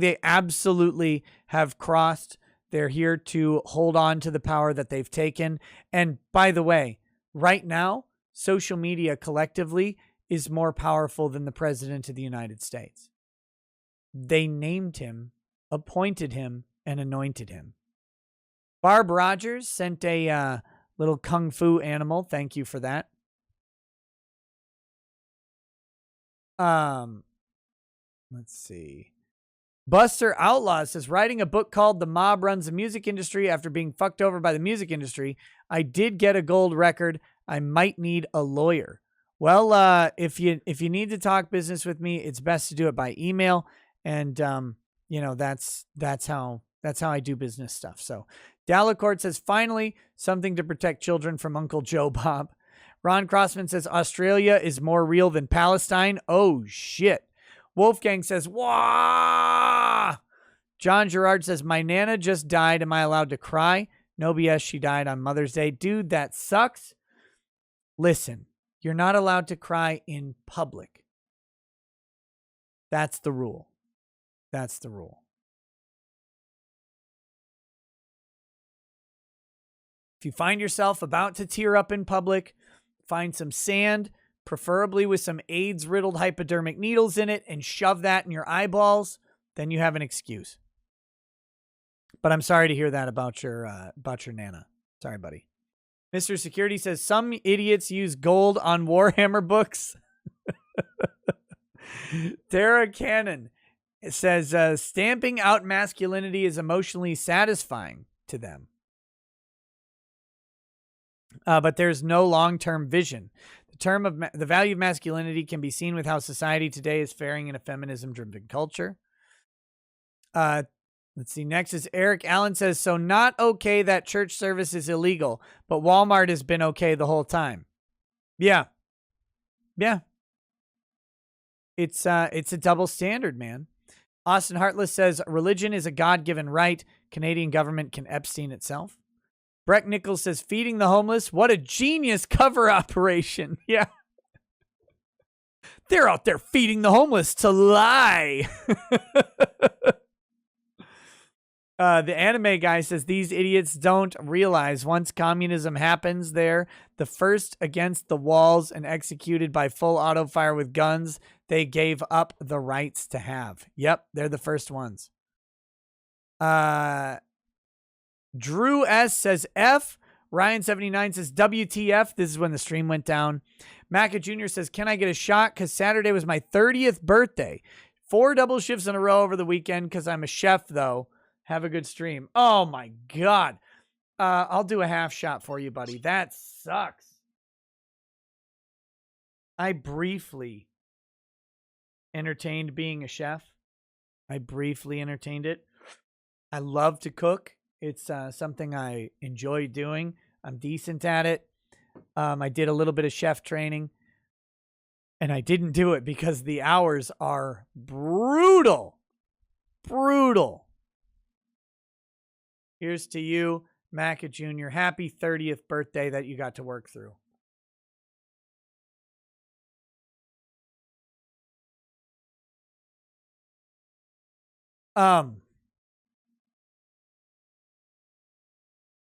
they absolutely have crossed They're here to hold on to the power that they've taken. And by the way, right now, social media collectively is more powerful than the president of the United States. They named him, appointed him, and anointed him. Barb Rogers sent a little kung fu animal. Thank you for that. Let's see. Buster Outlaw says, writing a book called The Mob Runs the Music Industry after being fucked over by the music industry. I did get a gold record. I might need a lawyer. Well, if you need to talk business with me, it's best to do it by email. And that's how I do business stuff. So Delacourt says, finally, something to protect children from Uncle Joe Bob. Ron Crossman says, Australia is more real than Palestine. Oh, shit. Wolfgang says, wah! John Gerard says, my Nana just died. Am I allowed to cry? No BS, she died on Mother's Day. Dude, that sucks. Listen, you're not allowed to cry in public. That's the rule. That's the rule. If you find yourself about to tear up in public, find some sand, preferably with some AIDS-riddled hypodermic needles in it, and shove that in your eyeballs, then you have an excuse. But I'm sorry to hear that about your Nana. Sorry, buddy. Mr. Security says, some idiots use gold on Warhammer books. Tara Cannon says, stamping out masculinity is emotionally satisfying to them. But there's no long-term vision. The value of masculinity can be seen with how society today is faring in a feminism-driven culture. Let's see. Next is Eric Allen says, so not okay that church service is illegal, but Walmart has been okay the whole time. Yeah. Yeah. It's a double standard, man. Austin Hartless says, religion is a God-given right. Canadian government can Epstein itself. Breck Nichols says, feeding the homeless. What a genius cover operation. Yeah. They're out there feeding the homeless to lie. The anime guy says, these idiots don't realize once communism happens there, the first against the walls and executed by full auto fire with guns, they gave up the rights to have. Yep, they're the first ones. Drew S says F. Ryan79 says WTF. This is when the stream went down. Macca Jr. says, can I get a shot? Because Saturday was my 30th birthday. 4 double shifts in a row over the weekend because I'm a chef, though. Have a good stream. Oh, my God. I'll do a half shot for you, buddy. That sucks. I briefly entertained being a chef. I briefly entertained it. I love to cook. It's something I enjoy doing. I'm decent at it. I did a little bit of chef training. And I didn't do it because the hours are brutal. Brutal. Here's to you, Macca Jr. Happy 30th birthday that you got to work through.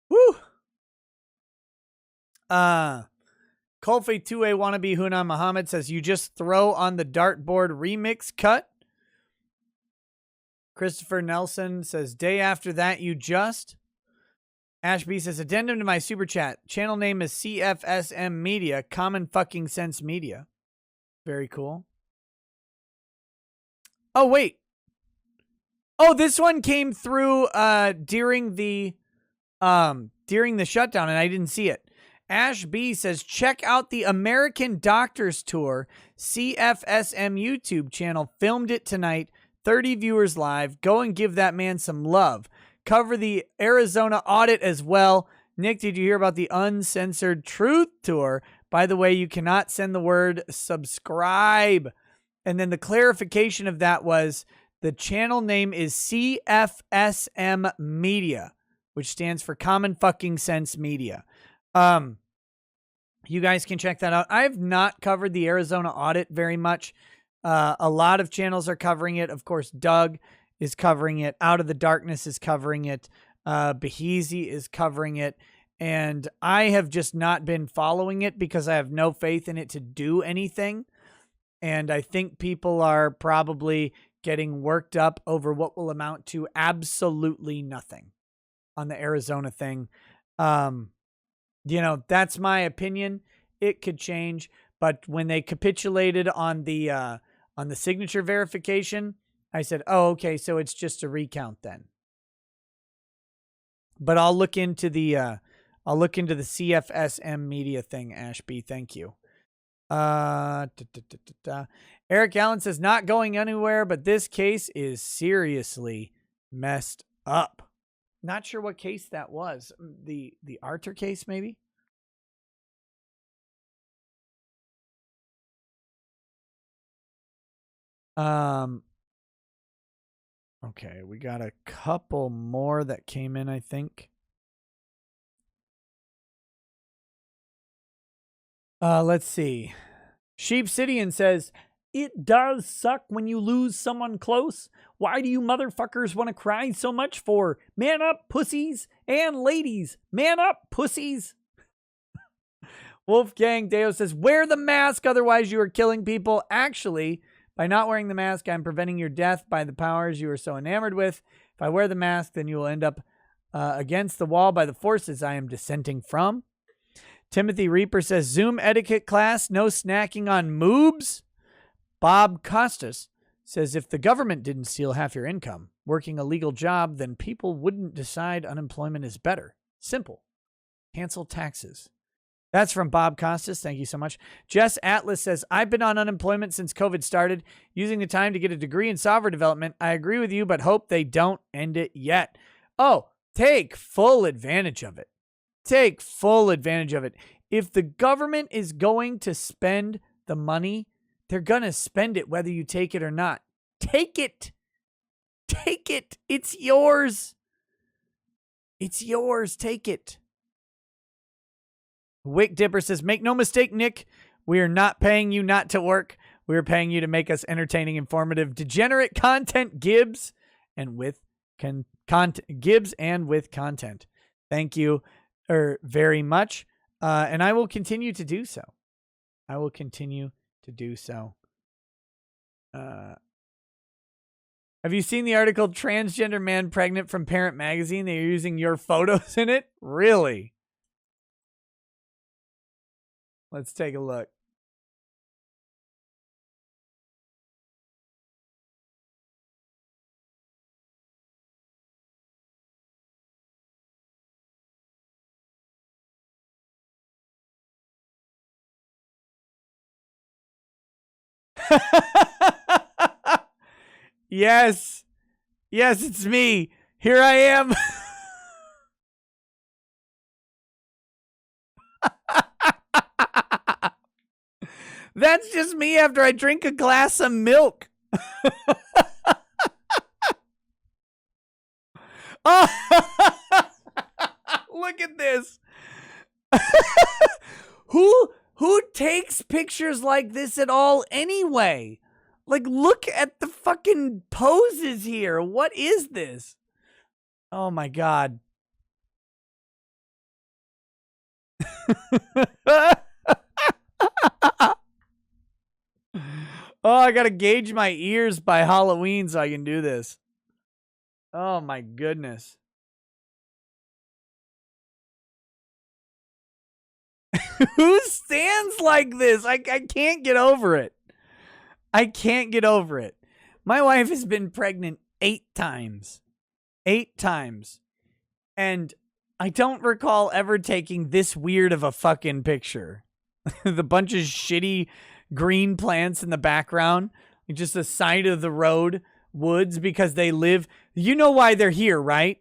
Woo! Colfe 2A wannabe Hunan Muhammad says, you just throw on the dartboard remix cut. Christopher Nelson says, day after that, you just. Ashby says, addendum to my super chat. Channel name is CFSM Media, Common Fucking Sense Media. Very cool. Oh, wait. Oh, this one came through during the shutdown, and I didn't see it. Ash B says, check out the American Doctors Tour CFSM YouTube channel. Filmed it tonight. 30 viewers live. Go and give that man some love. Cover the Arizona audit as well. Nick, did you hear about the Uncensored Truth Tour? By the way, you cannot send the word subscribe. And then the clarification of that was the channel name is CFSM Media, which stands for Common Fucking Sense Media. You guys can check that out. I've not covered the Arizona audit very much. A lot of channels are covering it. Of course, Doug is covering it. Out of the Darkness is covering it. Behezi is covering it. And I have just not been following it because I have no faith in it to do anything. And I think people are probably getting worked up over what will amount to absolutely nothing on the Arizona thing. That's my opinion. It could change. But when they capitulated on the signature verification, I said, oh, okay, so it's just a recount then. But I'll look into the CFSM media thing, Ashby. Thank you. Eric Allen says, not going anywhere, but this case is seriously messed up. Not sure what case that was. The ARTUR case, maybe? Okay, we got a couple more that came in, I think. Let's see. Sheepsidian says, it does suck when you lose someone close. Why do you motherfuckers want to cry so much for? Man up, pussies, and ladies. Man up, pussies. Wolfgang Deo says, wear the mask, otherwise you are killing people. Actually, by not wearing the mask, I'm preventing your death by the powers you are so enamored with. If I wear the mask, then you will end up against the wall by the forces I am dissenting from. Timothy Reaper says, Zoom etiquette class, no snacking on moobs. Bob Costas says, if the government didn't steal half your income working a legal job, then people wouldn't decide unemployment is better. Simple. Cancel taxes. That's from Bob Costas. Thank you so much. Jess Atlas says, I've been on unemployment since COVID started, using the time to get a degree in software development. I agree with you, but hope they don't end it yet. Oh, take full advantage of it. Take full advantage of it. If the government is going to spend the money, they're going to spend it whether you take it or not. Take it. Take it. It's yours. It's yours. Take it. Wick Dipper says, make no mistake, Nick. We are not paying you not to work. We are paying you to make us entertaining, informative, degenerate content, Gibbs and with content. Thank you very much. And I will continue to do so. Have you seen the article Transgender Man Pregnant from Parent Magazine? They're using your photos in it? Really? Let's take a look. Yes. Yes, it's me. Here I am. That's just me after I drink a glass of milk. Oh, look at this. Who takes pictures like this at all anyway? Like, look at the fucking poses here. What is this? Oh my God. Oh, I gotta gauge my ears by Halloween so I can do this. Oh my goodness. Who stands like this? I can't get over it. I can't get over it. My wife has been pregnant 8 times. 8 times. And I don't recall ever taking this weird of a fucking picture. The bunch of shitty green plants in the background. Just the side of the road woods because they live. You know why they're here, right?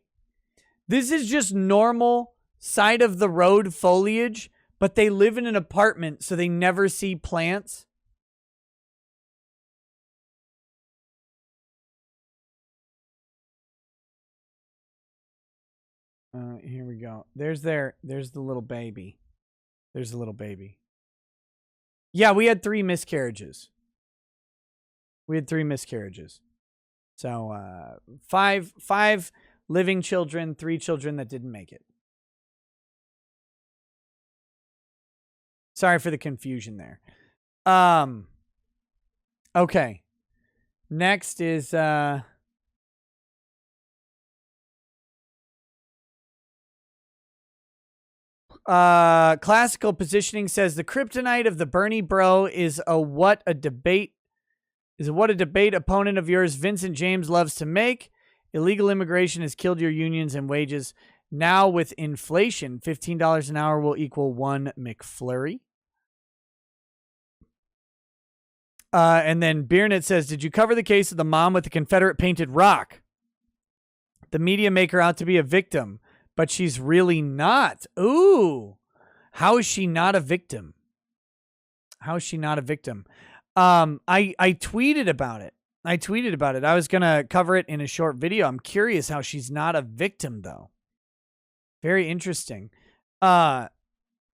This is just normal side of the road foliage, but they live in an apartment, so they never see plants. Here we go. There's the little baby. There's the little baby. Yeah, we had 3 miscarriages. So, 5 living children, 3 children that didn't make it. Sorry for the confusion there. Okay. Next is classical positioning says the kryptonite of the Bernie bro is what a debate opponent of yours, Vincent James, loves to make. Illegal immigration has killed your unions and wages. Now with inflation, $15 an hour will equal 1 McFlurry. And then Beernet says, did you cover the case of the mom with the Confederate painted rock? The media make her out to be a victim, but she's really not. Ooh. How is she not a victim? How is she not a victim? I tweeted about it. I was going to cover it in a short video. I'm curious how she's not a victim, though. Very interesting.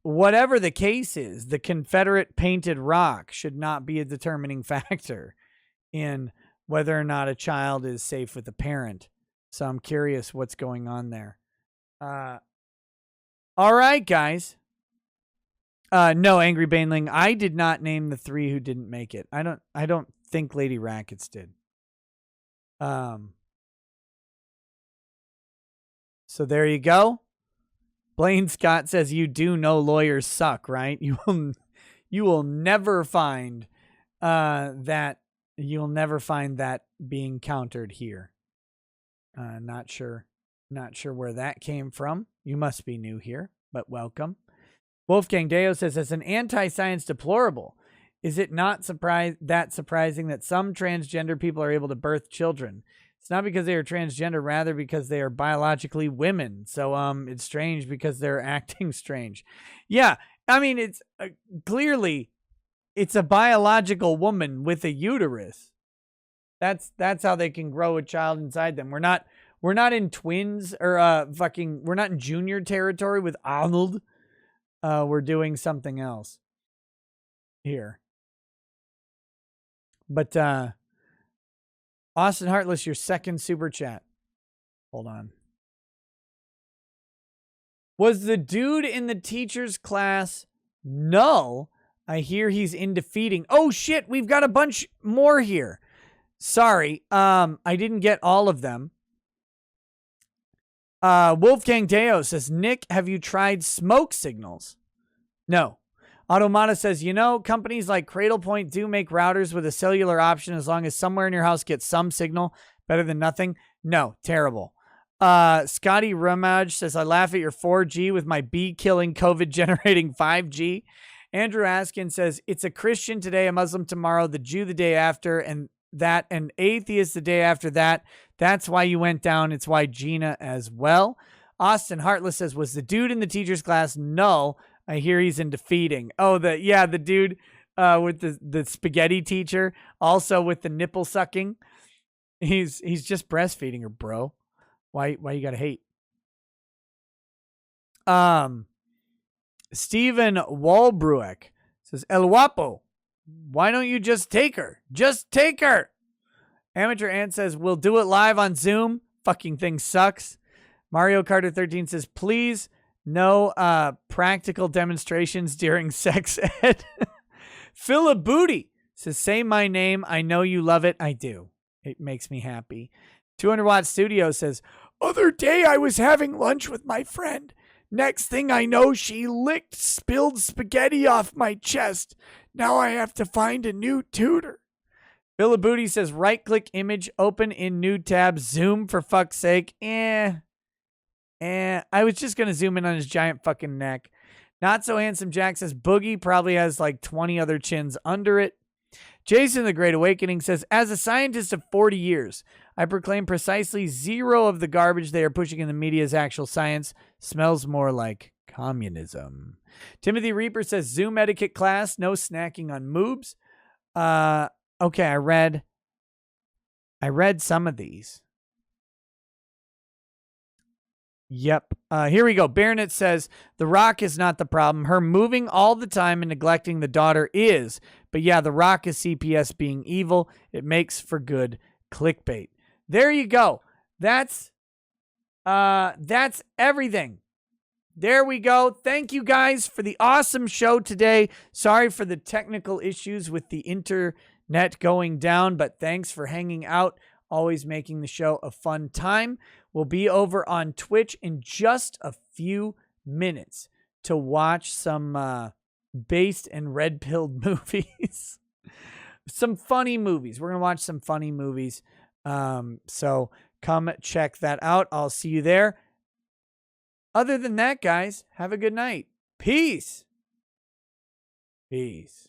Whatever the case is, the Confederate painted rock should not be a determining factor in whether or not a child is safe with a parent. So I'm curious what's going on there. All right, guys. No, Angry Baneling, I did not name the 3 who didn't make it. I don't think Lady Rackets did. So there you go. Blaine Scott says you do know lawyers suck, right? You will never find that being countered here. Not sure where that came from. You must be new here, but welcome. Wolfgang Deo says, as an anti-science deplorable, is it not surprising that some transgender people are able to birth children? It's not because they are transgender, rather because they are biologically women. So it's strange because they're acting strange. Yeah, I mean, it's clearly it's a biological woman with a uterus. That's how they can grow a child inside them. We're not in twins or we're not in junior territory with Arnold. We're doing something else here. But Austin Heartless, your second super chat. Hold on. Was the dude in the teacher's class null? I hear he's in defeating. Oh shit, we've got a bunch more here. Sorry, I didn't get all of them. Wolfgang Deo says, Nick, have you tried smoke signals? No. Automata says, companies like Cradlepoint do make routers with a cellular option as long as somewhere in your house gets some signal. Better than nothing. No, terrible. Scotty Ramaj says, I laugh at your 4G with my bee-killing COVID-generating 5G. Andrew Askin says, it's a Christian today, a Muslim tomorrow, the Jew the day after, and an atheist the day after that. That's why you went down. It's why Gina as well. Austin Heartless says, was the dude in the teacher's class null? I hear he's in defeating. Oh, the dude with the spaghetti teacher, also with the nipple sucking. He's just breastfeeding her, bro. Why you gotta hate? Stephen Walbrueck says, El Guapo, why don't you just take her? Just take her. Amateur Ant says, we'll do it live on Zoom. Fucking thing sucks. Mario Carter 13 says, please, no practical demonstrations during sex ed. Philip Booty says, say my name. I know you love it. I do. It makes me happy. 200 Watt Studio says, other day I was having lunch with my friend. Next thing I know, she licked spilled spaghetti off my chest. Now I have to find a new tutor. Philip Booty says, right-click image, open in new tab, zoom for fuck's sake. I was just going to zoom in on his giant fucking neck. Not So Handsome Jack says, Boogie probably has like 20 other chins under it. Jason the Great Awakening says, as a scientist of 40 years, I proclaim precisely zero of the garbage they are pushing in the media as actual science. Smells more like communism. Timothy Reaper says, Zoom etiquette class, no snacking on moobs. Okay, I read some of these. Yep. Here we go. Baronet says, The Rock is not the problem. Her moving all the time and neglecting the daughter is. But yeah, The Rock is CPS being evil. It makes for good clickbait. There you go. That's That's everything. There we go. Thank you guys for the awesome show today. Sorry for the technical issues with the internet going down, but thanks for hanging out, always making the show a fun time. We'll be over on Twitch in just a few minutes to watch some based and red-pilled movies. Some funny movies. We're going to watch some funny movies. So come check that out. I'll see you there. Other than that, guys, have a good night. Peace. Peace.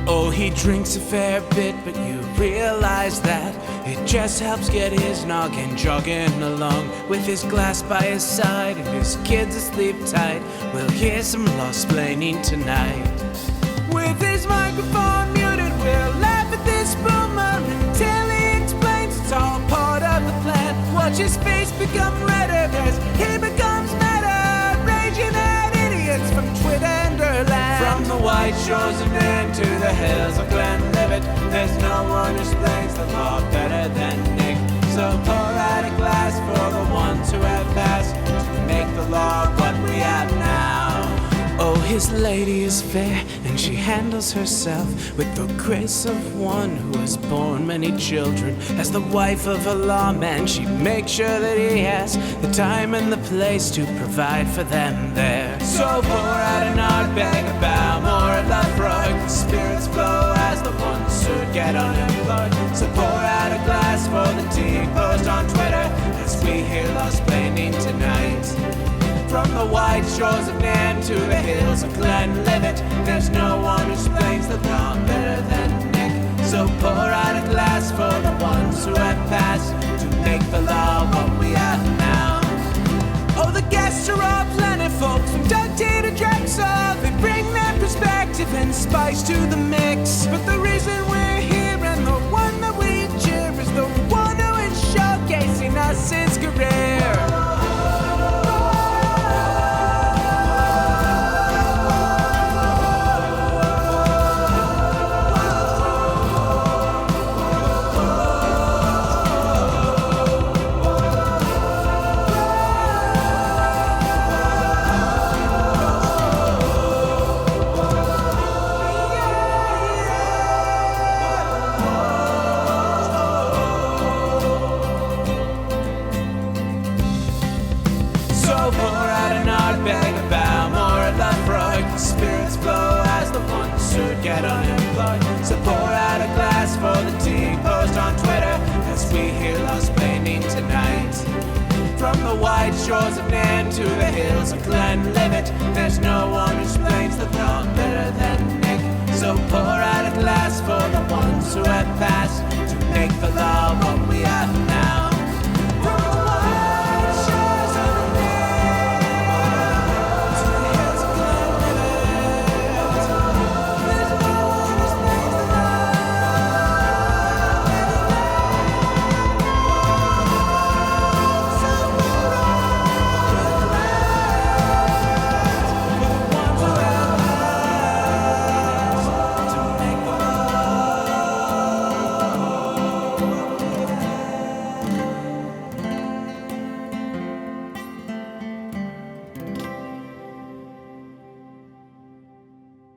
Oh, he drinks a fair bit, but you realize that it just helps get his noggin jogging along. With his glass by his side and his kids asleep tight, we'll hear some law-splaining tonight. With his microphone muted, we'll laugh at this boomer until he explains it's all part of the plan. Watch his face become redder as he becomes madder, raging at idiots from Twitterland. From the white shores of Maine to the hills of Glenlivet, there's no one who explains the law better than Nick. So pour out a glass for the ones who have passed to make the law what we have now. Oh, his lady is fair, and she handles herself with the grace of one who has borne many children. As the wife of a lawman, she makes sure that he has the time and the place to provide for them there. So pour out an Ardbeg, a Balmore, a Lafroig. The spirits flow as the ones who get unemployed. So pour out a glass for the tea post on Twitter as we hear law-splaining tonight. From the white shores of Nairn to the hills of Glenlivet, there's no one who explains the law better than Nick. So pour out a glass for the ones who have passed to make the law what we have now. Oh, the guests are all plentiful, from Doug T to Drexel. They bring their perspective and spice to the mix. But the reason we're here and the one that we cheer is the one who is showcasing us his career. Get unemployed. So pour out a glass for the tea post on Twitter as we hear law-splaining tonight. From the white shores of Nairn to the hills of Glenlivet, there's no one who explains the law better than Nick. So pour out a glass for the ones who have passed to make the law what